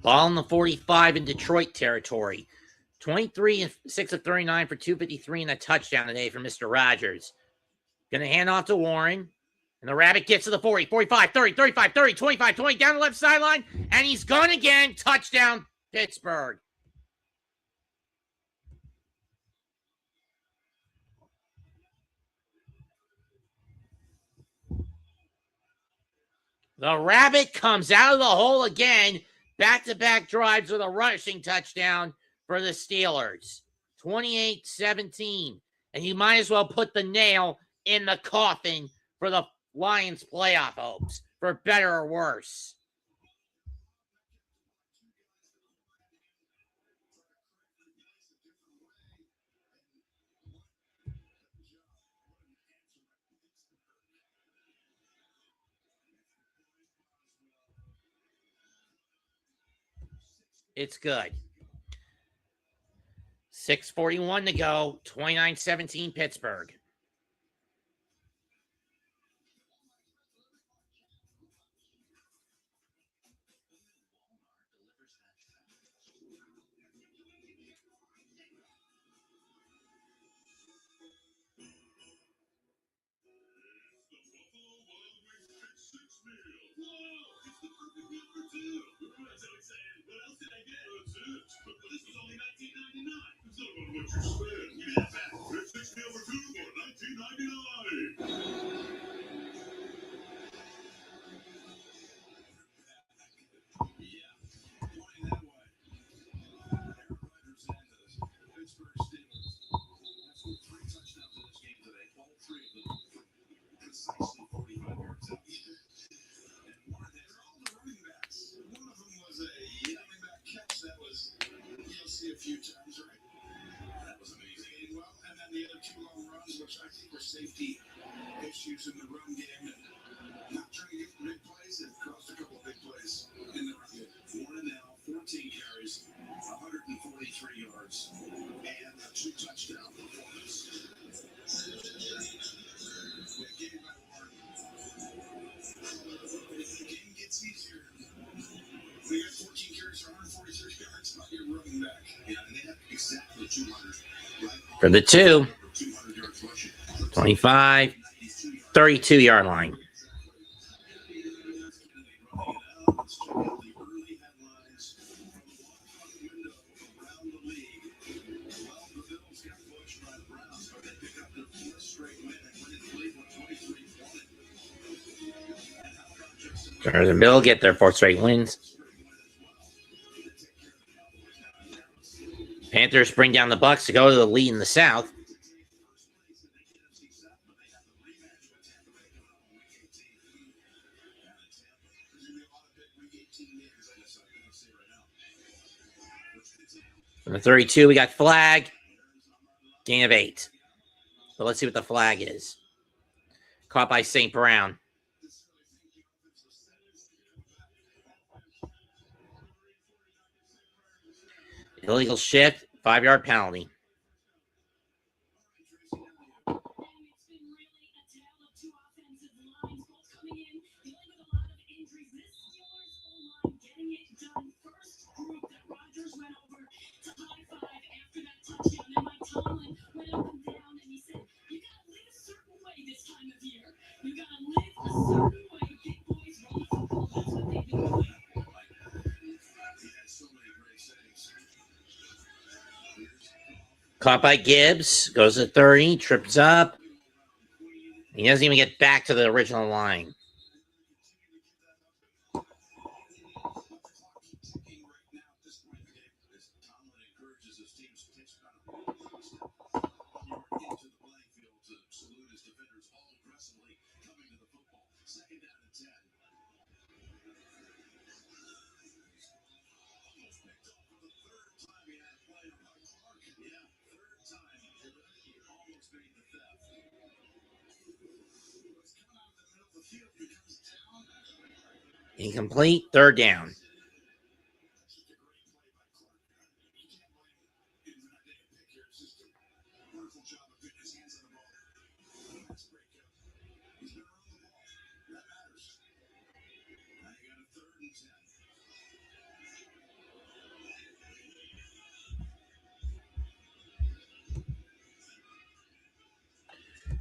A: Ball in the 45 in Detroit territory. 23-6 of 39 for 253 and a touchdown today for Mr. Rodgers. Going to hand off to Warren. And the Rabbit gets to the 40, 45, 30, 35, 30, 25, 20, down the left sideline. And he's gone again. Touchdown, Pittsburgh. The Rabbit comes out of the hole again. Back-to-back drives with a rushing touchdown for the Steelers. 28-17. And you might as well put the nail in the coffin for the Lions' playoff hopes, for better or worse. It's good. 6:41 to go. 29-17 Pittsburgh. For the 2. 25, 32-yard line. Chargers and Bill get their 4th straight wins. Panthers bring down the Bucks to go to the lead in the South. From the 32, we got flag. Gain of 8. But let's see what the flag is. Caught by St. Brown. Illegal shift, 5-yard penalty. Caught by Gibbs, goes to 30, trips up. He doesn't even get back to the original line. Incomplete, 3rd down.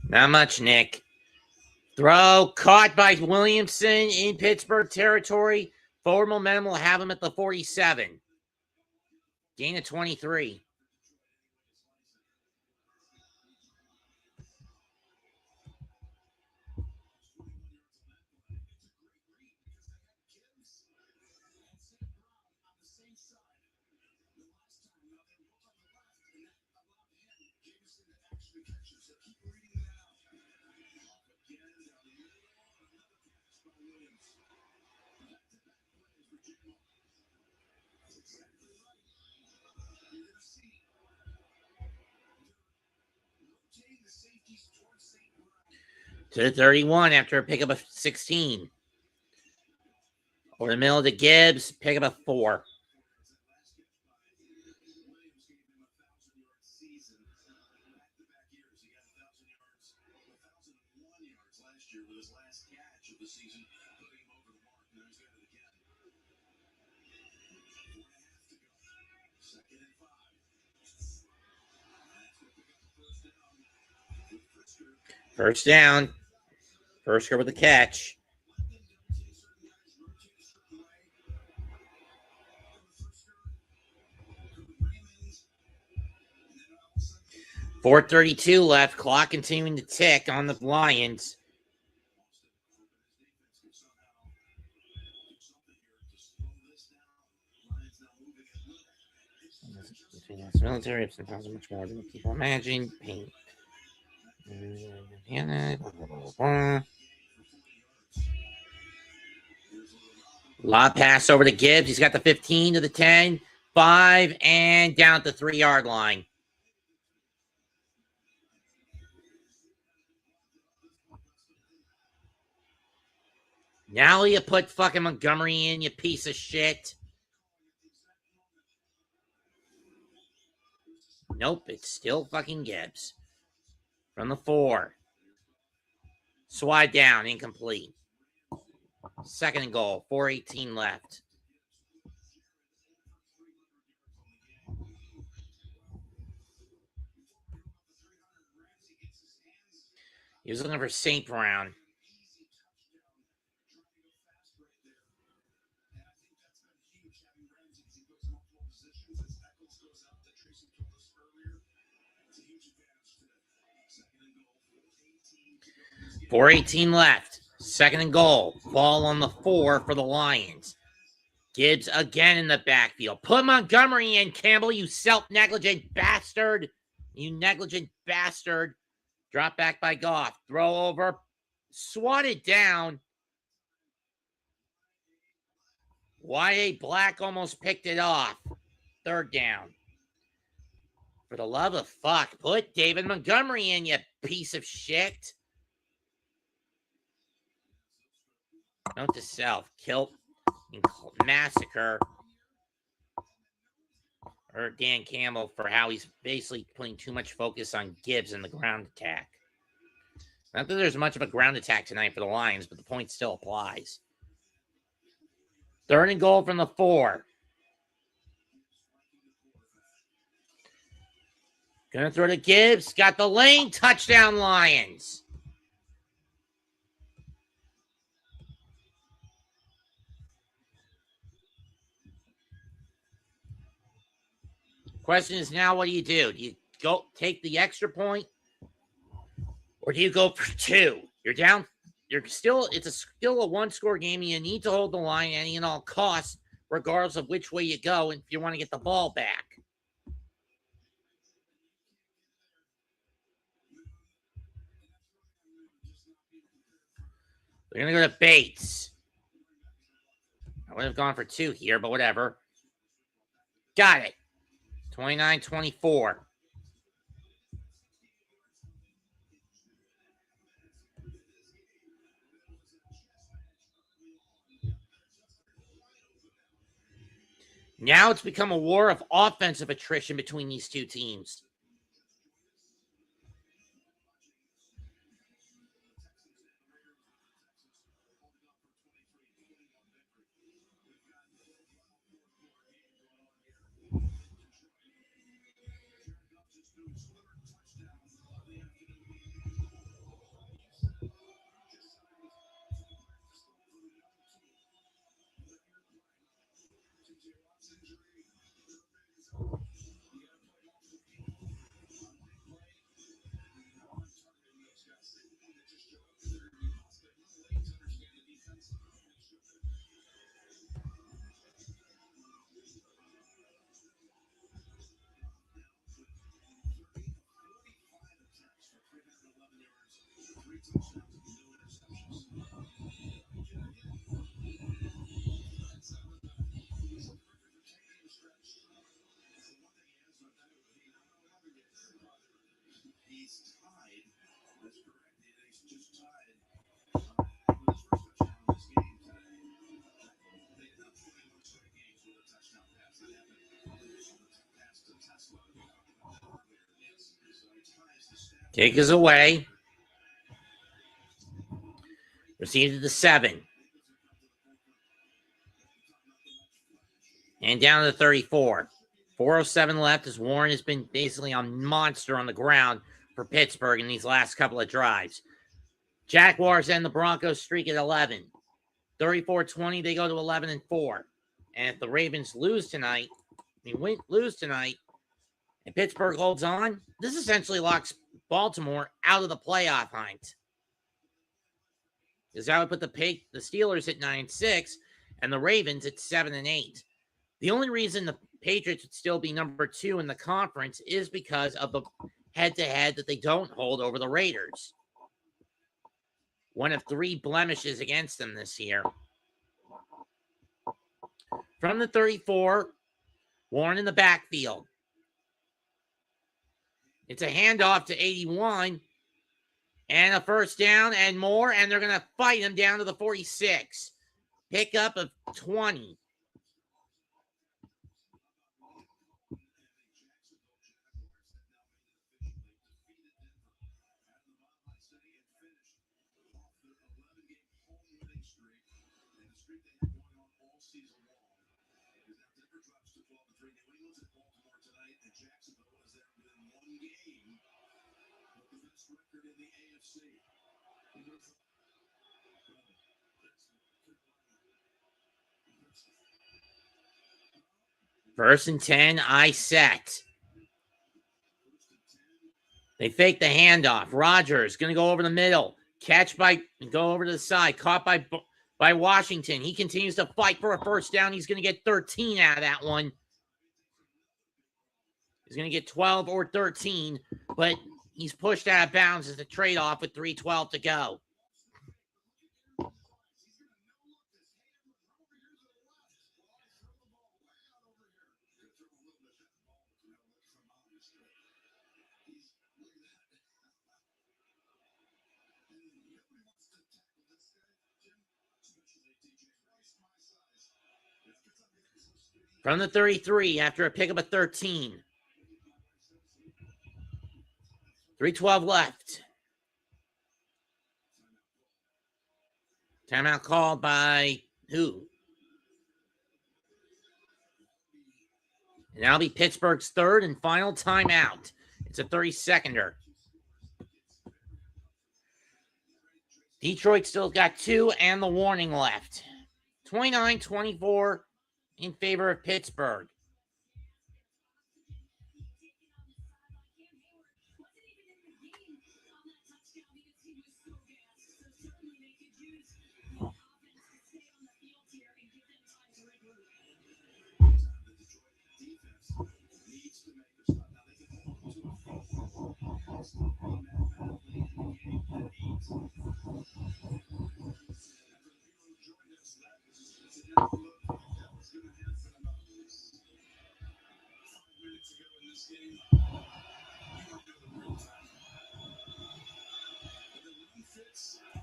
A: Not much, Nick. Throw caught by Williamson in Pittsburgh territory. Forward momentum will have him at the 47. Gain of 23. To the 31 after a pickup of 16. Over the middle to Gibbs, pickup of 4. First down. Firsker with the catch. .432 left. Clock continuing to tick on the Lions. Between us military, it's sometimes much more than people imagine. Pain. Lob pass over to Gibbs. He's got the 15 to the 10, 5, and down at the 3-yard line. Now you put fucking Montgomery in, you piece of shit. Nope, it's still fucking Gibbs. From the 4. Swide down, incomplete. 2nd and goal, 4:18 left. He was looking for St. Brown. .418 left. 2nd and goal. Ball on the 4 for the Lions. Gibbs again in the backfield. Put Montgomery in, Campbell, you self-negligent bastard. You negligent bastard. Drop back by Goff. Throw over. Swatted down. Y.A. Black almost picked it off. 3rd down. For the love of fuck, put David Montgomery in, you piece of shit. Note to self. Kill and massacre. Or Dan Campbell for how he's basically putting too much focus on Gibbs in the ground attack. Not that there's much of a ground attack tonight for the Lions, but the point still applies. 3rd and goal from the 4. Gonna throw to Gibbs. Got the lane. Touchdown, Lions. Question is now, what do? Do you go take the extra point? Or do you go for 2? You're down. It's still a 1-score game. And you need to hold the line at any and all costs, regardless of which way you go, and if you want to get the ball back. They're going to go to Bates. I would have gone for 2 here, but whatever. Got it. 29-24. Now it's become a war of offensive attrition between these two teams. Take us away. Proceed to the 7. And down to the 34. 4:07 left as Warren has been basically a monster on the ground for Pittsburgh in these last couple of drives. Jaguars end the Broncos streak at 11. 34-20, they go to 11-4. And if the Ravens lose tonight, and Pittsburgh holds on, this essentially locks Baltimore out of the playoff hunt. Because that would put the Steelers at 9-6 and the Ravens at 7-8. The only reason the Patriots would still be number 2 in the conference is because of the head-to-head that they don't hold over the Raiders. One of 3 blemishes against them this year. From the 34, Warren in the backfield. It's a handoff to 81. And a first down and more. And they're going to fight him down to the 46. Pickup of 20.
E: Record in the AFC.
A: First and 10, I set. They fake the handoff. Rodgers going to go over the middle. Go over to the side. Caught by Washington. He continues to fight for a first down. He's going to get 13 out of that one. He's going to get 12 or 13, but he's pushed out of bounds as a trade-off with 3:12 to go. From the 33 after a pickup of 13. 3:12 left. Timeout called by who? And that'll be Pittsburgh's third and final timeout. It's a 30-seconder. Detroit still got 2 and the warning left. 29-24 in favor of Pittsburgh.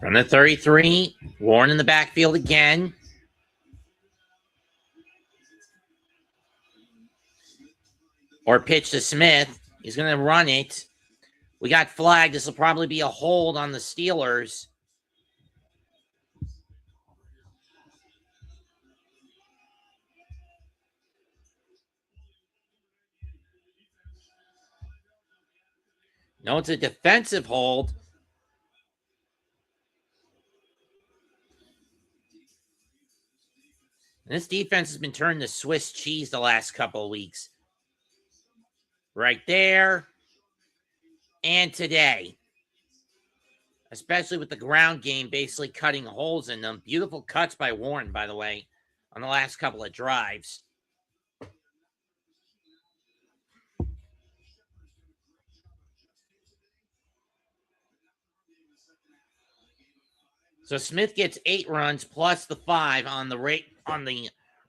A: From the 33, Warren in the backfield again. Or pitch to Smith. He's going to run it. We got flagged. This will probably be a hold on the Steelers. No, it's a defensive hold. And this defense has been turned to Swiss cheese the last couple of weeks. Right there. And today. Especially with the ground game basically cutting holes in them. Beautiful cuts by Warren, by the way, on the last couple of drives. So Smith gets 8 runs plus the 5 on the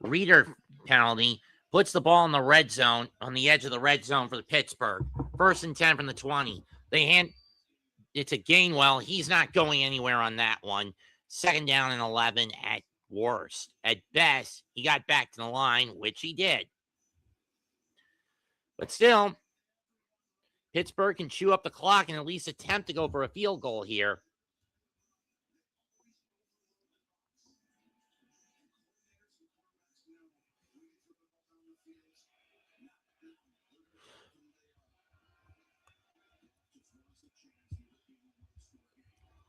A: Reader penalty. Puts the ball in the red zone, on the edge of the red zone for the Pittsburgh. First and 10 from the 20. It's a Gainwell. He's not going anywhere on that one. Second down and 11 at worst. At best, he got back to the line, which he did. But still, Pittsburgh can chew up the clock and at least attempt to go for a field goal here.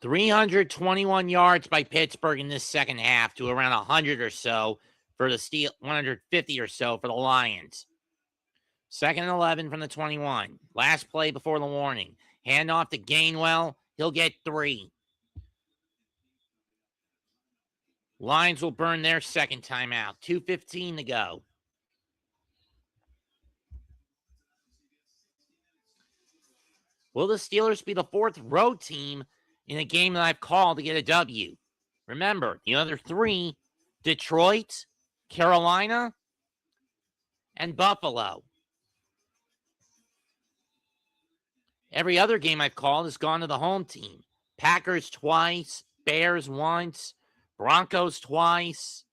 A: $321 yards by Pittsburgh in this second half to around 100 or so for the Steel, 150 or so for the Lions. Second and 11 from the 21. Last play before the warning. Handoff to Gainwell. He'll get 3. Lions will burn their second timeout. 2:15 to go. Will the Steelers be the 4th road team in a game that I've called to get a W? Remember, the other 3, Detroit, Carolina, and Buffalo. Every other game I've called has gone to the home team. Packers twice, Bears once, Broncos twice,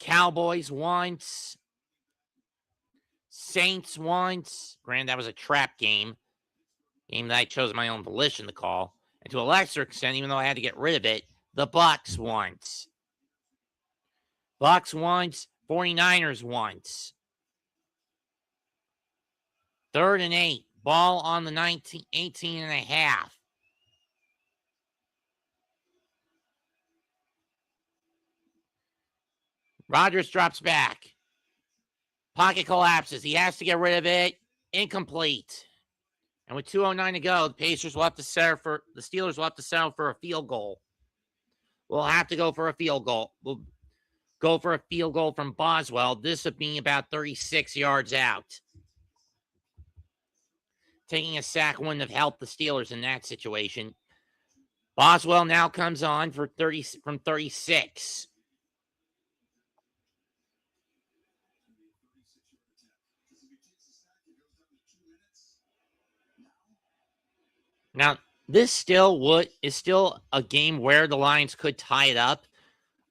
A: Cowboys once, Saints once. Granted, that was a trap game. Game that I chose my own volition to call. And to a lesser extent, even though I had to get rid of it, the Bucs once. Bucs once, 49ers once. 3rd and 8. Ball on the 18 and a half. Rodgers drops back. Pocket collapses. He has to get rid of it. Incomplete. And with 2:09 to go, the Steelers will have to settle for a field goal. We'll have to go for a field goal. We'll go for a field goal from Boswell. This would be about 36 yards out. Taking a sack wouldn't have helped the Steelers in that situation. Boswell now comes on for 36. Now, this is still a game where the Lions could tie it up,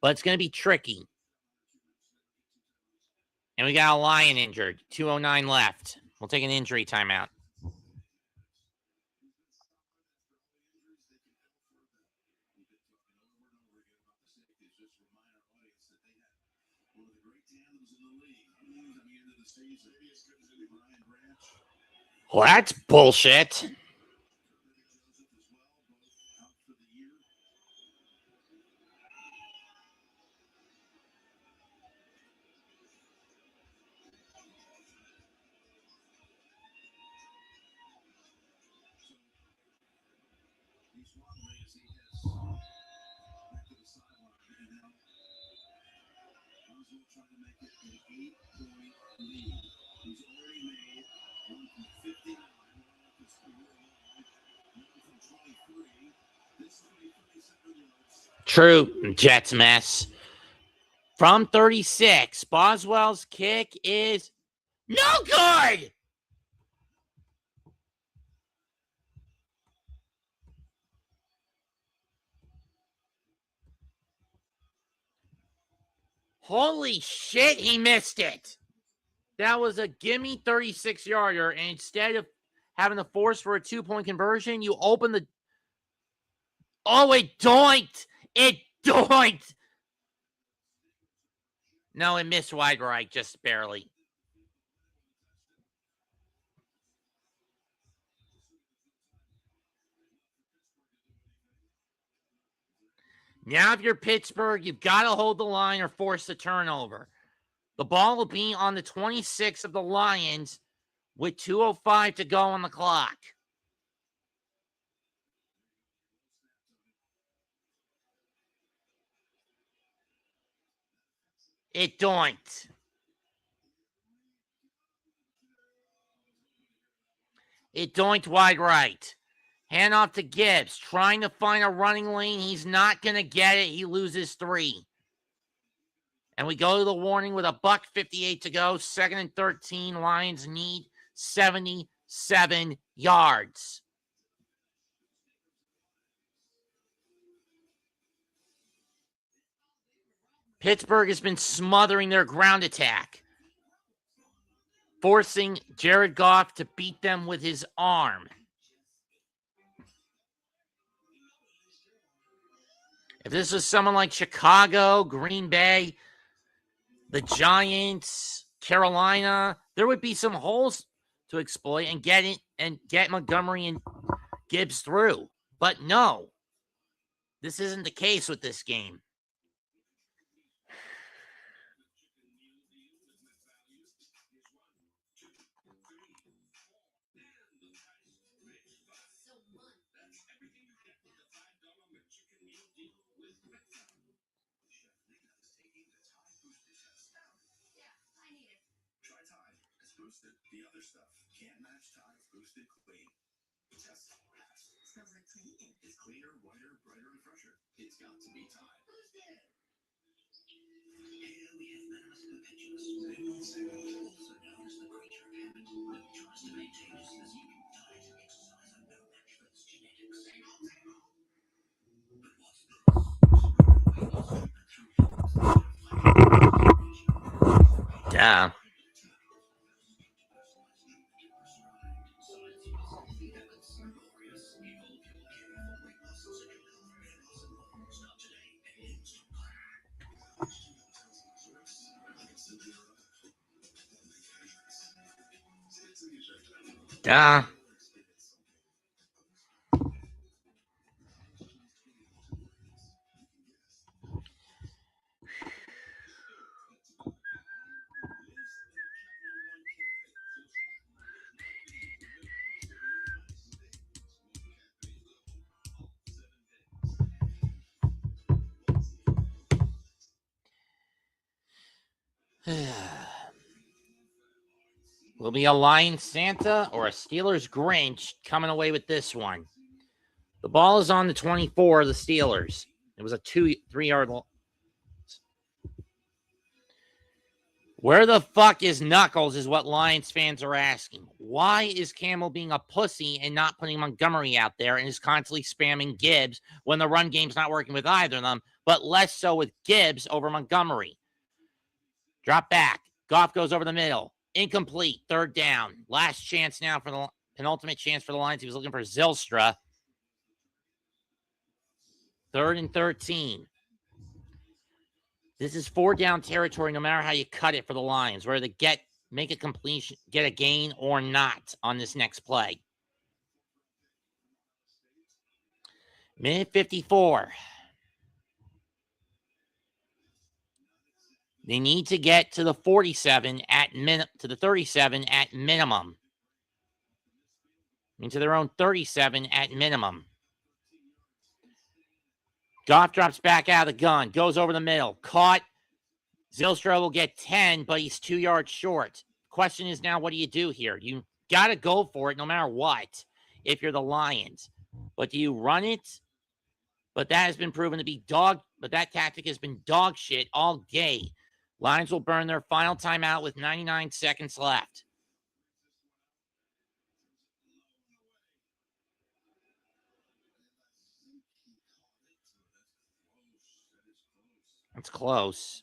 A: but it's going to be tricky. And we got a Lion injured. 2:09 left. We'll take an injury timeout. Well, that's bullshit. True, Jets mess. From 36, Boswell's kick is no good! Holy shit, he missed it. That was a gimme 36-yarder, and instead of having to force for a 2-point conversion, you open the... Oh, it doinked! It doinked! No, it missed wide right, just barely. Now, if you're Pittsburgh, you've got to hold the line or force the turnover. The ball will be on the 26 of the Lions with 2:05 to go on the clock. It doinked. It doinked wide right. Hand off to Gibbs, trying to find a running lane. He's not going to get it. He loses 3. And we go to the warning with $1:58 to go. 2nd and 13. Lions need 77 yards. Pittsburgh has been smothering their ground attack, forcing Jared Goff to beat them with his arm. If this was someone like Chicago, Green Bay, the Giants, Carolina, there would be some holes to exploit and get Montgomery and Gibbs through. But no, this isn't the case with this game.
H: The other stuff can't match Tide Boosted Clean. Test pass. Smells like clean. It's cleaner, whiter, brighter, and fresher. It's got to be Tide. Boosted. Here we have venomous perpetuous, also known as the creature of habit, who tries to maintain his physique. Tide exercise are no match for its genetics. But what's this?
A: Yeah. Duh. Will be a Lions Santa or a Steelers Grinch coming away with this one. The ball is on the 24 of the Steelers. It was a 3-yard loss. Where the fuck is Knuckles is what Lions fans are asking. Why is Campbell being a pussy and not putting Montgomery out there and is constantly spamming Gibbs when the run game's not working with either of them, but less so with Gibbs over Montgomery? Drop back. Goff goes over the middle. Incomplete. 3rd down. Last chance now for the penultimate chance for the Lions. He was looking for Zylstra. 3rd and 13. This is 4-down territory no matter how you cut it for the Lions, whether they make a completion, get a gain or not on this next play. Minute 54. They need to get to the 47 to the 37 at minimum. Into their own 37 at minimum. Goff drops back out of the gun, goes over the middle, caught. Zylstra will get 10, but he's 2 yards short. Question is now, what do you do here? You got to go for it no matter what if you're the Lions. But do you run it? But that has been proven to be that tactic has been dog shit all day. Lions will burn their final timeout with 99 seconds left. It's close.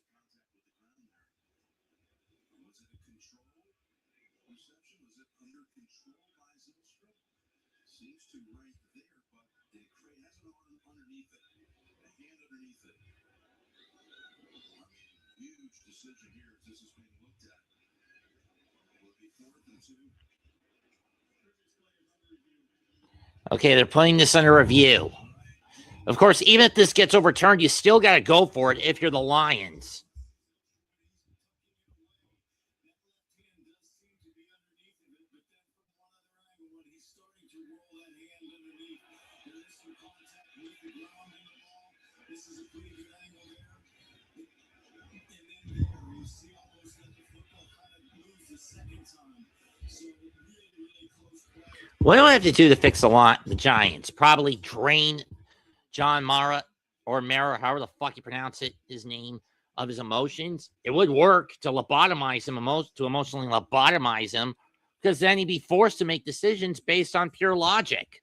A: Okay, they're putting this under review. Of course, even if this gets overturned, you still got to go for it if you're the Lions. What do I have to do to fix the Giants? Probably drain John Mara or Mara, however the fuck you pronounce it, his name, of his emotions. It would work to lobotomize him, to emotionally lobotomize him, because then he'd be forced to make decisions based on pure logic.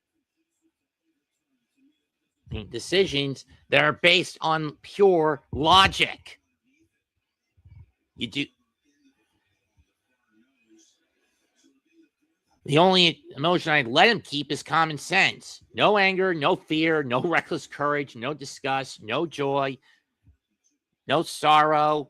A: I mean, decisions that are based on pure logic. You do. The only emotion I'd let him keep is common sense. No anger, no fear, no reckless courage, no disgust, no joy, no sorrow.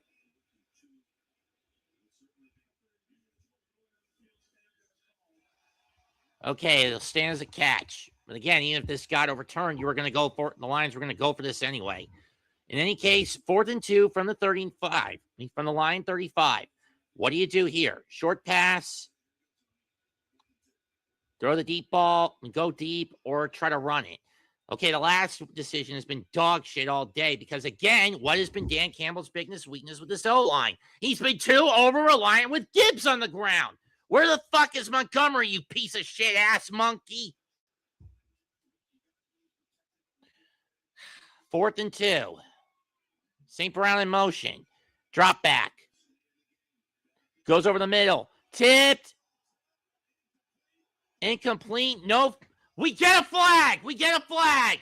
A: Okay, it'll stand as a catch. But again, even if this got overturned, the Lions were going to go for this anyway. In any case, 4th and 2 from the 35, from the line 35. What do you do here? Short pass. Throw the deep ball and go deep, or try to run it. Okay, the last decision has been dog shit all day because, again, what has been Dan Campbell's biggest weakness with this O-line? He's been too over-reliant with Gibbs on the ground. Where the fuck is Montgomery, you piece of shit ass monkey? 4th and 2. St. Brown in motion. Drop back. Goes over the middle. Tipped. Incomplete. No. We get a flag. We get a flag.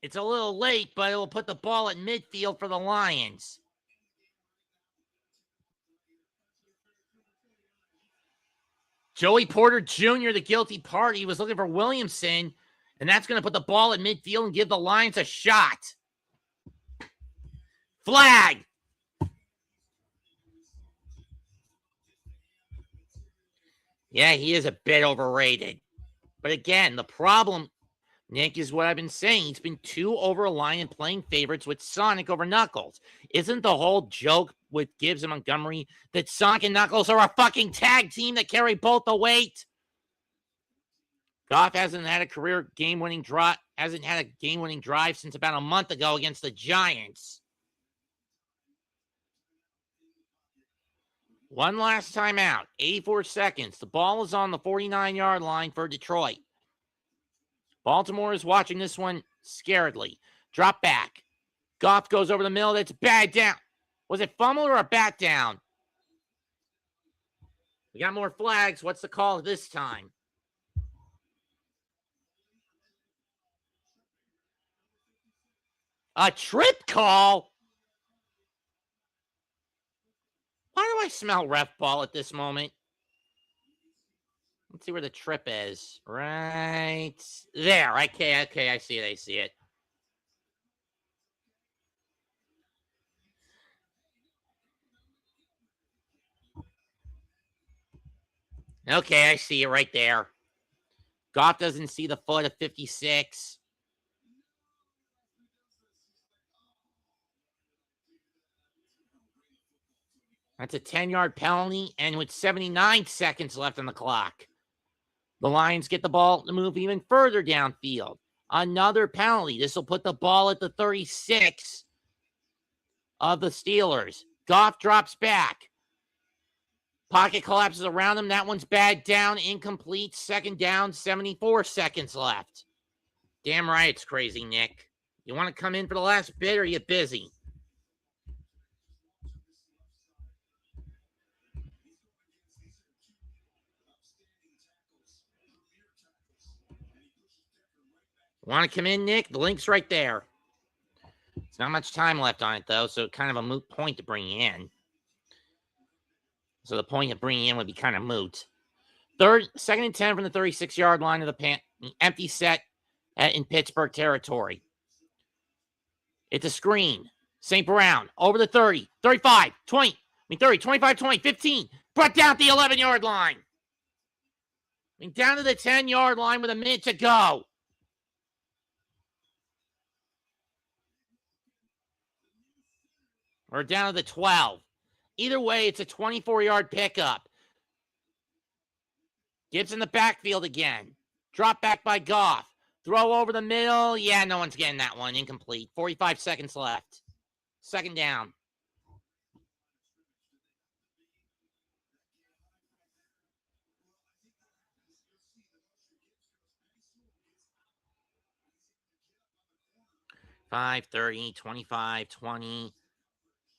A: It's a little late, but it will put the ball at midfield for the Lions. Joey Porter Jr., the guilty party, was looking for Williamson, and that's going to put the ball at midfield and give the Lions a shot. Flag. Yeah, he is a bit overrated. But again, the problem, Nick, is what I've been saying. He's been too over-reliant playing favorites with Sonic over Knuckles. Isn't the whole joke with Gibbs and Montgomery that Sonic and Knuckles are a fucking tag team that carry both the weight? Goff hasn't had a game-winning drive since about a month ago against the Giants. One last time out, 84 seconds. The ball is on the 49-yard line for Detroit. Baltimore is watching this one scaredly. Drop back. Goff goes over the middle. That's bad down. Was it fumble or a bat down? We got more flags. What's the call this time? A trip call? Why do I smell ref ball at this moment? Let's see where the trip is. Right there. Okay, I see it. Okay, I see it right there. Goff doesn't see the foot of 56. That's a 10-yard penalty, and with 79 seconds left on the clock, the Lions get the ball to move even further downfield. Another penalty. This will put the ball at the 36 of the Steelers. Goff drops back. Pocket collapses around him. That one's bad down, incomplete. Second down, 74 seconds left. Damn right it's crazy, Nick. You want to come in for the last bit, or are you busy? Want to come in, Nick? The link's right there. There's not much time left on it, though, so kind of a moot point to bring you in. So the point of bringing you in would be kind of moot. Second and 10 from the 36-yard line of the empty set in Pittsburgh territory. It's a screen. St. Brown over the 30, 35, 20, 30, 25, 20, 15. Brought down at the 11-yard line. Down to the 10-yard line with a minute to go. Or down to the 12. Either way, it's a 24-yard pickup. Gibbs in the backfield again. Drop back by Goff. Throw over the middle. Yeah, no one's getting that one. Incomplete. 45 seconds left. Second down. Five, 30, 25, 20,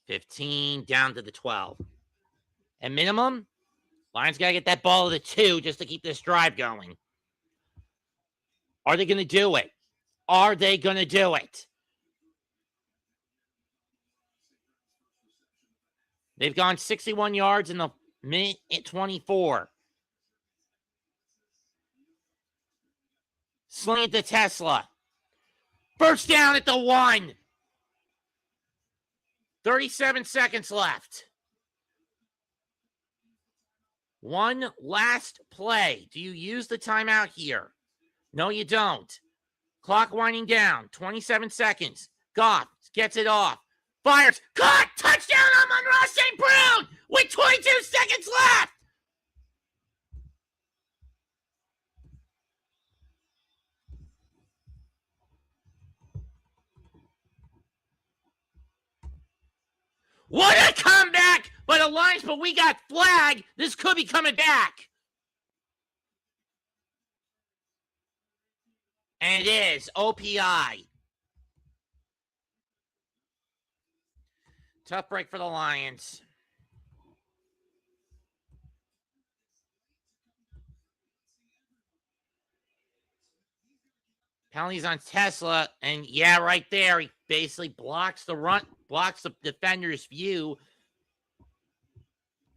A: 15, down to the 12. At minimum, Lions got to get that ball to the 2 just to keep this drive going. Are they going to do it? Are they going to do it? They've gone 61 yards in the minute at 24. Sling it to Tesla. First down at the 1. 37 seconds left. One last play. Do you use the timeout here? No, you don't. Clock winding down. 27 seconds. Goff gets it off. Fires. Caught! Touchdown on Monroe St. Brown with 22 seconds left. What a comeback by the Lions, but we got flagged. This could be coming back. And it is OPI. Tough break for the Lions. Penalties on Tesla, and yeah, right there, he basically blocks the run, blocks the defender's view,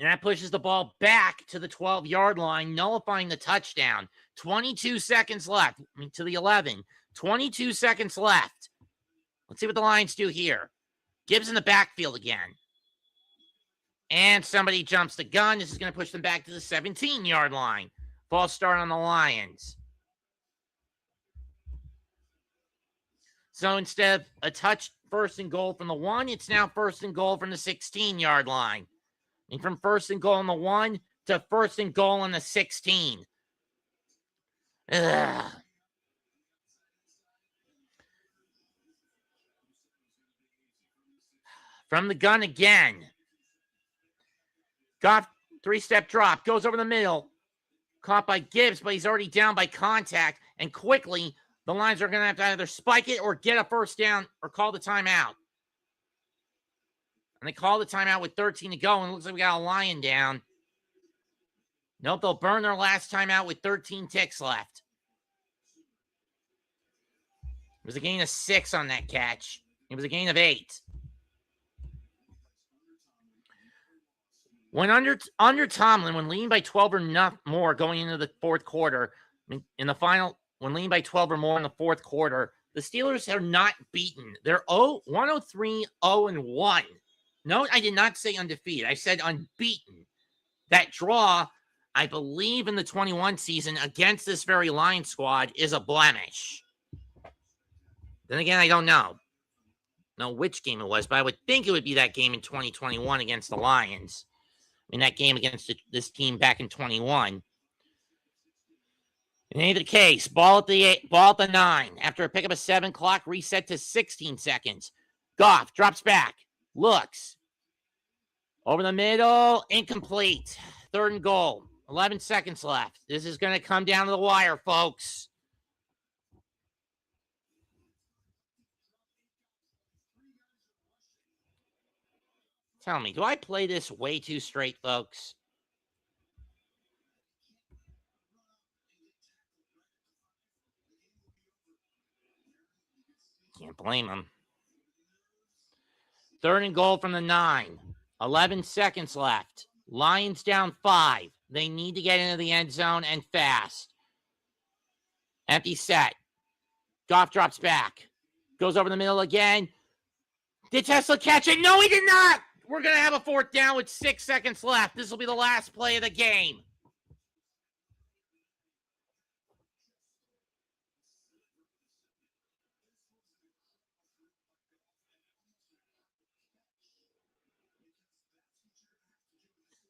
A: and that pushes the ball back to the 12-yard line, nullifying the touchdown. 22 seconds left, to the 11. 22 seconds left. Let's see what the Lions do here. Gibbs in the backfield again. And somebody jumps the gun. This is going to push them back to the 17-yard line. False start on the Lions. So instead of a touch first and goal from the 1. It's now first and goal from the 16-yard line. And from first and goal on the 1 to first and goal on the 16. Ugh. From the gun again. Goff, 3-step drop, goes over the middle. Caught by Gibbs, but he's already down by contact. And quickly, the Lions are going to have to either spike it or get a first down or call the timeout. And they call the timeout with 13 to go, and it looks like we got a Lion down. Nope, they'll burn their last timeout with 13 ticks left. It was a gain of 6 on that catch. It was a gain of 8. When under Tomlin, when leading by 12 or not more going into the fourth quarter, in the final, when leading by 12 or more in the fourth quarter, the Steelers are not beaten. They're 103-0-1. No, I did not say undefeated. I said unbeaten. That draw, I believe in the 21 season against this very Lions squad is a blemish. Then again, I don't know which game it was, but I would think it would be that game in 2021 against the Lions. In that game against this team back in 21. In either case, ball at the 9. After a pick up a 7 clock, reset to 16 seconds. Goff drops back, looks. Over the middle, incomplete. 3rd and goal, 11 seconds left. This is going to come down to the wire, folks. Tell me, do I play this way too straight, folks? Can't blame them. 3rd and goal from the 9. 11 seconds left. Lions down 5. They need to get into the end zone and fast. Empty set. Goff drops back. Goes over the middle again. Did Tesla catch it? No, he did not. We're going to have a 4th down with 6 seconds left. This will be the last play of the game.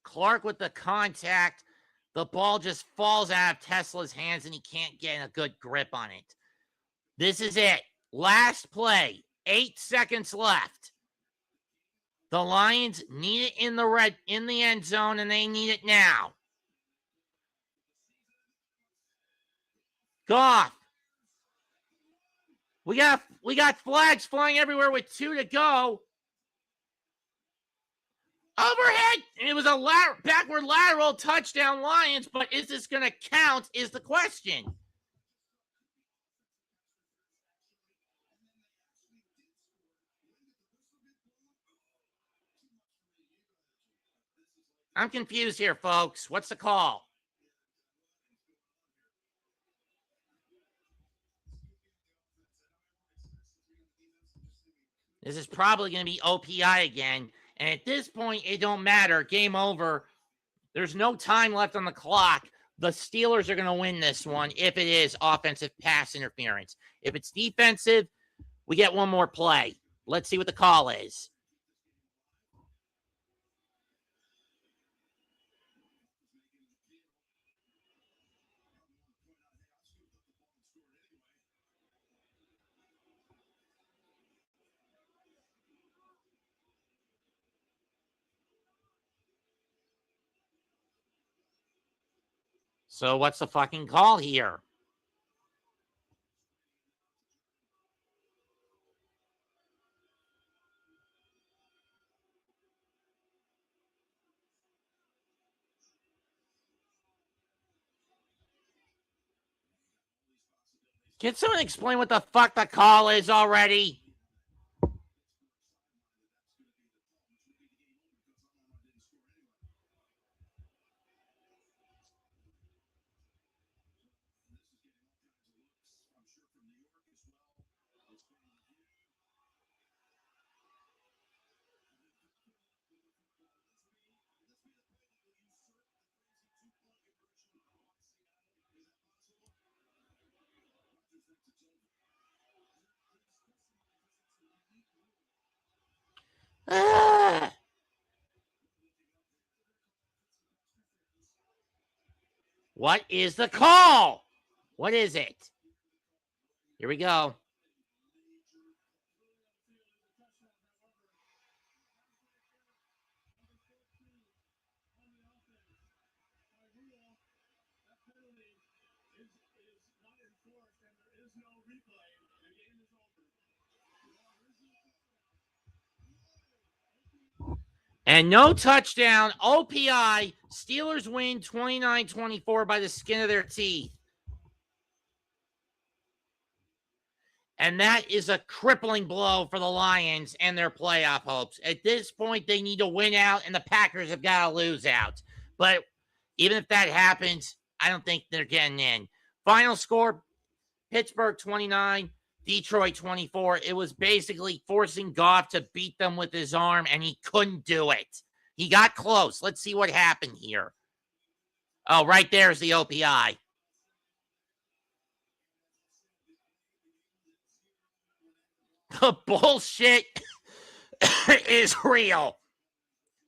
A: Clark with the contact. The ball just falls out of Tesla's hands and he can't get a good grip on it. This is it. Last play. 8 seconds left. The Lions need it in the end zone, and they need it now. Goff. We got flags flying everywhere with 2 to go. Overhead. It was a backward lateral touchdown, Lions, but is this going to count is the question. I'm confused here, folks. What's the call? This is probably going to be OPI again. And at this point, it don't matter. Game over. There's no time left on the clock. The Steelers are going to win this one if it is offensive pass interference. If it's defensive, we get one more play. Let's see what the call is. So what's the fucking call here? Can someone explain what the fuck the call is already? What is the call? What is it? Here we go. And no touchdown. OPI. Steelers win 29-24 by the skin of their teeth. And that is a crippling blow for the Lions and their playoff hopes. At this point, they need to win out, and the Packers have got to lose out. But even if that happens, I don't think they're getting in. Final score, Pittsburgh 29, Detroit 24. It was basically forcing Goff to beat them with his arm, and he couldn't do it. He got close. Let's see what happened here. Oh, right there's the OPI. The bullshit is real.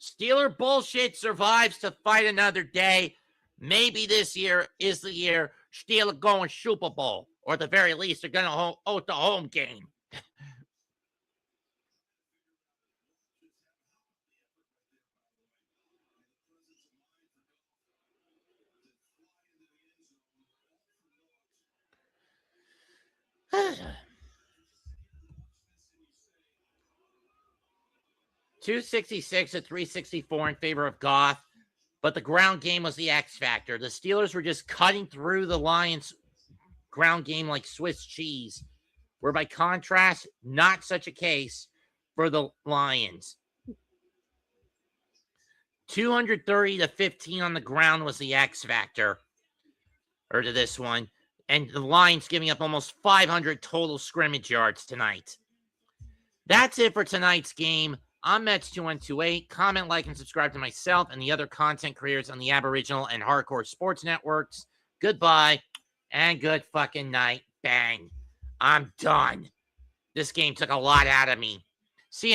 A: Steeler bullshit survives to fight another day. Maybe this year is the year Steeler going Super Bowl. Or at the very least, they're going to host the home game. $266 to $364 in favor of Goff, but the ground game was the X factor. The Steelers were just cutting through the Lions' ground game like Swiss cheese, where by contrast, not such a case for the Lions. 230 to 15 on the ground was the X factor, or to this one, and the Lions giving up almost 500 total scrimmage yards tonight. That's it for tonight's game. I'm Mets2128. Comment, like, and subscribe to myself and the other content creators on the Aboriginal and Hardcore Sports Networks. Goodbye and good fucking night. Bang. I'm done. This game took a lot out of me. See you.